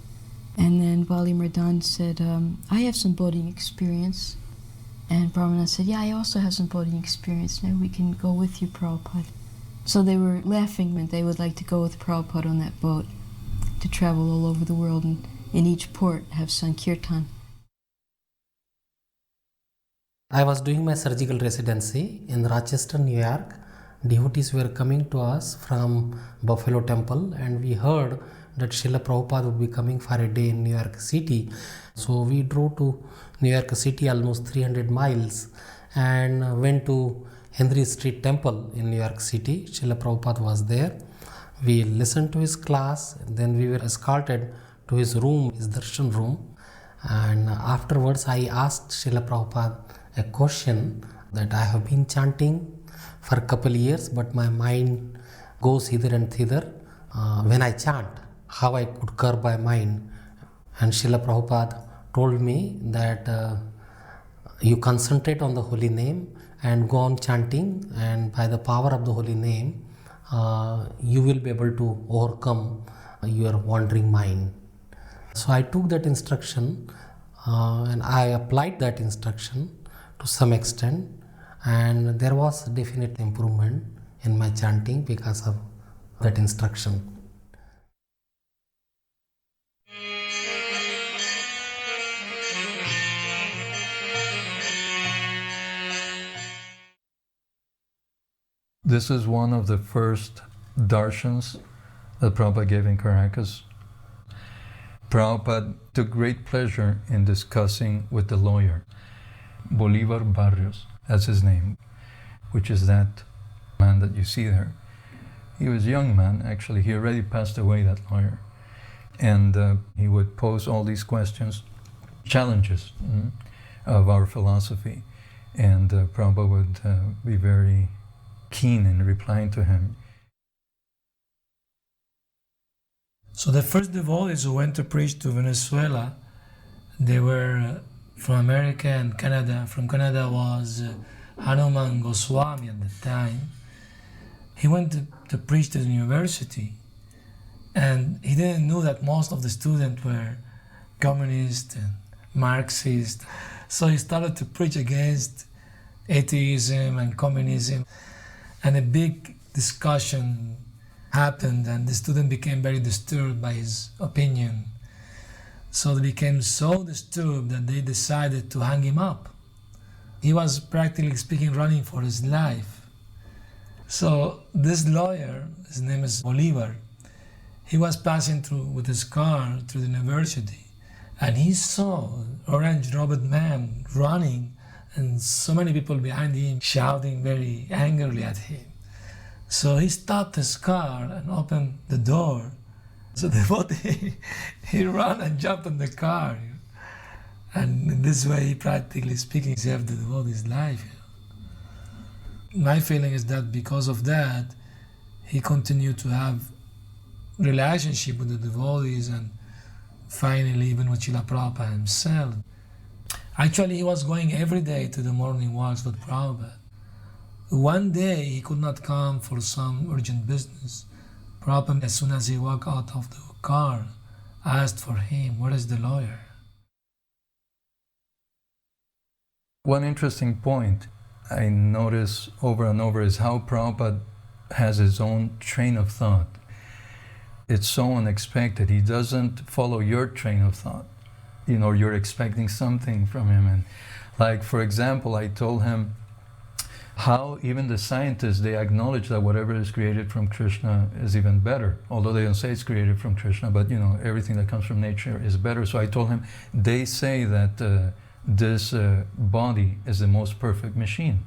And then Bali Mardhan said, I have some boating experience. And Brahmana said, yeah, I also have some boating experience. Maybe we can go with you, Prabhupada. So they were laughing and they would like to go with Prabhupada on that boat to travel all over the world and in each port have Sankirtan. I was doing my surgical residency in Rochester, New York. Devotees were coming to us from Buffalo Temple and we heard that Srila Prabhupada would be coming for a day in New York City. So we drove to New York City almost 300 miles and went to Henry Street Temple in New York City. Srila Prabhupada was there. We listened to his class, then we were escorted to his room, his darshan room. And afterwards I asked Srila Prabhupada a question that I have been chanting for a couple years, but my mind goes hither and thither when I chant, how I could curb my mind. And Srila Prabhupada told me that you concentrate on the holy name and go on chanting, and by the power of the holy name, you will be able to overcome your wandering mind. So I took that instruction and I applied that instruction to some extent, and there was definite improvement in my chanting because of that instruction. This is one of the first darshans that Prabhupada gave in Caracas. Prabhupada took great pleasure in discussing with the lawyer, Bolivar Barrios, that's his name, which is that man that you see there. He was a young man, actually. He already passed away, that lawyer. And he would pose all these questions, challenges of our philosophy. And Prabhupada would be very keen in replying to him. So the first devotees who went to preach to Venezuela, they were from America and Canada. From Canada was Hanuman Goswami at the time. He went to preach to the university, and he didn't know that most of the students were communist and Marxist. So he started to preach against atheism and communism, and a big discussion happened, and the student became very disturbed by his opinion. So they became so disturbed that they decided to hang him up. He was practically speaking running for his life. So this lawyer, his name is Bolivar, he was passing through with his car through the university, and he saw an orange-robed man running and so many people behind him shouting very angrily at him. So he stopped his car and opened the door. So the devotee, he ran and jumped in the car. And in this way, he practically speaking, saved the devotee's life. My feeling is that because of that, he continued to have relationship with the devotees and finally even with Srila Prabhupada himself. Actually, he was going every day to the morning walks with Prabhupada. One day, he could not come for some urgent business. Prabhupada, as soon as he walked out of the car, asked for him, "Where is the lawyer?" One interesting point I notice over and over is how Prabhupada has his own train of thought. It's so unexpected. He doesn't follow your train of thought. You know, you're expecting something from him. And like, for example, I told him how even the scientists, they acknowledge that whatever is created from Krishna is even better. Although they don't say it's created from Krishna, but you know, everything that comes from nature is better. So I told him, they say that this body is the most perfect machine.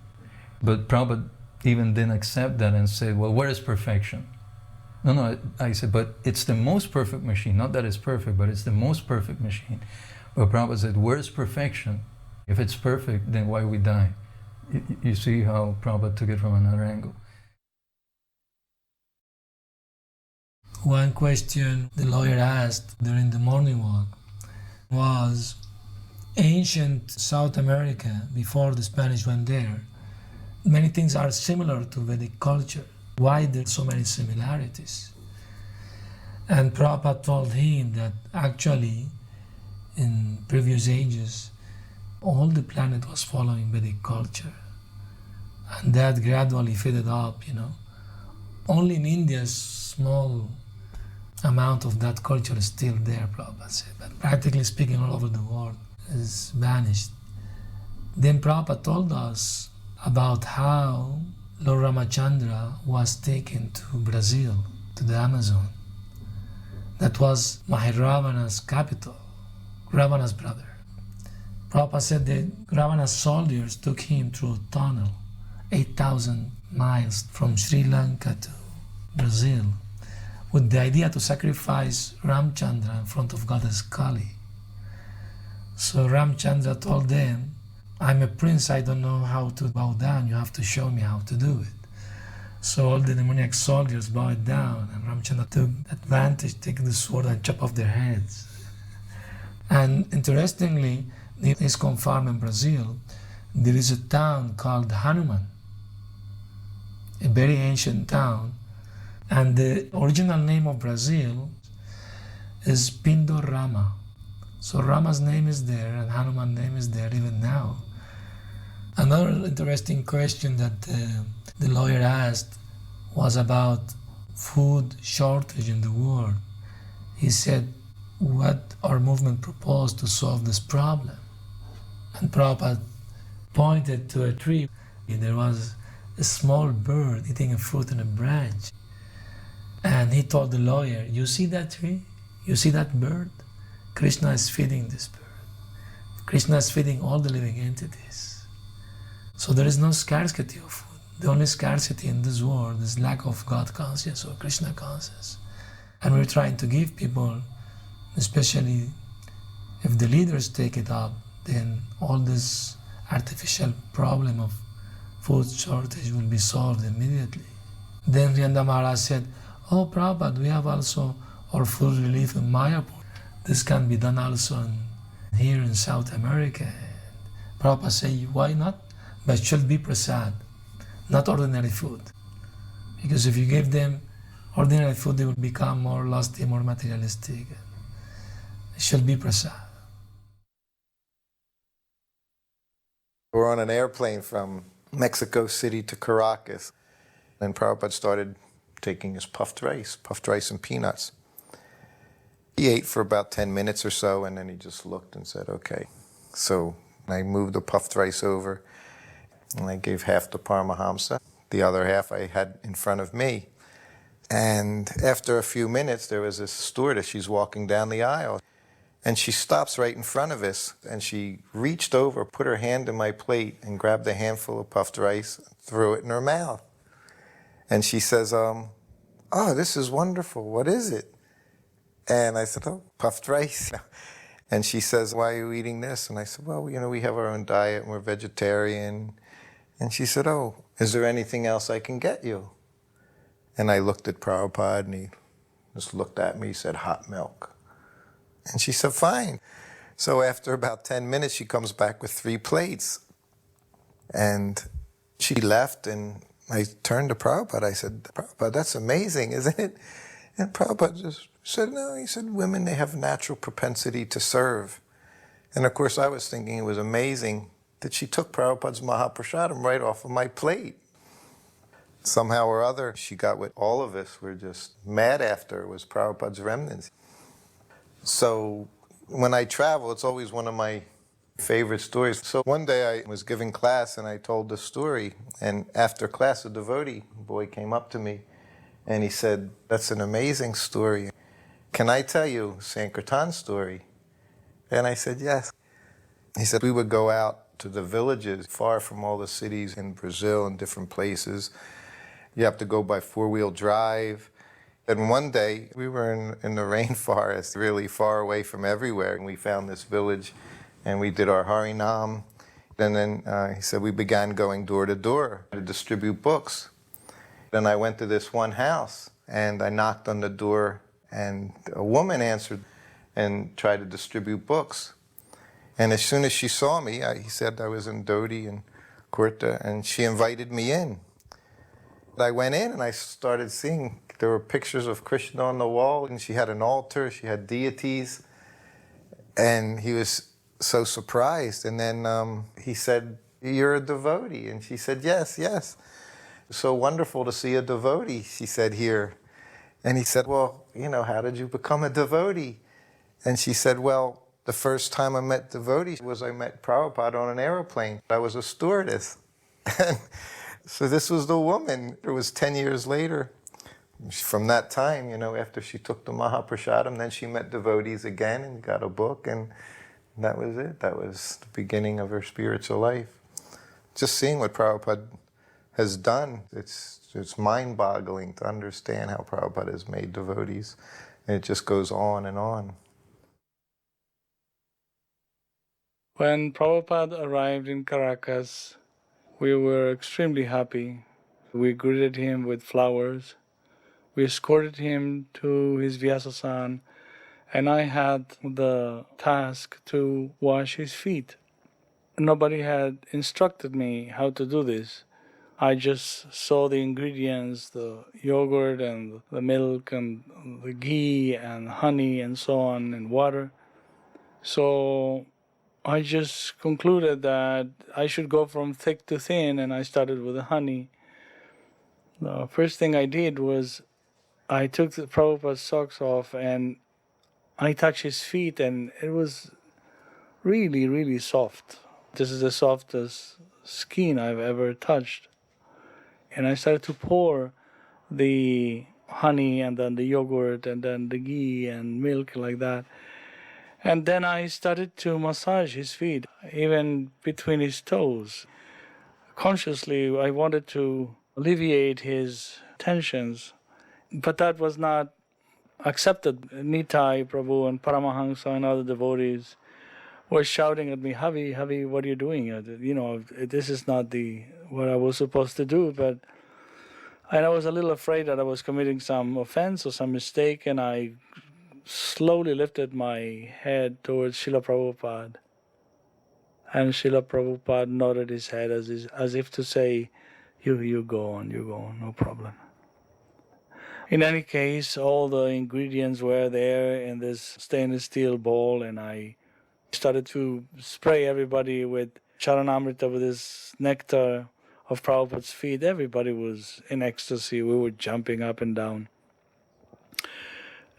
But Prabhupada even didn't accept that and said, well, where is perfection? No, I said, but it's the most perfect machine. Not that it's perfect, but it's the most perfect machine. But Prabhupada said, where is perfection? If it's perfect, then why we die? You see how Prabhupada took it from another angle. One question the lawyer asked during the morning walk was, ancient South America, before the Spanish went there, many things are similar to Vedic culture. Why there are so many similarities? And Prabhupada told him that actually in previous ages, all the planet was following Vedic culture. And that gradually faded up, Only in India, small amount of that culture is still there, Prabhupada said. But practically speaking, all over the world is vanished. Then Prabhupada told us about how Lord Ramachandra was taken to Brazil, to the Amazon. That was Maharavana's capital, Ravana's brother. Prabhupada said that Ravana's soldiers took him through a tunnel, 8,000 miles from Sri Lanka to Brazil, with the idea to sacrifice Ramchandra in front of goddess Kali. So Ramchandra told them, I'm a prince, I don't know how to bow down, you have to show me how to do it. So all the demoniac soldiers bowed down, and Ramchandra took advantage, taking the sword and chop off their heads. And interestingly, in Iscon farm in Brazil, there is a town called Hanuman, a very ancient town, and the original name of Brazil is Pindorama. So Rama's name is there, and Hanuman's name is there even now. Another interesting question that the lawyer asked was about food shortage in the world. He said, what our movement proposed to solve this problem? And Prabhupada pointed to a tree. There was a small bird eating a fruit on a branch. And he told the lawyer, you see that tree? You see that bird? Krishna is feeding this bird. Krishna is feeding all the living entities. So there is no scarcity of food. The only scarcity in this world is lack of God consciousness or Krishna consciousness. And we're trying to give people, especially if the leaders take it up, then all this artificial problem of food shortage will be solved immediately. Then Rianda Maharaj said, oh Prabhupada, we have also our food relief in Mayapur. This can be done also here in South America. And Prabhupada said, why not? But it should be prasad, not ordinary food. Because if you give them ordinary food, they will become more lusty, more materialistic. It should be prasad. We're on an airplane from Mexico City to Caracas, and Prabhupada started taking his puffed rice and peanuts. He ate for about 10 minutes or so, and then he just looked and said, okay. So I moved the puffed rice over, and I gave half to Paramahamsa. The other half I had in front of me. And after a few minutes, there was this stewardess. She's walking down the aisle, and she stops right in front of us, and she reached over, put her hand in my plate, and grabbed a handful of puffed rice, threw it in her mouth. And she says, oh, this is wonderful. What is it? And I said, oh, puffed rice. And she says, why are you eating this? And I said, well, we have our own diet, and we're vegetarian. And she said, oh, is there anything else I can get you? And I looked at Prabhupada, and he just looked at me, he said, hot milk. And she said, fine. So after about 10 minutes, she comes back with 3 plates. And she left, and I turned to Prabhupada. I said, Prabhupada, that's amazing, isn't it? And Prabhupada just said, no. He said, women, they have natural propensity to serve. And of course, I was thinking it was amazing that she took Prabhupada's Mahaprasadam right off of my plate. Somehow or other, she got what all of us were just mad after, was Prabhupada's remnants. So when I travel, it's always one of my favorite stories. So one day I was giving class, and I told the story, and after class, a devotee boy came up to me, and he said, that's an amazing story. Can I tell you Sankirtan's story? And I said, yes. He said, we would go out to the villages far from all the cities in Brazil and different places. You have to go by 4-wheel drive. And one day, we were in the rainforest, really far away from everywhere, and we found this village, and we did our Harinam. And then he said we began going door to door to distribute books. Then I went to this one house, and I knocked on the door, and a woman answered and tried to distribute books. And as soon as she saw me, he said I was in Dodi and Kurta, and she invited me in. I went in, and I started seeing there were pictures of Krishna on the wall, and she had an altar, she had deities. And he was so surprised. And then he said, "You're a devotee?" And she said, "Yes, yes. So wonderful to see a devotee," she said, "here." And he said, "Well, how did you become a devotee?" And she said, "Well, the first time I met devotees was I met Prabhupada on an airplane. I was a stewardess." And so this was the woman. It was 10 years later. From that time, after she took the Mahaprasadam, then she met devotees again and got a book, and that was it. That was the beginning of her spiritual life. Just seeing what Prabhupada has done, it's mind-boggling to understand how Prabhupada has made devotees. And it just goes on and on. When Prabhupada arrived in Caracas, we were extremely happy. We greeted him with flowers. We escorted him to his Vyasasan, and I had the task to wash his feet. Nobody had instructed me how to do this. I just saw the ingredients, the yogurt and the milk and the ghee and honey and so on and water. So I just concluded that I should go from thick to thin, and I started with the honey. The first thing I did was I took the Prabhupada's socks off and I touched his feet, and it was really, really soft. This is the softest skin I've ever touched. And I started to pour the honey and then the yogurt and then the ghee and milk like that. And then I started to massage his feet, even between his toes. Consciously, I wanted to alleviate his tensions, but that was not accepted. Nitai Prabhu and Paramahansa and other devotees were shouting at me, "Havi, Havi, what are you doing? This is not what I was supposed to do." And I was a little afraid that I was committing some offense or some mistake, and I slowly lifted my head towards Srila Prabhupada. And Srila Prabhupada nodded his head as if to say, you go on, no problem. In any case, all the ingredients were there in this stainless steel bowl, and I started to spray everybody with Charanamrita, with this nectar of Prabhupada's feet. Everybody was in ecstasy. We were jumping up and down.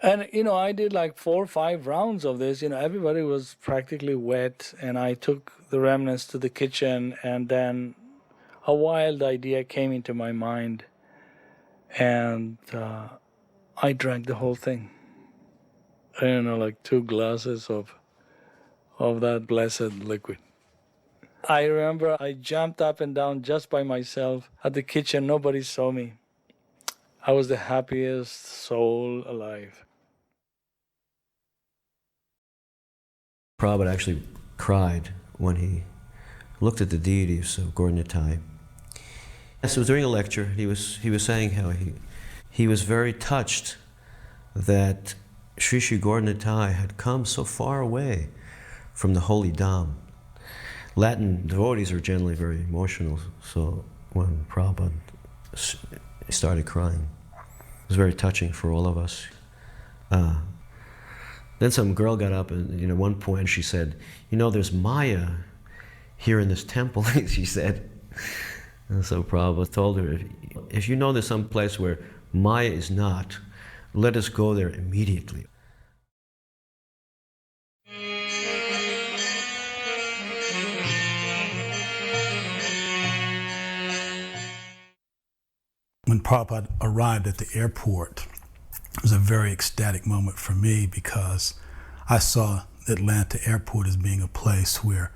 And, I did like 4 or 5 rounds of this. Everybody was practically wet, and I took the remnants to the kitchen, and then a wild idea came into my mind, and I drank the whole thing. Like 2 glasses of that blessed liquid. I remember I jumped up and down just by myself at the kitchen. Nobody saw me. I was the happiest soul alive. Prabhupada actually cried when he looked at the deities of Gaur Nitai. So during a lecture, he was saying how he was very touched that Sri Sri Gaur Nitai had come so far away from the holy Dham. Latin devotees are generally very emotional, so when Prabhupada started crying, it was very touching for all of us. Then some girl got up and at one point she said, there's Maya here in this temple, she said. And so Prabhupada told her, if you know there's some place where Maya is not, let us go there immediately. When Prabhupada arrived at the airport, it was a very ecstatic moment for me because I saw Atlanta Airport as being a place where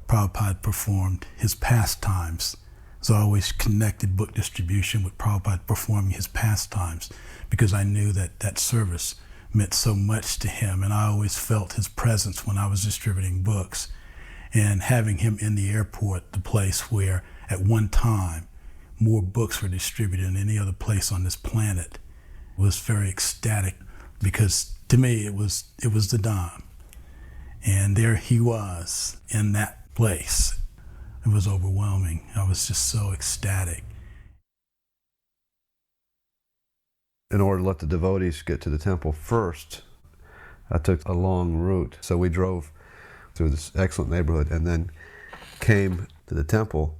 Prabhupada performed his pastimes. So I always connected book distribution with Prabhupada performing his pastimes because I knew that service meant so much to him, and I always felt his presence when I was distributing books. And having him in the airport, the place where at one time more books were distributed than any other place on this planet, was very ecstatic because to me it was the Dham. And there he was in that place. It was overwhelming. I was just so ecstatic. In order to let the devotees get to the temple first, I took a long route. So we drove through this excellent neighborhood and then came to the temple.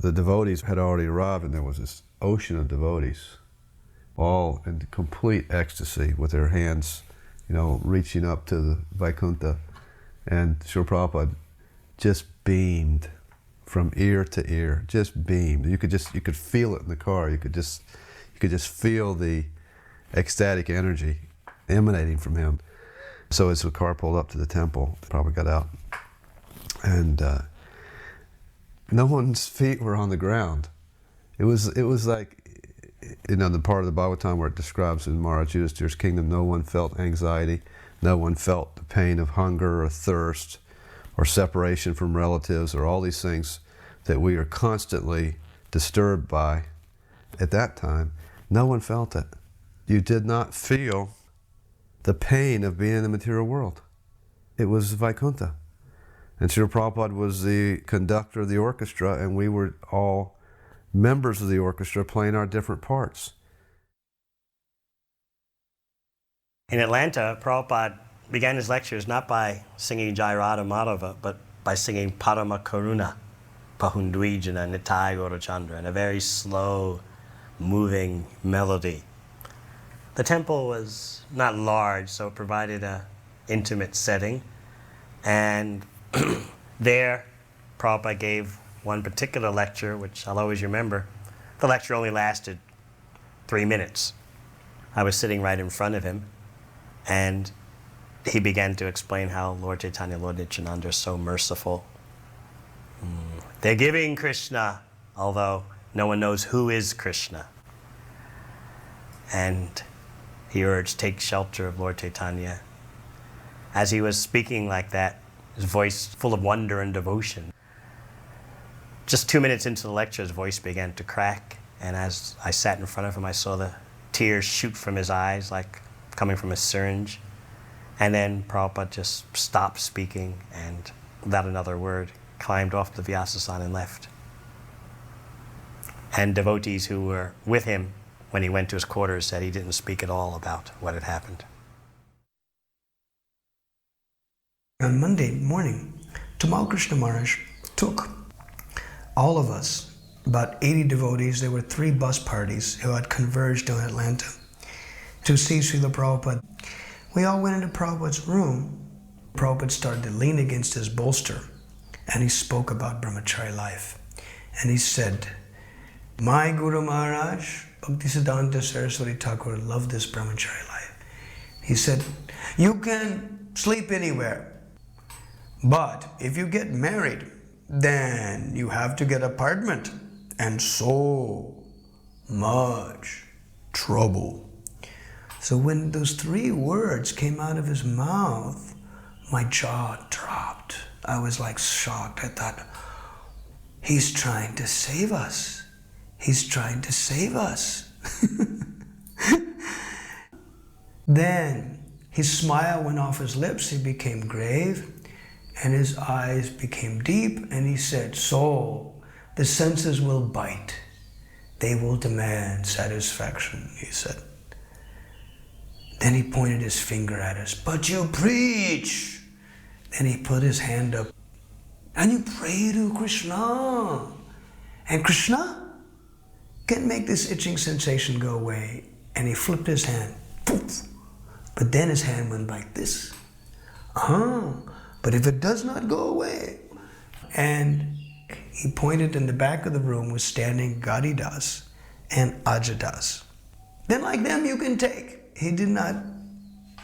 The devotees had already arrived, and there was this ocean of devotees, all in complete ecstasy with their hands, reaching up to the Vaikuntha. And Srila Prabhupada just beamed from ear to ear, just beamed. You could feel it in the car. You could just feel the ecstatic energy emanating from him. So as the car pulled up to the temple, Prabhupada got out, and no one's feet were on the ground. It was like, the part of the Bhagavatam where it describes in Maharaj Yudhishthira's kingdom, no one felt anxiety, no one felt the pain of hunger or thirst or separation from relatives or all these things that we are constantly disturbed by. At that time, no one felt it. You did not feel the pain of being in the material world. It was Vaikuntha. And Srila Prabhupada was the conductor of the orchestra, and we were all members of the orchestra playing our different parts. In Atlanta, Prabhupada began his lectures not by singing Jai Radha Madhava, but by singing Parama Karuna, Pahundwijana Nitai Gaurachandra, in a very slow, moving melody. The temple was not large, so it provided an intimate setting. And there, Prabhupada gave one particular lecture, which I'll always remember. The lecture only lasted 3 minutes. I was sitting right in front of him, and he began to explain how Lord Chaitanya, Lord Nityananda are so merciful. They're giving Krishna, although no one knows who is Krishna. And he urged, take shelter of Lord Chaitanya. As he was speaking like that, his voice full of wonder and devotion. Just 2 minutes into the lecture, his voice began to crack, and as I sat in front of him, I saw the tears shoot from his eyes like coming from a syringe. And then Prabhupada just stopped speaking and, without another word, climbed off the Vyasasana and left. And devotees who were with him when he went to his quarters said he didn't speak at all about what had happened. On Monday morning, Tamal Krishna Maharaj took all of us, about 80 devotees, there were 3 bus parties who had converged on Atlanta to see Srila Prabhupada. We all went into Prabhupada's room. Prabhupada started to lean against his bolster, and he spoke about brahmachari life. And he said, my Guru Maharaj, Bhaktisiddhanta Saraswati Thakur, loved this brahmachari life. He said, you can sleep anywhere, but if you get married, then you have to get an apartment, and so much trouble. So when those 3 words came out of his mouth, my jaw dropped. I was like shocked. I thought, he's trying to save us. He's trying to save us. Then his smile went off his lips, he became grave, and his eyes became deep, and he said, so the senses will bite. They will demand satisfaction, he said. Then he pointed his finger at us, but you preach. Then he put his hand up, and you pray to Krishna. And Krishna can make this itching sensation go away. And he flipped his hand, poof. But then his hand went like this. But if it does not go away. And he pointed in the back of the room was standing Gadidas and Ajadas. Then like them you can take. He did not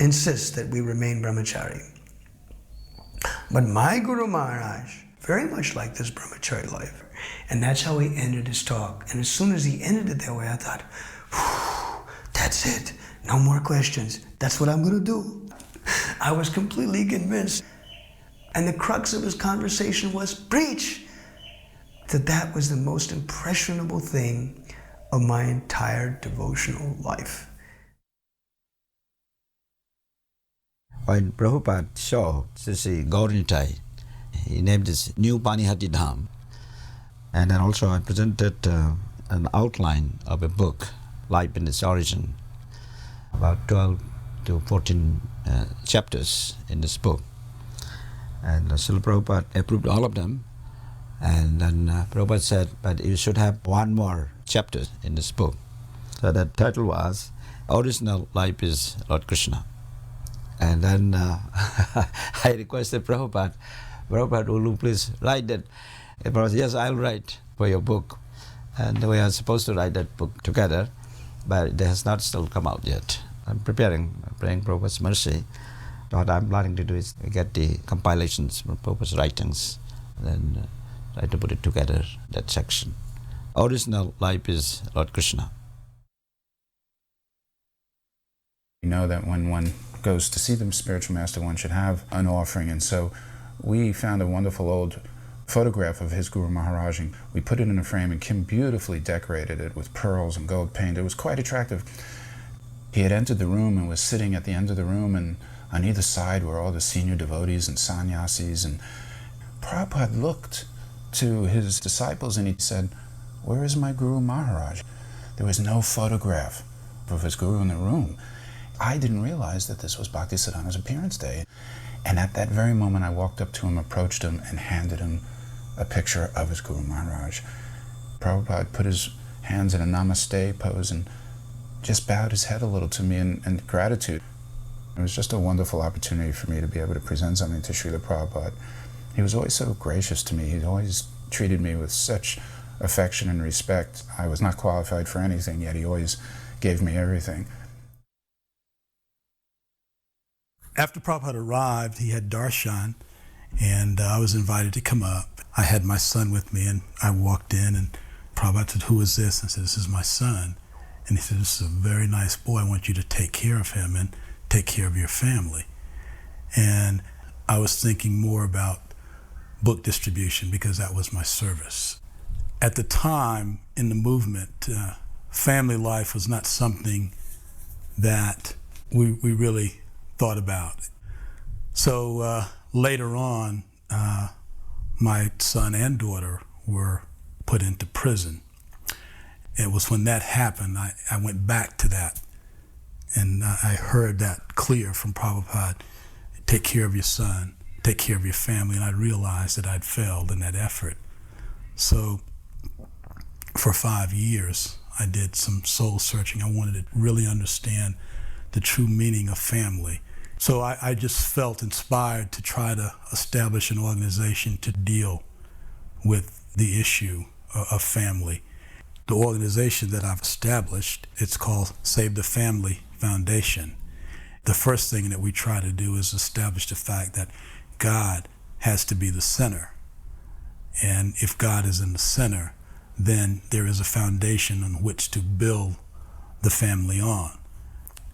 insist that we remain brahmachari. But my Guru Maharaj, very much like this brahmachari life. And that's how he ended his talk. And as soon as he ended it that way, I thought, that's it. No more questions. That's what I'm going to do. I was completely convinced. And the crux of his conversation was, preach! That was the most impressionable thing of my entire devotional life. When Prabhupada saw Sri Gauranitai, he named this New Panihati Dham. And then also I presented an outline of a book, Life in its Origin, about 12 to 14 chapters in this book. And Srila Prabhupada approved all of them. And then Prabhupada said, but you should have one more chapter in this book. So that title was, Original Life is Lord Krishna. And then I requested Prabhupada, will you please write that? And Prabhupada said, yes, I'll write for your book. And we are supposed to write that book together, but it has not still come out yet. I'm praying Prabhupada's mercy. What I'm planning to do is get the compilations from Prabhupada's writings, and then try to put it together, that section. Original Life is Lord Krishna. You know that when one goes to see the spiritual master, one should have an offering, and so we found a wonderful old photograph of his Guru Maharaj, and we put it in a frame, and Kim beautifully decorated it with pearls and gold paint. It was quite attractive. He had entered the room and was sitting at the end of the room, and on either side were all the senior devotees and sannyasis, and Prabhupada looked to his disciples and he said, where is my Guru Maharaj? There was no photograph of his Guru in the room. I didn't realize that this was Bhaktisiddhanta's appearance day. And at that very moment I walked up to him, approached him, and handed him a picture of his Guru Maharaj. Prabhupada put his hands in a namaste pose and just bowed his head a little to me in gratitude. It was just a wonderful opportunity for me to be able to present something to Srila Prabhupada. He was always so gracious to me. He always treated me with such affection and respect. I was not qualified for anything, yet he always gave me everything. After Prabhupada arrived, he had darshan, and I was invited to come up. I had my son with me, and I walked in, and Prabhupada said, who is this? I said, this is my son. And he said, this is a very nice boy. I want you to take care of him and take care of your family. And I was thinking more about book distribution because that was my service. At the time in the movement, family life was not something that we really thought about. So later on, my son and daughter were put into prison. It was when that happened, I went back to that, and I heard that clear from Prabhupada, take care of your son, take care of your family, and I realized that I'd failed in that effort. So for 5 years, I did some soul searching. I wanted to really understand the true meaning of family. So I just felt inspired to try to establish an organization to deal with the issue of family. The organization that I've established, it's called Save the Family Foundation. The first thing that we try to do is establish the fact that God has to be the center. And if God is in the center, then there is a foundation on which to build the family on.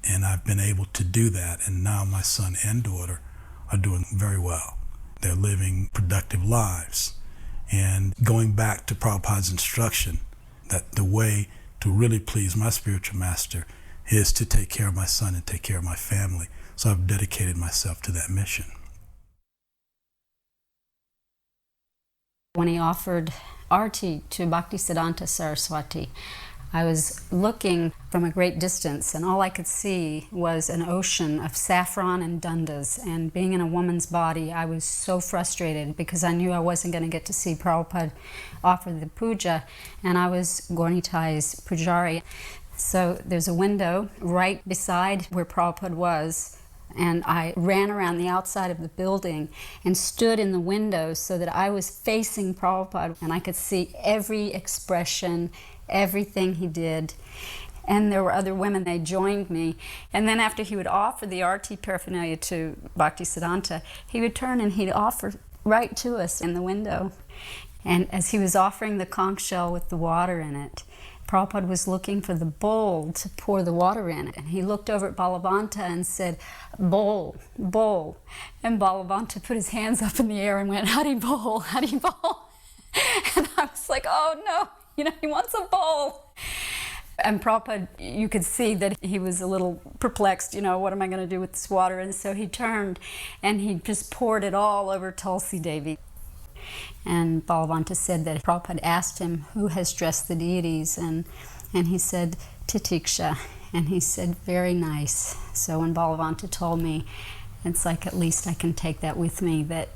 And I've been able to do that, and now my son and daughter are doing very well. They're living productive lives. And going back to Prabhupada's instruction, that the way to really please my spiritual master is to take care of my son and take care of my family. So I've dedicated myself to that mission. When he offered arti to Bhaktisiddhanta Saraswati, I was looking from a great distance, and all I could see was an ocean of saffron and dundas. And being in a woman's body, I was so frustrated because I knew I wasn't going to get to see Prabhupada offer the puja, and I was Gaurnitai's pujari. So there's a window right beside where Prabhupada was, and I ran around the outside of the building and stood in the window so that I was facing Prabhupada, and I could see every expression, everything he did. And there were other women, they joined me. And then after he would offer the arti paraphernalia to Bhaktisiddhanta, he would turn and he'd offer right to us in the window. And as he was offering the conch shell with the water in it, Prabhupada was looking for the bowl to pour the water in. And he looked over at Balavanta and said, bowl, bowl. And Balavanta put his hands up in the air and went, Hari Bol, Hari Bol. And I was like, oh no, he wants a bowl. And Prabhupada, you could see that he was a little perplexed, what am I going to do with this water? And so he turned and he just poured it all over Tulsi Devi. And Balavanta said that Prabhupada asked him, who has dressed the deities? And he said, Titiksha. And he said, very nice. So when Balavanta told me, it's like at least I can take that with me, that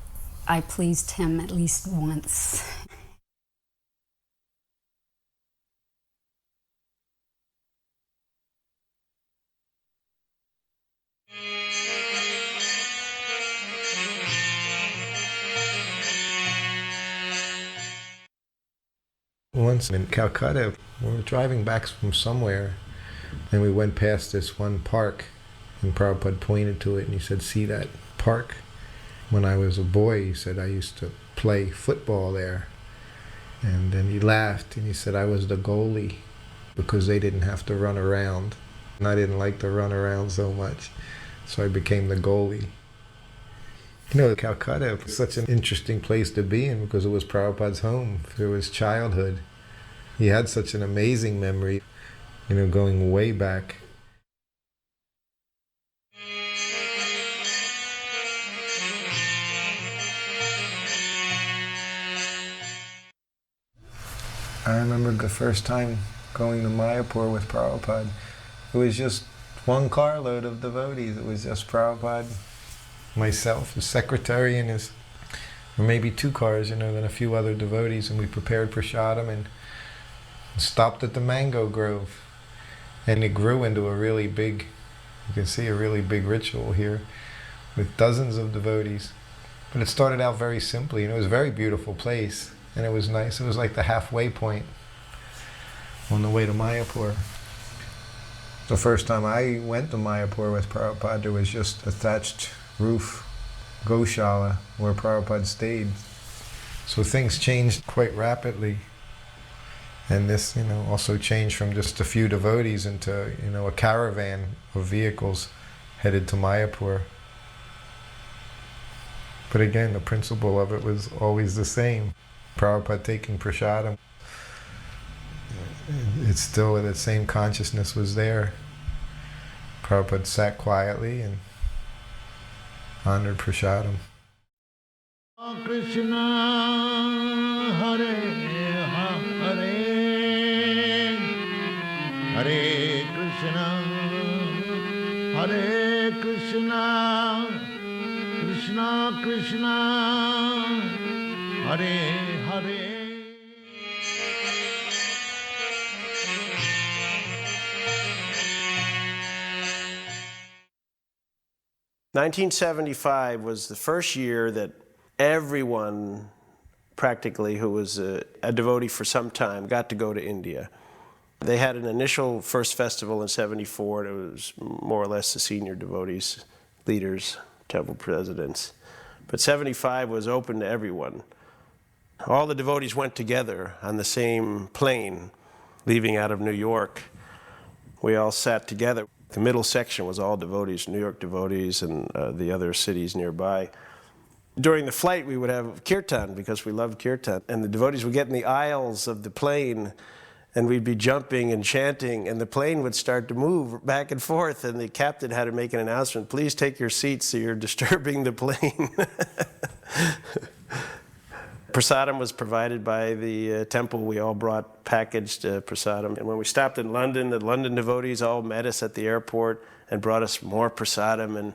I pleased him at least once. Once in Calcutta, we were driving back from somewhere, and we went past this one park, and Prabhupada pointed to it, and he said, see that park? When I was a boy, he said, I used to play football there. And then he laughed, and he said, I was the goalie, because they didn't have to run around. And I didn't like to run around so much, so I became the goalie. You know, Calcutta was such an interesting place to be in because it was Prabhupada's home. It was childhood. He had such an amazing memory, you know, going way back. I remember the first time going to Mayapur with Prabhupada. It was just one carload of devotees. It was just Prabhupada, myself, his secretary, and or maybe 2 cars, you know, then a few other devotees, and we prepared prasadam and stopped at the mango grove. And it grew into a really big, you can see a really big ritual here with dozens of devotees. But it started out very simply, and it was a very beautiful place, and it was nice. It was like the halfway point on the way to Mayapur. The first time I went to Mayapur with Prabhupada, there was just a thatched roof Goshala where Prabhupada stayed. So things changed quite rapidly. And this, you know, also changed from just a few devotees into, you know, a caravan of vehicles headed to Mayapur. But again, the principle of it was always the same. Prabhupada taking prasadam. It's still, the same consciousness was there. Prabhupada sat quietly and honored prasadam. Krishna Hare Hare Hare Krishna Hare Krishna Krishna Krishna Hare Hare. 1975 was the first year that everyone practically who was a devotee for some time got to go to India. They had an initial first festival in '74, and it was more or less the senior devotees, leaders, temple presidents. But '75 was open to everyone. All the devotees went together on the same plane, leaving out of New York. We all sat together. The middle section was all devotees, New York devotees, and the other cities nearby. During the flight, we would have kirtan because we loved kirtan. And the devotees would get in the aisles of the plane, and we'd be jumping and chanting, and the plane would start to move back and forth, and the captain had to make an announcement, please take your seats so you're disturbing the plane. Prasadam was provided by the temple. We all brought packaged prasadam. And when we stopped in London, the London devotees all met us at the airport and brought us more prasadam. And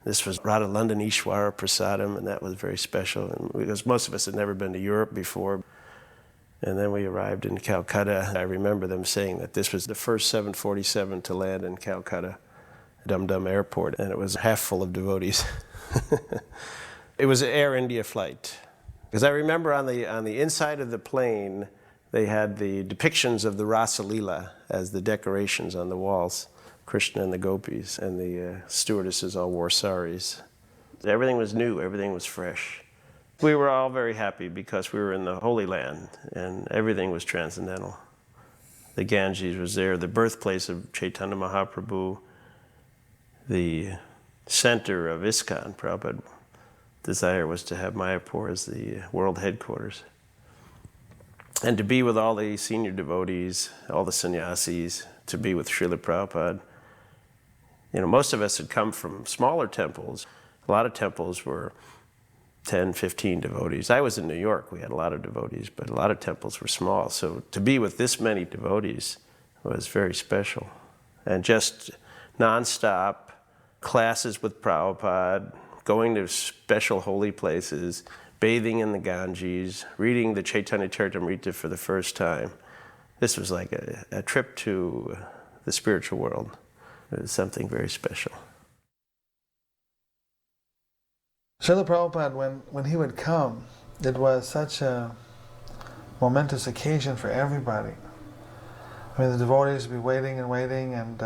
this was Radha London Ishwara prasadam, and that was very special. And because most of us had never been to Europe before. And then we arrived in Calcutta. I remember them saying that this was the first 747 to land in Calcutta, Dum Dum Airport, and it was half full of devotees. It was an Air India flight. Because I remember on the inside of the plane, they had the depictions of the Rasa Leela as the decorations on the walls, Krishna and the gopis, and the stewardesses all wore saris. Everything was new, everything was fresh. We were all very happy because we were in the Holy Land, and everything was transcendental. The Ganges was there, the birthplace of Chaitanya Mahaprabhu, the center of ISKCON. Prabhupada desire was to have Mayapur as the world headquarters. And to be with all the senior devotees, all the sannyasis, to be with Srila Prabhupada. You know, most of us had come from smaller temples. A lot of temples were 10, 15 devotees. I was in New York, we had a lot of devotees, but a lot of temples were small. So to be with this many devotees was very special. and just nonstop classes with Prabhupada, going to special holy places, bathing in the Ganges, reading the Chaitanya Charitamrita for the first time. This was like a trip to the spiritual world. It was something very special. Srila Prabhupada, when he would come, it was such a momentous occasion for everybody. I mean, the devotees would be waiting and waiting, and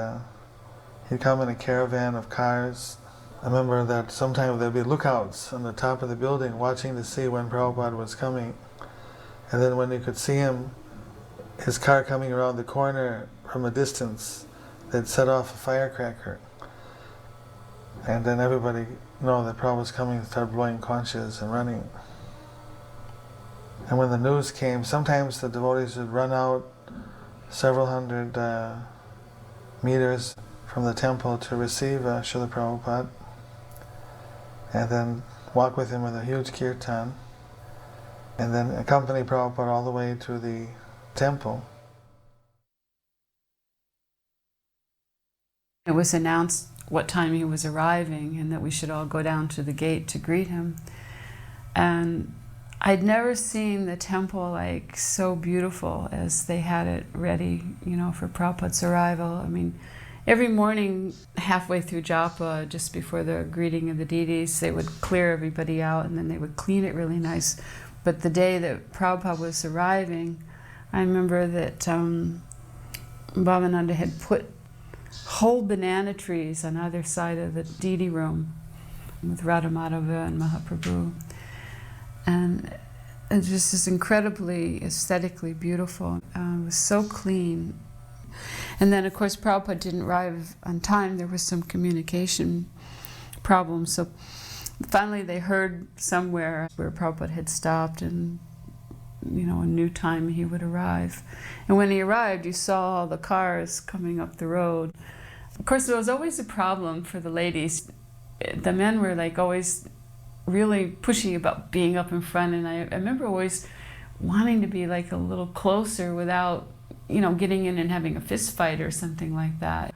he'd come in a caravan of cars. I remember that sometimes there'd be lookouts on the top of the building watching to see when Prabhupada was coming. And then when you could see him, his car coming around the corner from a distance, they'd set off a firecracker. And then everybody know that Prabhupada was coming and start blowing conchas and running. And when the news came, sometimes the devotees would run out several hundred meters from the temple to receive Srila Prabhupada, and then walk with him with a huge kirtan, and then accompany Prabhupada all the way to the temple. It was announced what time he was arriving and that we should all go down to the gate to greet him. And I'd never seen the temple like so beautiful as they had it ready, you know, for Prabhupada's arrival. I mean, every morning, halfway through japa, just before the greeting of the deities, they would clear everybody out and then they would clean it really nice. But the day that Prabhupada was arriving, I remember that Bhavananda had put whole banana trees on either side of the deity room with Radha Madhava and Mahaprabhu. And it just is incredibly aesthetically beautiful. It was so clean. And then, of course, Prabhupada didn't arrive on time. There was some communication problems. So finally they heard somewhere where Prabhupada had stopped and, you know, a new time he would arrive. And when he arrived, you saw all the cars coming up the road. Of course, there was always a problem for the ladies. The men were like always really pushy about being up in front, and I remember always wanting to be like a little closer without, you know, getting in and having a fist fight or something like that.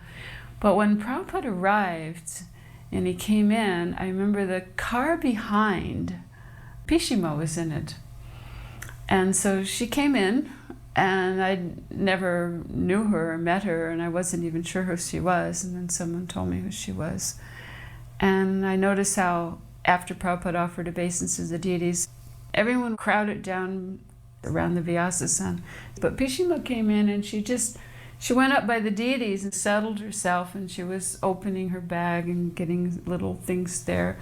But when Prabhupada arrived and he came in, I remember the car behind, Pishima was in it. And so she came in, and I never knew her or met her, and I wasn't even sure who she was, and then someone told me who she was. And I noticed how after Prabhupada offered obeisance to the deities, everyone crowded down around the Vyasa-san. But Pishima came in and she went up by the deities and settled herself, and she was opening her bag and getting little things there.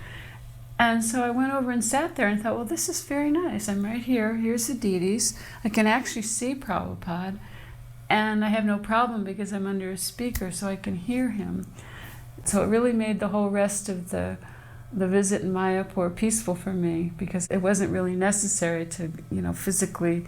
And so I went over and sat there and thought, well, this is very nice. I'm right here. Here's the deities. I can actually see Prabhupada. And I have no problem because I'm under a speaker, so I can hear him. So it really made the whole rest of the visit in Mayapur peaceful for me, because it wasn't really necessary to, you know, physically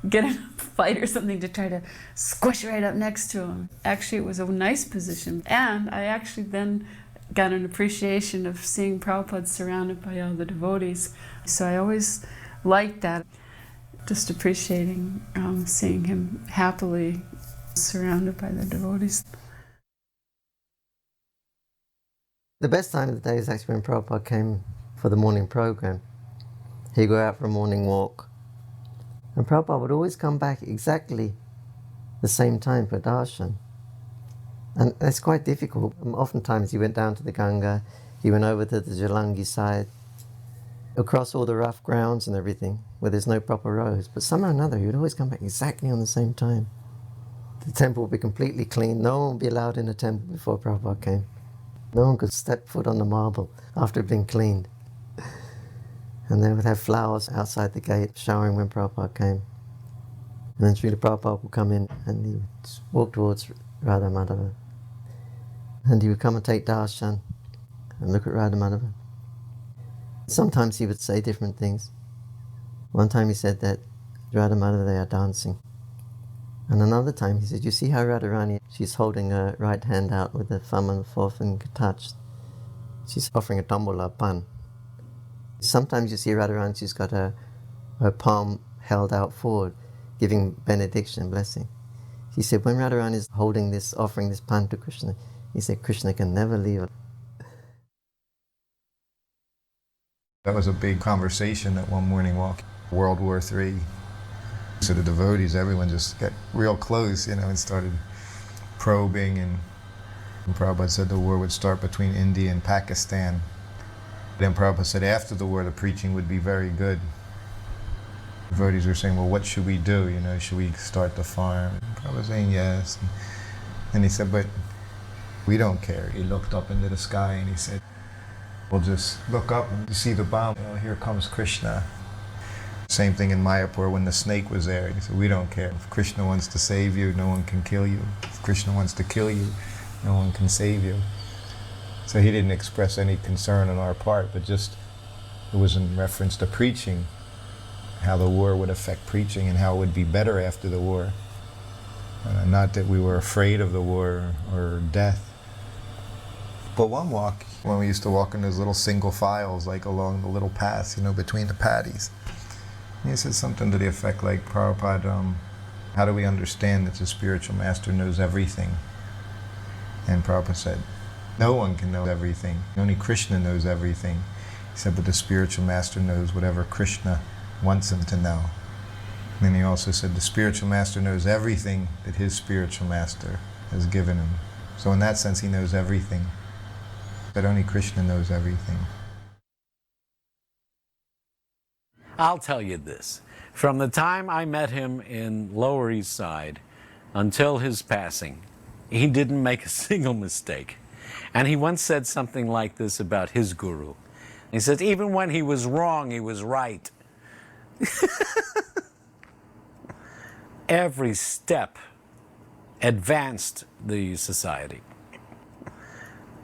get in a fight or something to try to squish right up next to him. Actually, it was a nice position. And I actually then got an appreciation of seeing Prabhupada surrounded by all the devotees. So I always liked that, just appreciating seeing him happily surrounded by the devotees. The best time of the day is actually when Prabhupada came for the morning program. He'd go out for a morning walk, and Prabhupada would always come back exactly the same time for darshan. And that's quite difficult. Oftentimes he went down to the Ganga, he went over to the Jalangi side, across all the rough grounds and everything, where there's no proper roads. But somehow or another, he would always come back exactly on the same time. The temple would be completely clean. No one would be allowed in the temple before Prabhupada came. No one could step foot on the marble after it had been cleaned. And they would have flowers outside the gate showering when Prabhupada came. And then Srila Prabhupada would come in and he would walk towards Radha Madhava. And he would come and take darshan and look at Radha Madhava. Sometimes he would say different things. One time he said that Radha Madhava, they are dancing. And another time he said, you see how Radharani, she's holding her right hand out with the thumb and the forefinger touched. She's offering a tambola pan. Sometimes you see Radharani, she's got her palm held out forward, giving benediction, blessing. He said, when Radharani is holding this, offering this pan to Krishna, he said, Krishna can never leave. That was a big conversation at one morning walk, World War III. So the devotees, everyone just got real close, and started probing. And Prabhupada said the war would start between India and Pakistan. Then Prabhupada said after the war, the preaching would be very good. The devotees were saying, well, what should we do? Should we start the farm? And Prabhupada was saying yes. And he said, but we don't care. He looked up into the sky and he said, we'll just look up and see the bomb. Here comes Krishna. Same thing in Mayapur when the snake was there. He said, we don't care. If Krishna wants to save you, no one can kill you. If Krishna wants to kill you, no one can save you. So he didn't express any concern on our part, but just it was in reference to preaching, how the war would affect preaching and how it would be better after the war. Not that we were afraid of the war or death. But one walk, when we used to walk in those little single files, like along the little paths, between the paddies, he said something to the effect like, Prabhupada, how do we understand that the spiritual master knows everything? And Prabhupada said, no one can know everything. Only Krishna knows everything. He said, but the spiritual master knows whatever Krishna wants him to know. And then he also said, the spiritual master knows everything that his spiritual master has given him. So in that sense, he knows everything. But only Krishna knows everything. I'll tell you this. From the time I met him in Lower East Side until his passing, he didn't make a single mistake. And he once said something like this about his guru. He said, even when he was wrong, he was right. Every step advanced the society.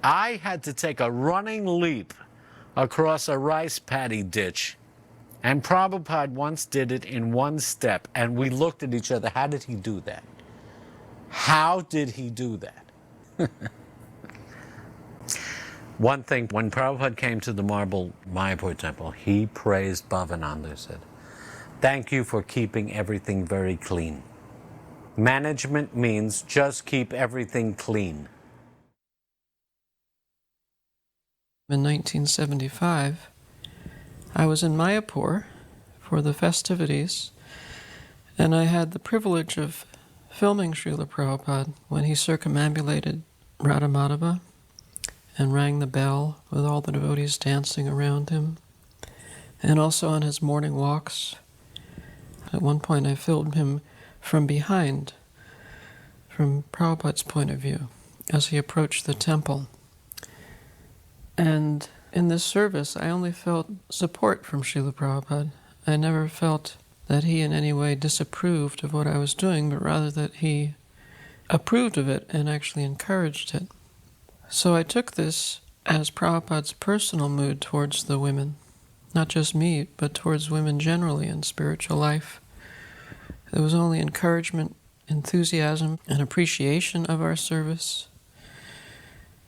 I had to take a running leap across a rice paddy ditch, and Prabhupada once did it in one step, and we looked at each other. How did he do that? How did he do that? One thing, when Prabhupada came to the marble Mayapur temple, he praised Bhavananda, said, thank you for keeping everything very clean. Management means just keep everything clean. In 1975, I was in Mayapur for the festivities, and I had the privilege of filming Srila Prabhupada when he circumambulated Radha Madhava and rang the bell with all the devotees dancing around him, and also on his morning walks. At one point I filmed him from behind, from Prabhupada's point of view, as he approached the temple. And in this service, I only felt support from Srila Prabhupada. I never felt that he in any way disapproved of what I was doing, but rather that he approved of it and actually encouraged it. So I took this as Prabhupada's personal mood towards the women, not just me, but towards women generally in spiritual life. There was only encouragement, enthusiasm, and appreciation of our service.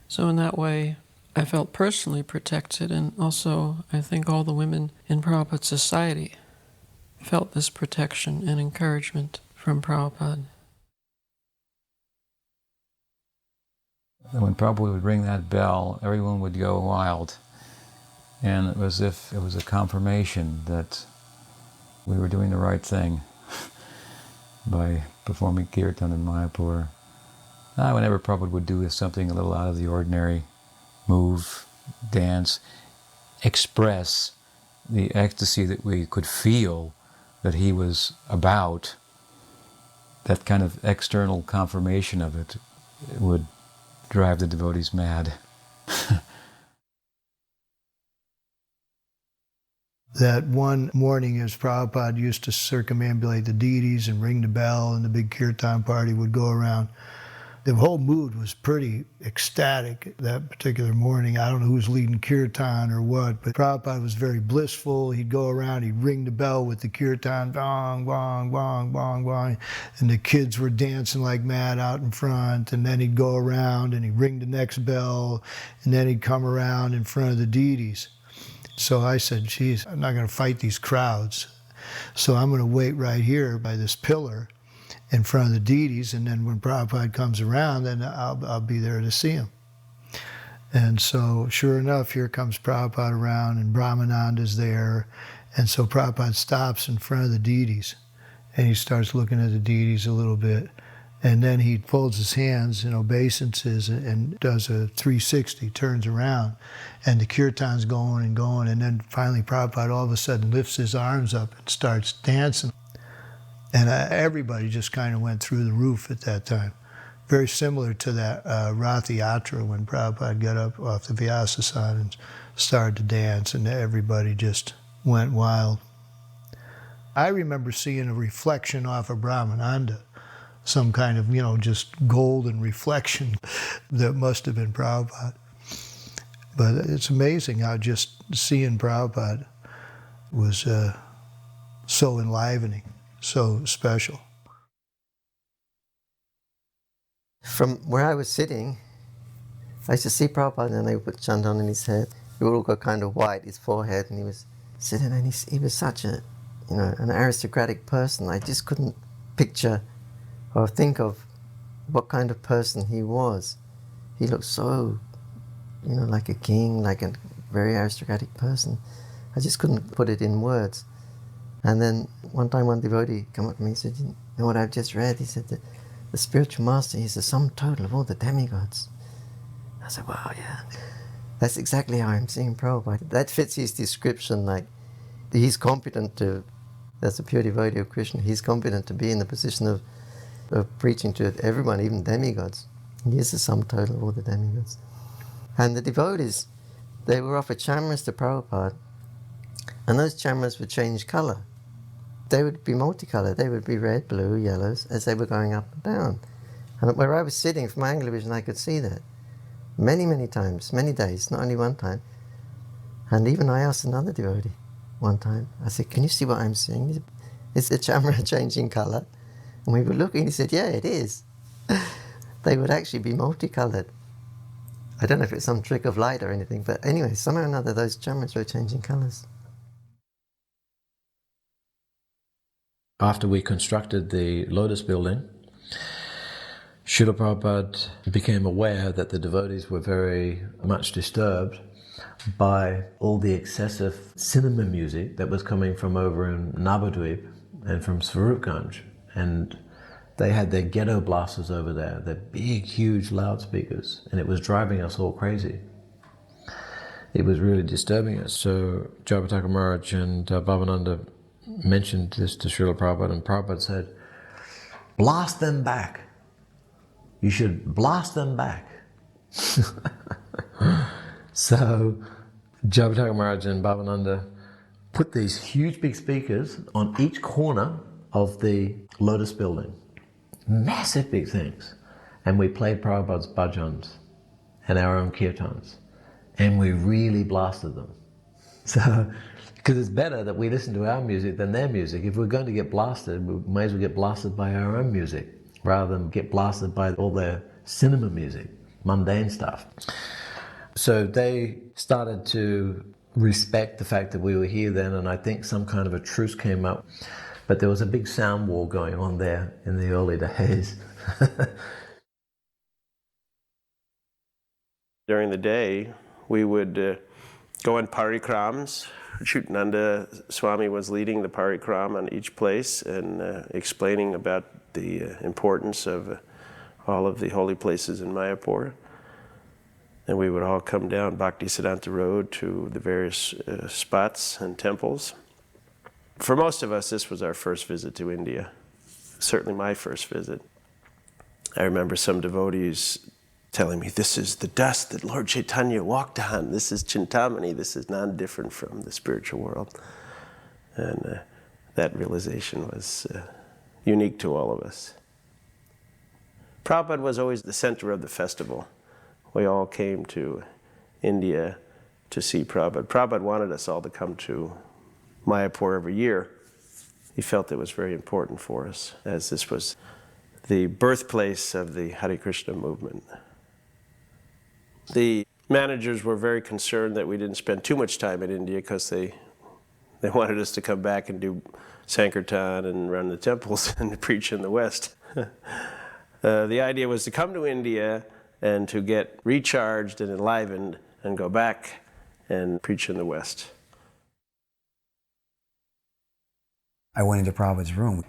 So in that way, I felt personally protected, and also I think all the women in Prabhupada's society felt this protection and encouragement from Prabhupada. When Prabhupada would ring that bell, everyone would go wild. And it was as if it was a confirmation that we were doing the right thing by performing kirtan in Mayapur. Whenever Prabhupada would do something a little out of the ordinary, move, dance, express the ecstasy that we could feel that he was about, that kind of external confirmation of it would drive the devotees mad. That one morning as Prabhupada used to circumambulate the deities and ring the bell and the big kirtan party would go around, the whole mood was pretty ecstatic that particular morning. I don't know who was leading kirtan or what, but Prabhupada was very blissful. He'd go around, he'd ring the bell with the kirtan, bong, bong, bong, bong, bong, and the kids were dancing like mad out in front, and then he'd go around and he'd ring the next bell, and then he'd come around in front of the deities. So I said, geez, I'm not going to fight these crowds. So I'm going to wait right here by this pillar, in front of the deities, and then when Prabhupada comes around, then I'll be there to see him. And so, sure enough, here comes Prabhupada around, and Brahmananda's there, and so Prabhupada stops in front of the deities, and he starts looking at the deities a little bit, and then he folds his hands in obeisances and does a 360, turns around, and the kirtan's going and going, and then finally Prabhupada all of a sudden lifts his arms up and starts dancing. And everybody just kind of went through the roof at that time. Very similar to that Rath Yatra when Prabhupada got up off the Vyasasana and started to dance, and everybody just went wild. I remember seeing a reflection off of Brahmananda, some kind of, just golden reflection that must have been Prabhupada. But it's amazing how just seeing Prabhupada was so enlivening, so special. From where I was sitting, I used to see Prabhupada, and they would put chandan on his head. He would all go kind of white, his forehead, and he was sitting, and he was such a, an aristocratic person. I just couldn't picture or think of what kind of person he was. He looked so, like a king, like a very aristocratic person. I just couldn't put it in words. And then one time one devotee came up to me and said, "You know what I've just read?" He said that the spiritual master is the sum total of all the demigods. I said, wow, yeah. That's exactly how I'm seeing Prabhupada. That fits his description, like he's competent to, as a pure devotee of Krishna, he's competent to be in the position of preaching to everyone, even demigods. He is the sum total of all the demigods. And the devotees, they were offered chamras to Prabhupada, and those chamras would change colour. They would be multicolored. They would be red, blue, yellows as they were going up and down. And where I was sitting, from my angle of vision, I could see that many, many times, many days, not only one time. And even I asked another devotee one time, I said, "Can you see what I'm seeing? Is the chamra changing colour?" And we were looking, he said, "Yeah, it is." They would actually be multicolored. I don't know if it's some trick of light or anything, but anyway, somehow or another, those chamras were changing colours. After we constructed the Lotus building, Srila Prabhupada became aware that the devotees were very much disturbed by all the excessive cinema music that was coming from over in Navadvip and from Swarupganj. And they had their ghetto blasters over there, their big, huge loudspeakers, and it was driving us all crazy. It was really disturbing us. So Jayapataka Maharaj and Bhavananda mentioned this to Srila Prabhupada, and Prabhupada said, "Blast them back. You should blast them back." So Jayapataka Maharaj and Bhavananda put these huge big speakers on each corner of the Lotus building. Massive big things. And we played Prabhupada's bhajans and our own kirtans. And we really blasted them. So, because it's better that we listen to our music than their music. If we're going to get blasted, we may as well get blasted by our own music rather than get blasted by all their cinema music, mundane stuff. So they started to respect the fact that we were here then, and I think some kind of a truce came up. But there was a big sound war going on there in the early days. During the day, we would go on parikrams. Chutananda Swami was leading the parikram on each place and explaining about the importance of all of the holy places in Mayapur. And we would all come down Bhaktisiddhanta Road to the various spots and temples. For most of us, this was our first visit to India, certainly my first visit. I remember some devotees telling me, "This is the dust that Lord Chaitanya walked on. This is Chintamani. This is not different from the spiritual world." And that realization was unique to all of us. Prabhupada was always the center of the festival. We all came to India to see Prabhupada. Prabhupada wanted us all to come to Mayapur every year. He felt it was very important for us, as this was the birthplace of the Hare Krishna movement. The managers were very concerned that we didn't spend too much time in India because they They wanted us to come back and do Sankirtan and run the temples and preach in the West. The idea was to come to India and to get recharged and enlivened and go back and preach in the West. I went into Prabhupada's room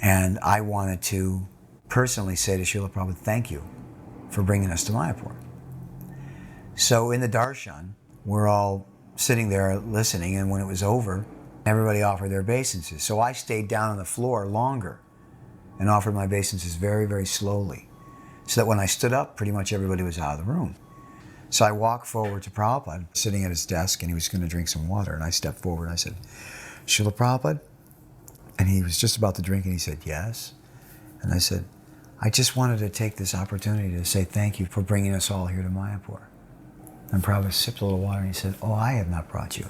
and I wanted to personally say to Srila Prabhupada, thank you for bringing us to Mayapur. So in the darshan, we're all sitting there listening, and when it was over, everybody offered their obeisances. So I stayed down on the floor longer and offered my obeisances very, very slowly, so that when I stood up, pretty much everybody was out of the room. So I walked forward to Prabhupada, sitting at his desk, and he was going to drink some water, and I stepped forward and I said, Srila Prabhupada? And he was just about to drink, and he said, yes. And I said, I just wanted to take this opportunity to say thank you for bringing us all here to Mayapur. And Prabhupada sipped a little water and he said, oh, I have not brought you.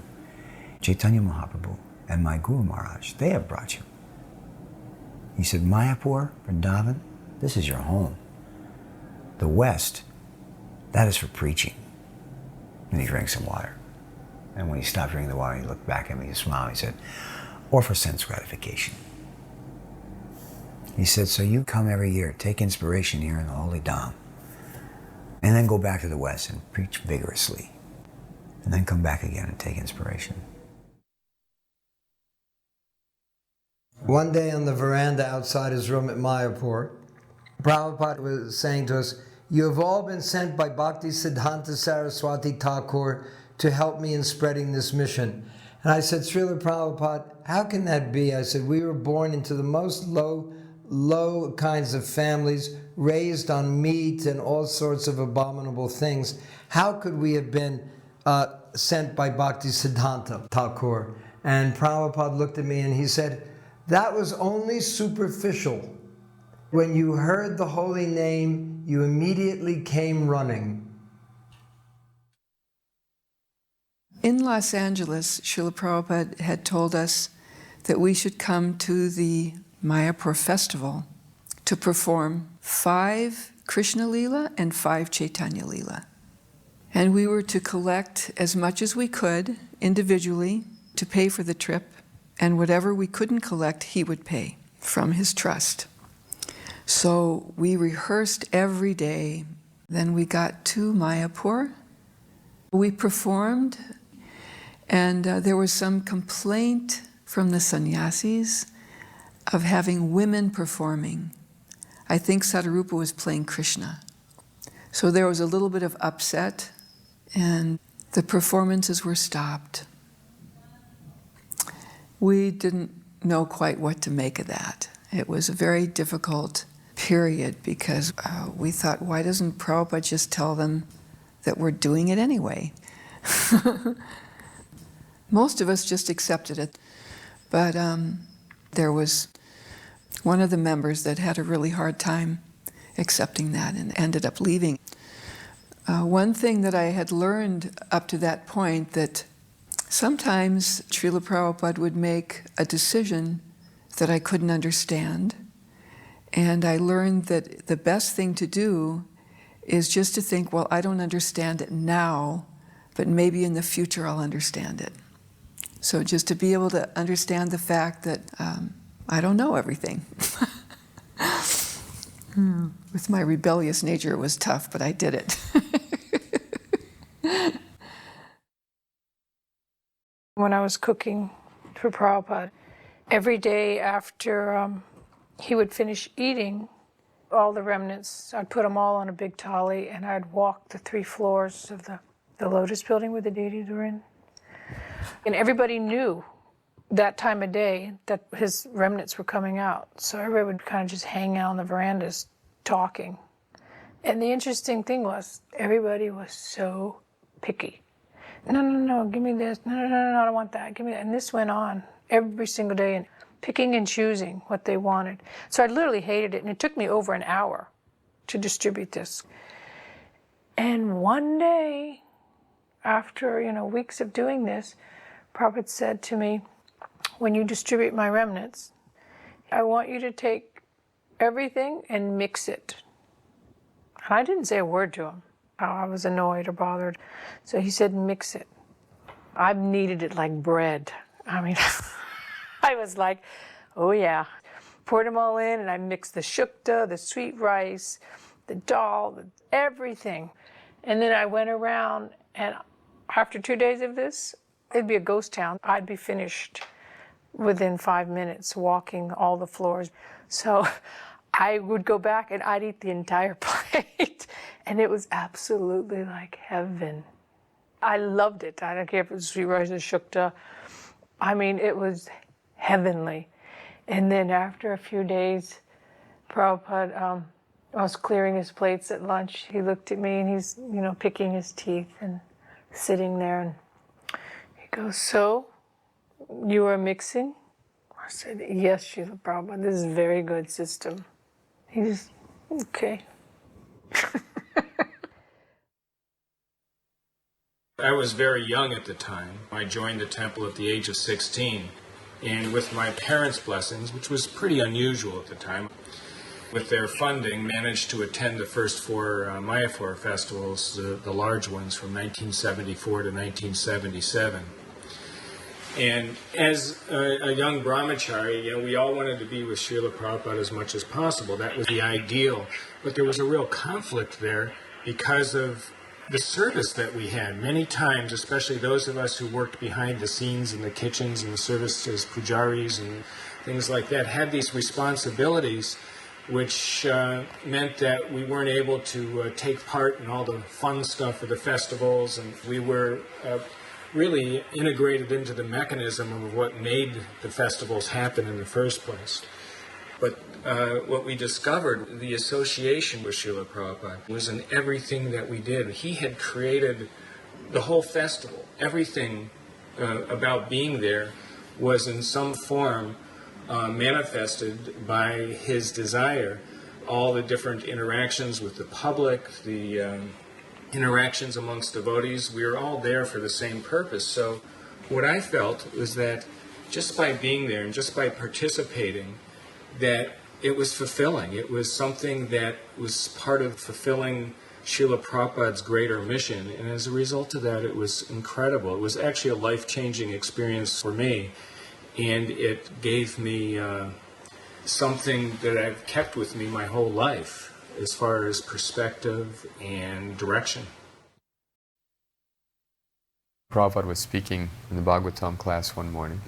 Chaitanya Mahaprabhu and my Guru Maharaj, they have brought you. He said, Mayapur, Vrindavan, this is your home. The West, that is for preaching. And he drank some water. And when he stopped drinking the water, he looked back at me, he smiled, he said, or for sense gratification. He said, so you come every year, take inspiration here in the Holy Dham, and then go back to the West and preach vigorously, and then come back again and take inspiration. One day on the veranda outside his room at Mayapur, Prabhupada was saying to us, you have all been sent by Bhakti Siddhanta Saraswati Thakur to help me in spreading this mission. And I said, Srila Prabhupada, how can that be? I said, we were born into the most low kinds of families, raised on meat and all sorts of abominable things. How could we have been sent by Bhakti Siddhanta Thakur? And Prabhupada looked at me and he said, that was only superficial. When you heard the holy name, you immediately came running. In Los Angeles, Srila Prabhupada had told us that we should come to the Mayapur festival to perform 5 Krishna Lila and 5 Chaitanya Lila. And we were to collect as much as we could individually to pay for the trip, and whatever we couldn't collect, he would pay from his trust. So we rehearsed every day. Then we got to Mayapur. We performed, and there was some complaint from the sannyasis of having women performing. I think Sadarupa was playing Krishna. So there was a little bit of upset, and the performances were stopped. We didn't know quite what to make of that. It was a very difficult period because we thought, why doesn't Prabhupada just tell them that we're doing it anyway? Most of us just accepted it. But there was one of the members that had a really hard time accepting that and ended up leaving. One thing that I had learned up to that point, that sometimes Srila Prabhupada would make a decision that I couldn't understand, and I learned that the best thing to do is just to think, well, I don't understand it now, but maybe in the future I'll understand it. So just to be able to understand the fact that I don't know everything. With my rebellious nature, it was tough, but I did it. When I was cooking for Prabhupada, every day after he would finish eating, all the remnants, I'd put them all on a big thali, and I'd walk the 3 floors of the Lotus building where the deities were in. And everybody knew that time of day that his remnants were coming out. So everybody would kind of just hang out on the verandas talking. And the interesting thing was, everybody was so picky. No, give me this. No, I don't want that. Give me that. And this went on every single day, and picking and choosing what they wanted. So I literally hated it, and it took me over an hour to distribute this. And one day, after weeks of doing this, Prabhupada said to me, when you distribute my remnants, I want you to take everything and mix it. And I didn't say a word to him. I was annoyed or bothered. So he said, mix it. I've kneaded it like bread. I mean, I was like, oh yeah. Poured them all in, and I mixed the shukta, the sweet rice, the dal, everything. And then I went around, and after 2 days of this, it'd be a ghost town. I'd be finished within 5 minutes walking all the floors. So I would go back and I'd eat the entire plate. And it was absolutely like heaven. I loved it. I don't care if it was sweet rice or shukta. I mean, it was heavenly. And then after a few days, Prabhupada, I was clearing his plates at lunch. He looked at me and he's, picking his teeth and sitting there. And he goes, so, you are mixing? I said, yes, Srila Prabhupada, this is a very good system. He just, okay. I was very young at the time. I joined the temple at the age of 16, and with my parents' blessings, which was pretty unusual at the time, with their funding, managed to attend the first 4 Mayapur festivals, the large ones from 1974 to 1977. And as a young brahmachari, we all wanted to be with Srila Prabhupada as much as possible. That was the ideal. But there was a real conflict there because of the service that we had. Many times, especially those of us who worked behind the scenes in the kitchens and the service as pujaris and things like that, had these responsibilities which meant that we weren't able to take part in all the fun stuff of the festivals, and we were really integrated into the mechanism of what made the festivals happen in the first place. But what we discovered, the association with Srila Prabhupada, was in everything that we did. He had created the whole festival. Everything about being there was in some form manifested by his desire. All the different interactions with the public, the interactions amongst devotees, we were all there for the same purpose. So what I felt was that just by being there and just by participating, that it was fulfilling. It was something that was part of fulfilling Srila Prabhupada's greater mission. And as a result of that, it was incredible. It was actually a life-changing experience for me. And it gave me something that I've kept with me my whole life as far as perspective and direction. Prabhupada was speaking in the Bhagavatam class one morning.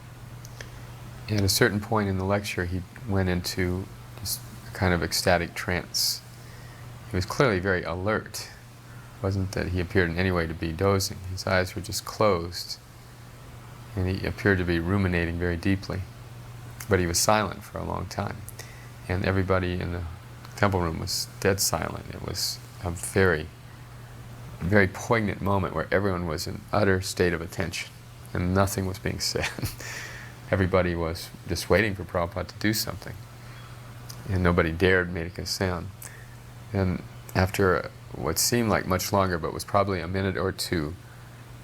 And at a certain point in the lecture, he went into this kind of ecstatic trance. He was clearly very alert. It wasn't that he appeared in any way to be dozing. His eyes were just closed. And he appeared to be ruminating very deeply. But he was silent for a long time. And everybody in the temple room was dead silent. It was a very, very poignant moment where everyone was in utter state of attention and nothing was being said. Everybody was just waiting for Prabhupada to do something. And nobody dared make a sound. And after what seemed like much longer, but was probably a minute or two,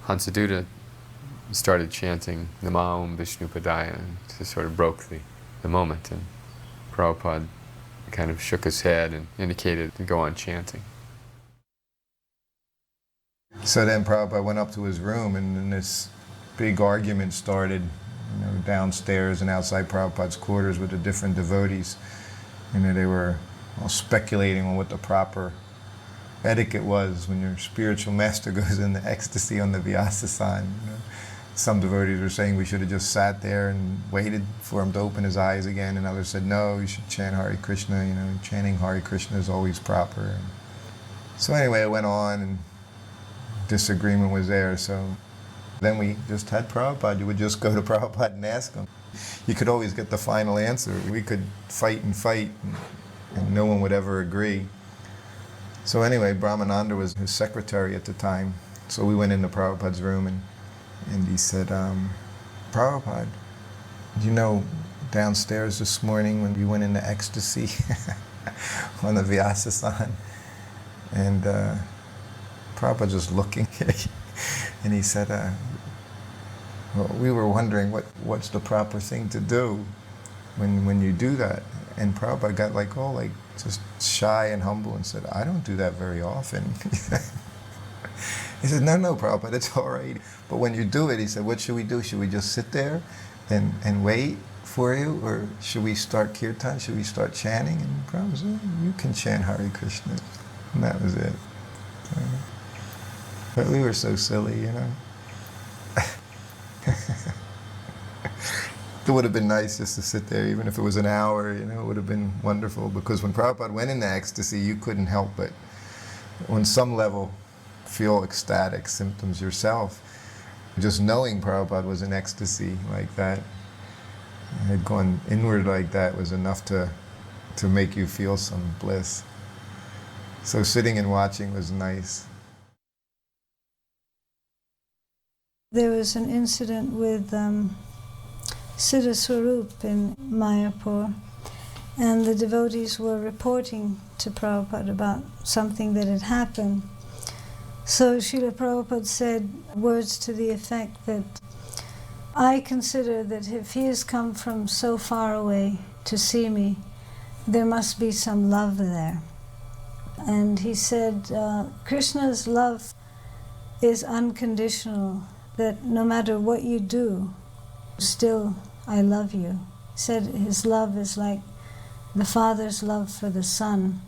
Hansaduta started chanting Nama Om Vishnu Padaya, and just sort of broke the moment. And Prabhupada kind of shook his head and indicated to go on chanting. So then Prabhupada went up to his room, and then this big argument started, downstairs and outside Prabhupada's quarters with the different devotees. They were all speculating on what the proper etiquette was when your spiritual master goes into ecstasy on the Vyasa-san. Some devotees were saying we should have just sat there and waited for him to open his eyes again, and others said, no, you should chant Hare Krishna, chanting Hare Krishna is always proper. So anyway, it went on, and disagreement was there, so then we just had Prabhupada. You would just go to Prabhupada and ask him. You could always get the final answer. We could fight, and no one would ever agree. So anyway, Brahmananda was his secretary at the time, so we went into Prabhupada's room, and he said, Prabhupada, downstairs this morning when you went into ecstasy on the Vyasa-san, and Prabhupada just looking at you, and he said, well, we were wondering what's the proper thing to do when you do that. And Prabhupada got just shy and humble and said, I don't do that very often. He said, no, Prabhupada, it's all right. But when you do it, he said, what should we do? Should we just sit there and wait for you, or should we start kirtan? Should we start chanting? And Prabhupada said, you can chant Hare Krishna. And that was it. But we were so silly, you know. It would have been nice just to sit there, even if it was an hour, you know, it would have been wonderful. Because when Prabhupada went into ecstasy, you couldn't help but, on some level, feel ecstatic symptoms yourself. Just knowing Prabhupada was in ecstasy like that, had gone inward like that, was enough to make you feel some bliss. So sitting and watching was nice. There was an incident with Siddha Swarup in Mayapur, and the devotees were reporting to Prabhupada about something that had happened. So Srila Prabhupada said words to the effect that, I consider that if he has come from so far away to see me, there must be some love there. And he said, Krishna's love is unconditional, that no matter what you do, still I love you. He said his love is like the father's love for the son.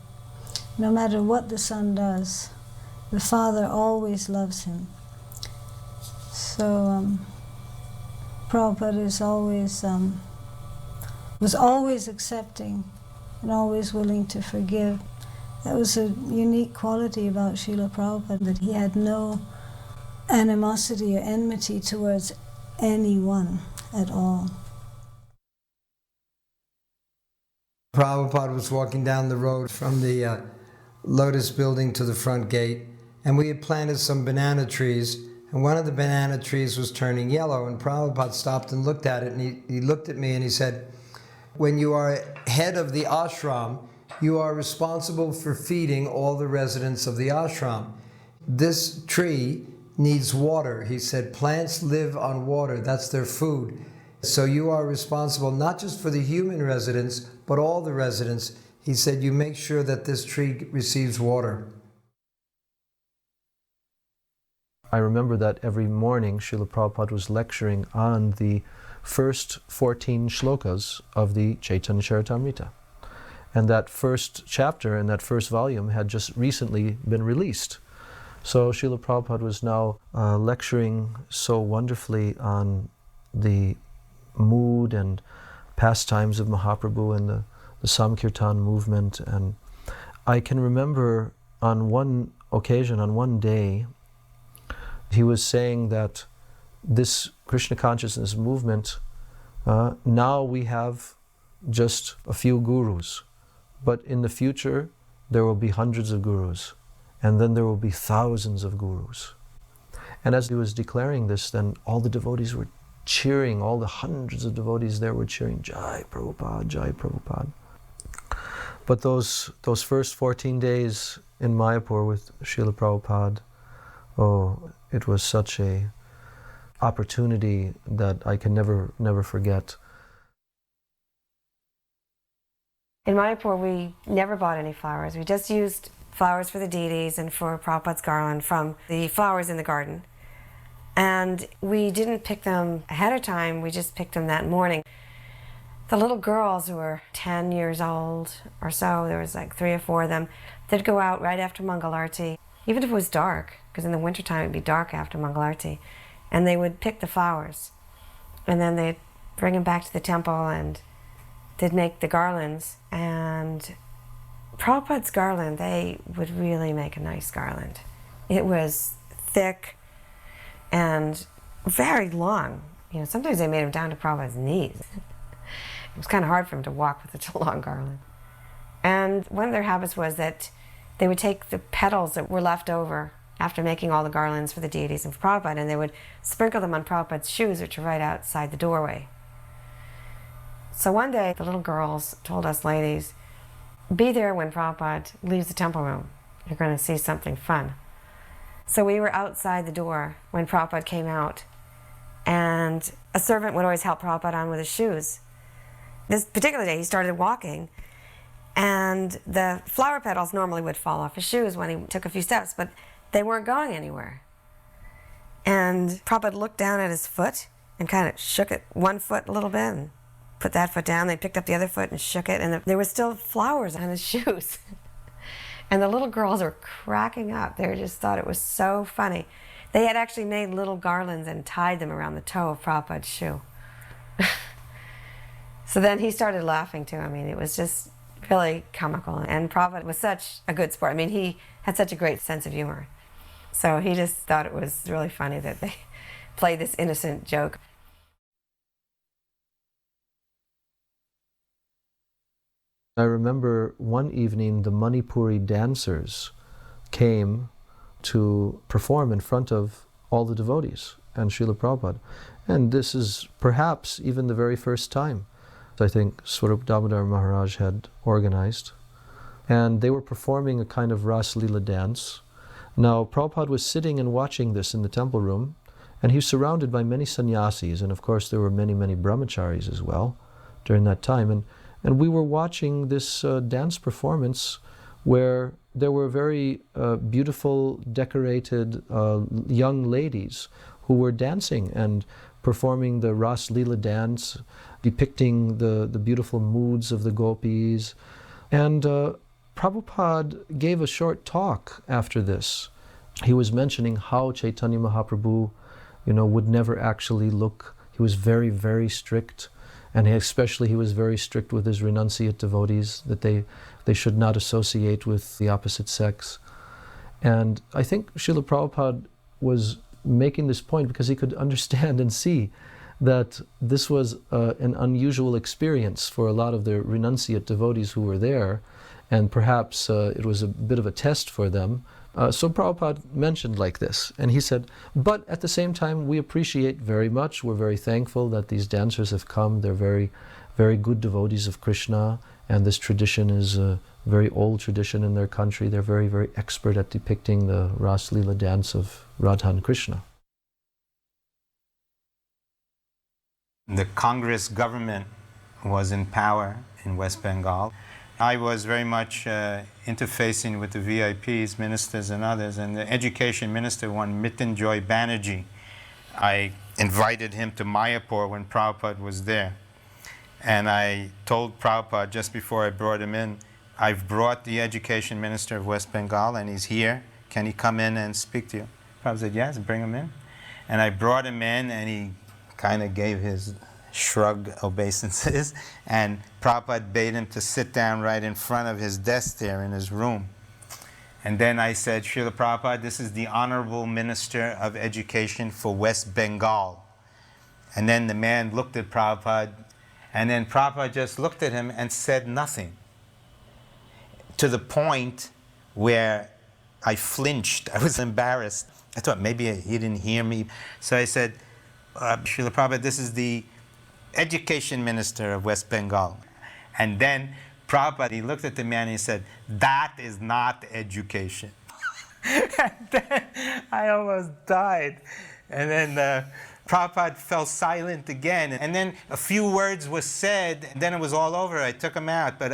No matter what the son does, the father always loves him. So Prabhupada is always, was always accepting and always willing to forgive. That was a unique quality about Srila Prabhupada, that he had no animosity or enmity towards anyone at all. Prabhupada was walking down the road from the Lotus building to the front gate, and we had planted some banana trees, and one of the banana trees was turning yellow, and Prabhupada stopped and looked at it, and he looked at me and he said, when you are head of the ashram, you are responsible for feeding all the residents of the ashram. This tree needs water. He said, plants live on water, that's their food. So you are responsible not just for the human residents, but all the residents. He said, you make sure that this tree receives water. I remember that every morning Srila Prabhupada was lecturing on the first 14 shlokas of the Chaitanya Charitamrita. And that first chapter and that first volume had just recently been released. So Srila Prabhupada was now lecturing so wonderfully on the mood and pastimes of Mahaprabhu and the Samkirtan movement. And I can remember on one occasion, on one day, he was saying that this Krishna consciousness movement, now we have just a few gurus, but in the future there will be hundreds of gurus, and then there will be thousands of gurus. And as he was declaring this, then all the devotees were cheering, all the hundreds of devotees there were cheering, Jai Prabhupada, Jai Prabhupada. But those first 14 days in Mayapur with Srila Prabhupada, oh, it was such a opportunity that I can never forget. In Mayapur, we never bought any flowers. We just used flowers for the deities and for Prabhupada's garland from the flowers in the garden. And we didn't pick them ahead of time, we just picked them that morning. The little girls who were 10 years old or so, there was like 3 or 4 of them, they'd go out right after Mangalarti, even if it was dark, because in the wintertime it'd be dark after Mangalarti, and they would pick the flowers. And then they'd bring them back to the temple and they'd make the garlands. And Prabhupada's garland, they would really make a nice garland. It was thick and very long. You know, sometimes they made him down to Prabhupada's knees. It was kind of hard for him to walk with such a long garland. And one of their habits was that they would take the petals that were left over after making all the garlands for the deities and for Prabhupada, and they would sprinkle them on Prabhupada's shoes, which are right outside the doorway. So one day, the little girls told us ladies, be there when Prabhupada leaves the temple room. You're going to see something fun. So we were outside the door when Prabhupada came out, and a servant would always help Prabhupada on with his shoes. This particular day, he started walking, and the flower petals normally would fall off his shoes when he took a few steps, but they weren't going anywhere. And Prabhupada looked down at his foot, and kind of shook it one foot a little bit and put that foot down. They picked up the other foot and shook it, and there were still flowers on his shoes. And the little girls were cracking up. They just thought it was so funny. They had actually made little garlands and tied them around the toe of Prabhupada's shoe. So then he started laughing too. I mean, it was just really comical. And Prabhupada was such a good sport. I mean, he had such a great sense of humor. So he just thought it was really funny that they played this innocent joke. I remember one evening the Manipuri dancers came to perform in front of all the devotees and Srila Prabhupada. And this is perhaps even the very first time I think Swarup Damodar Maharaj had organized. And they were performing a kind of Ras Leela dance. Now, Prabhupada was sitting and watching this in the temple room, and he was surrounded by many sannyasis, and of course there were many, many brahmacharis as well during that time. And we were watching this dance performance where there were very beautiful, decorated young ladies who were dancing and performing the Ras Leela dance, depicting the beautiful moods of the gopis. And Prabhupada gave a short talk after this. He was mentioning how Chaitanya Mahaprabhu, would never actually look. He was very, very strict. And especially he was very strict with his renunciate devotees, that they should not associate with the opposite sex. And I think Srila Prabhupada was making this point because he could understand and see that this was an unusual experience for a lot of the renunciate devotees who were there, and perhaps it was a bit of a test for them. So Prabhupada mentioned like this, and he said, but at the same time we appreciate very much, we're very thankful that these dancers have come, they're very, very good devotees of Krishna, and this tradition is a very old tradition in their country. They're very, very expert at depicting the Ras Leela dance of Radha and Krishna. The Congress government was in power in West Bengal. I was very much interfacing with the VIPs, ministers and others, and the education minister, one Mrityunjoy Banerjee, I invited him to Mayapur when Prabhupada was there. And I told Prabhupada just before I brought him in, I've brought the education minister of West Bengal and he's here. Can he come in and speak to you? Prabhupada said, yes, bring him in. And I brought him in and he kind of gave his shrug obeisances, and Prabhupada bade him to sit down right in front of his desk there in his room. And then I said, Srila Prabhupada, this is the Honorable Minister of Education for West Bengal. And then the man looked at Prabhupada, and then Prabhupada just looked at him and said nothing. To the point where I flinched, I was embarrassed. I thought maybe he didn't hear me. So I said, Srila Prabhupada, this is the Education Minister of West Bengal. And then Prabhupada, he looked at the man and he said, that is not education. And then I almost died. And then Prabhupada fell silent again. And then a few words were said, and then it was all over. I took him out. But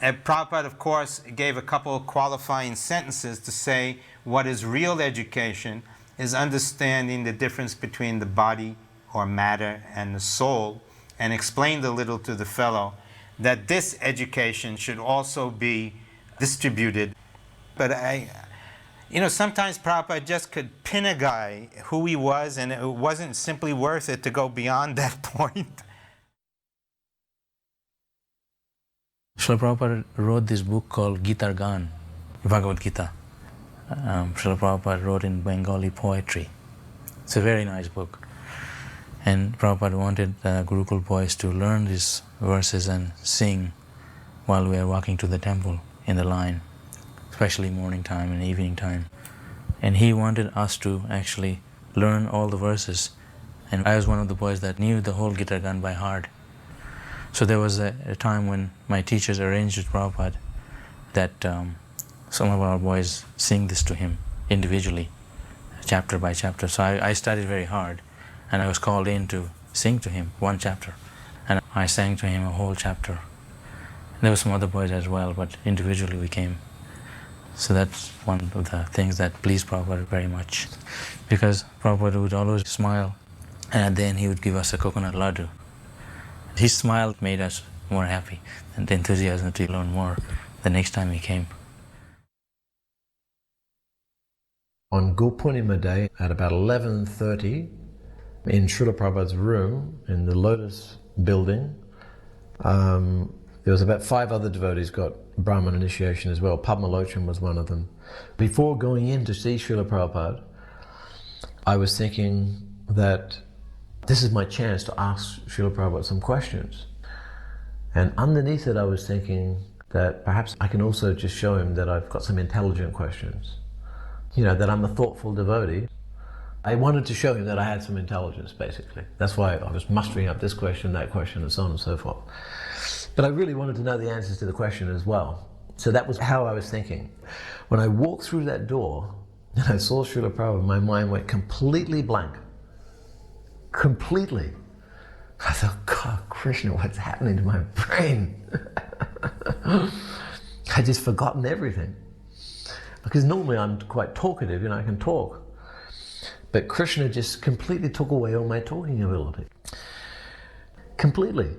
Prabhupada, of course, gave a couple of qualifying sentences to say what is real education is understanding the difference between the body or matter and the soul, and explained a little to the fellow that this education should also be distributed. But sometimes Prabhupada just could pin a guy who he was, and it wasn't simply worth it to go beyond that point. Srila Prabhupada wrote this book called Gita Gan, Bhagavad Gita. Srila Prabhupada wrote in Bengali poetry. It's a very nice book. And Prabhupada wanted Gurukul boys to learn these verses and sing while we are walking to the temple in the line, especially morning time and evening time. And he wanted us to actually learn all the verses. And I was one of the boys that knew the whole Gita Gan by heart. So there was a time when my teachers arranged with Prabhupada that some of our boys sing this to him individually, chapter by chapter. So I studied very hard, and I was called in to sing to him one chapter. And I sang to him a whole chapter. And there were some other boys as well, but individually we came. So that's one of the things that pleased Prabhupada very much. Because Prabhupada would always smile And then he would give us a coconut laddu. His smile made us more happy, and the enthusiasm to learn more the next time he came. On Guru Purnima Day at about 11:30 in Srila Prabhupada's room in the Lotus building, there was about 5 other devotees got Brahman initiation as well. Padmalochan was one of them. Before going in to see Srila Prabhupada, I was thinking that this is my chance to ask Srila Prabhupada some questions. And underneath it I was thinking that perhaps I can also just show him that I've got some intelligent questions. You know, that I'm a thoughtful devotee. I wanted to show him that I had some intelligence, basically. That's why I was mustering up this question, that question, and so on and so forth. But I really wanted to know the answers to the question as well. So that was how I was thinking. When I walked through that door and I saw Srila Prabhupada, my mind went completely blank. Completely. I thought, God, Krishna, what's happening to my brain? I'd just forgotten everything. Because normally I'm quite talkative, you know, I can talk. But Krishna just completely took away all my talking ability. Completely.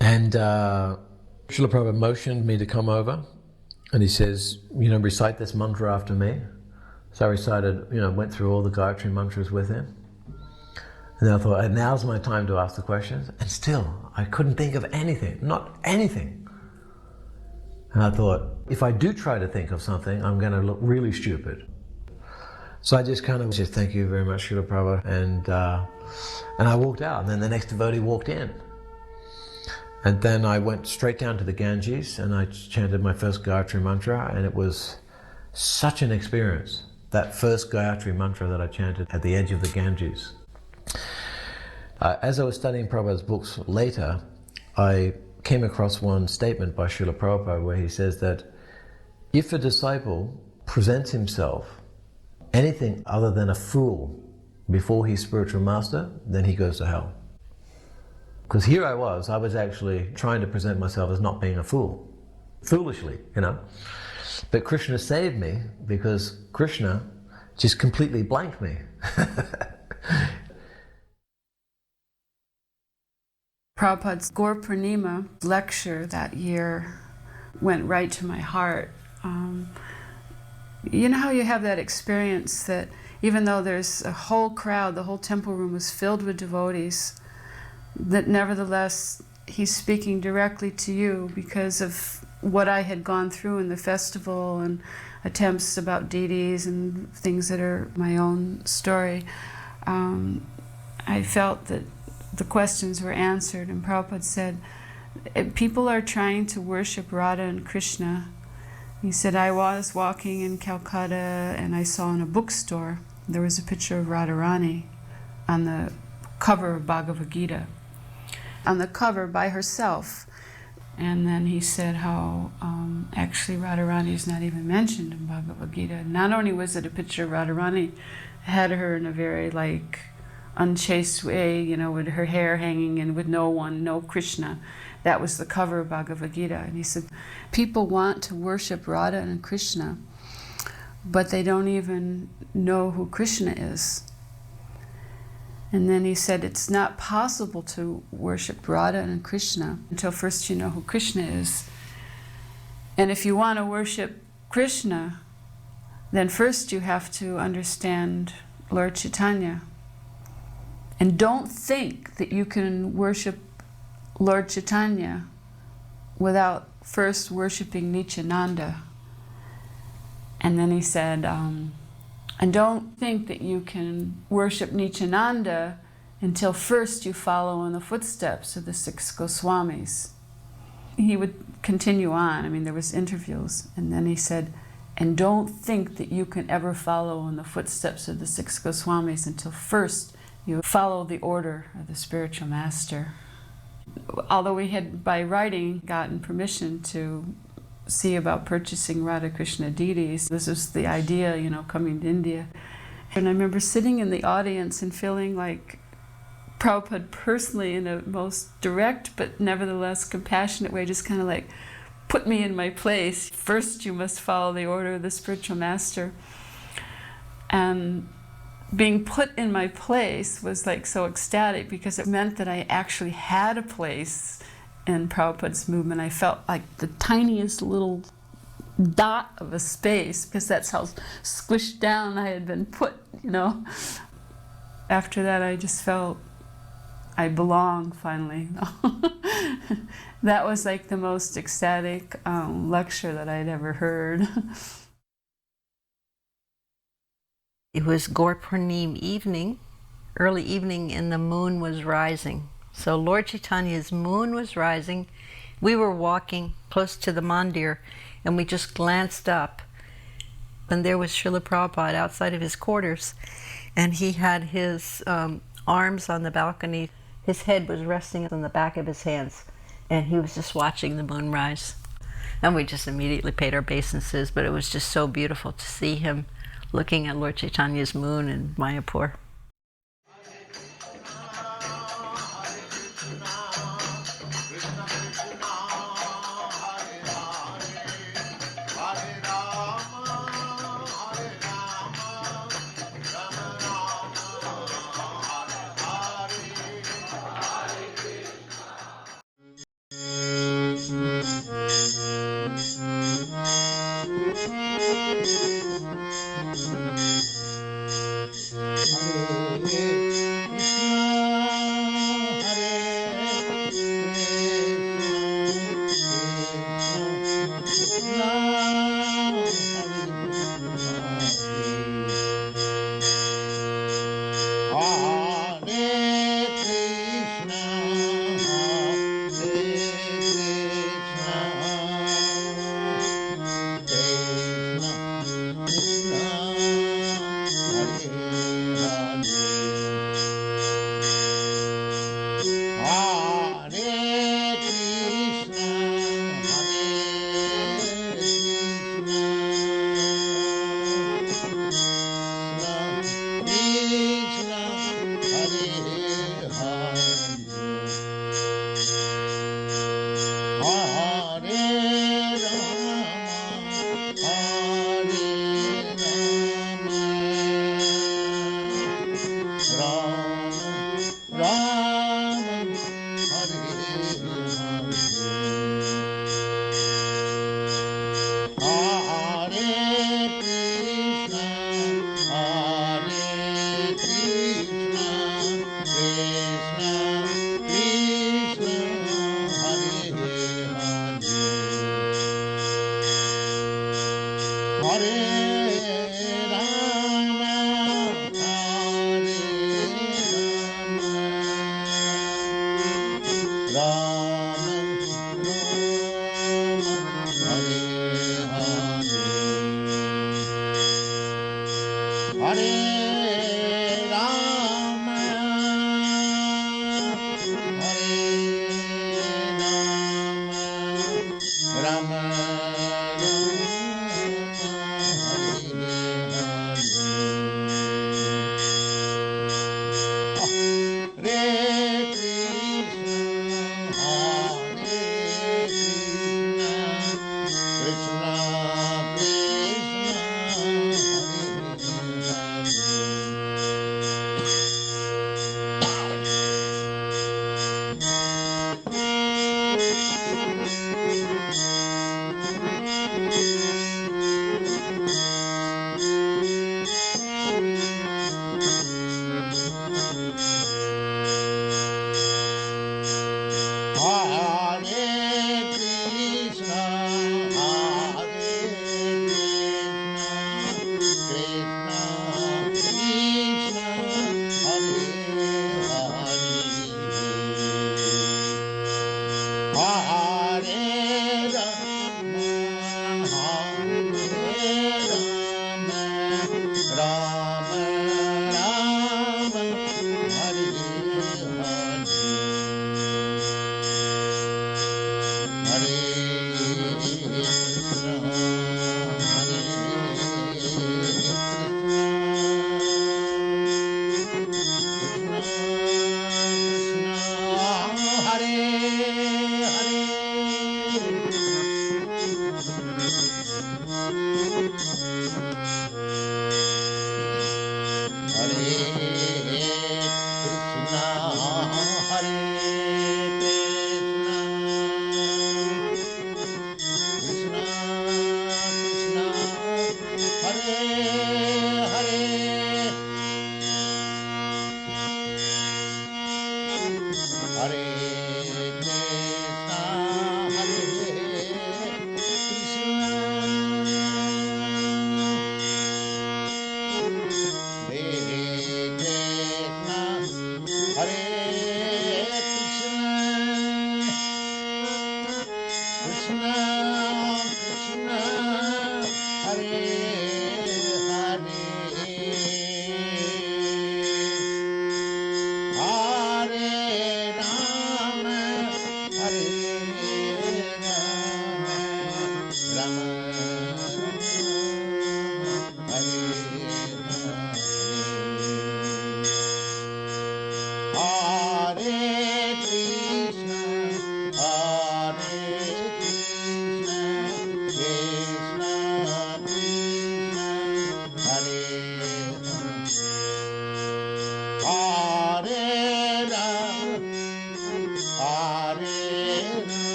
And Srila Prabhupada motioned me to come over, and he says, you know, recite this mantra after me. So I recited, you know, went through all the Gayatri mantras with him. And then I thought, now's my time to ask the questions. And still, I couldn't think of anything, not anything. And I thought, if I do try to think of something, I'm going to look really stupid. So I just kind of said, thank you very much, Srila Prabhupada. And I walked out, and then the next devotee walked in. And then I went straight down to the Ganges, and I chanted my first Gayatri mantra, and it was such an experience. That first Gayatri mantra that I chanted at the edge of the Ganges. As I was studying Prabhupada's books later, I came across one statement by Srila Prabhupada where he says that if a disciple presents himself anything other than a fool before his spiritual master, then he goes to hell. Because here I was actually trying to present myself as not being a fool. Foolishly, you know. But Krishna saved me because Krishna just completely blanked me. Prabhupada's Guru Purnima lecture that year went right to my heart. You know how you have that experience that even though there's a whole crowd, the whole temple room was filled with devotees, that nevertheless he's speaking directly to you because of what I had gone through in the festival and attempts about deities and things that are my own story. I felt that the questions were answered, and Prabhupada said, people are trying to worship Radha and Krishna. He said, I was walking in Calcutta and I saw in a bookstore, there was a picture of Radharani on the cover of Bhagavad Gita. On the cover by herself. And then he said how actually Radharani is not even mentioned in Bhagavad Gita. Not only was it a picture of Radharani, had her in a very like unchaste way, you know, with her hair hanging and with no Krishna. That was the cover of Bhagavad Gita. And he said, people want to worship Radha and Krishna, but they don't even know who Krishna is. And then he said, it's not possible to worship Radha and Krishna until first you know who Krishna is. And if you want to worship Krishna, then first you have to understand Lord Chaitanya. And don't think that you can worship Lord Chaitanya without first worshiping Nityananda. And then he said, and don't think that you can worship Nityananda until first you follow in the footsteps of the 6 Goswamis. He would continue on. I mean, there was interviews. And then he said, and don't think that you can ever follow in the footsteps of the 6 Goswamis until first you follow the order of the spiritual master. Although we had, by writing, gotten permission to see about purchasing Radha Krishna deities, this was the idea, you know, coming to India. And I remember sitting in the audience and feeling like Prabhupada personally, in a most direct but nevertheless compassionate way, just kind of like put me in my place. First you must follow the order of the spiritual master. And being put in my place was like so ecstatic because it meant that I actually had a place in Prabhupada's movement. I felt like the tiniest little dot of a space because that's how squished down I had been put, you know. After that, I just felt I belong finally. That was like the most ecstatic lecture that I'd ever heard. It was Gaur Purnim evening, early evening, and the moon was rising. So Lord Chaitanya's moon was rising. We were walking close to the mandir, and we just glanced up, and there was Srila Prabhupada outside of his quarters, and he had his arms on the balcony. His head was resting on the back of his hands, and he was just watching the moon rise. And we just immediately paid our obeisances, but it was just so beautiful to see him looking at Lord Chaitanya's moon in Mayapur. Ram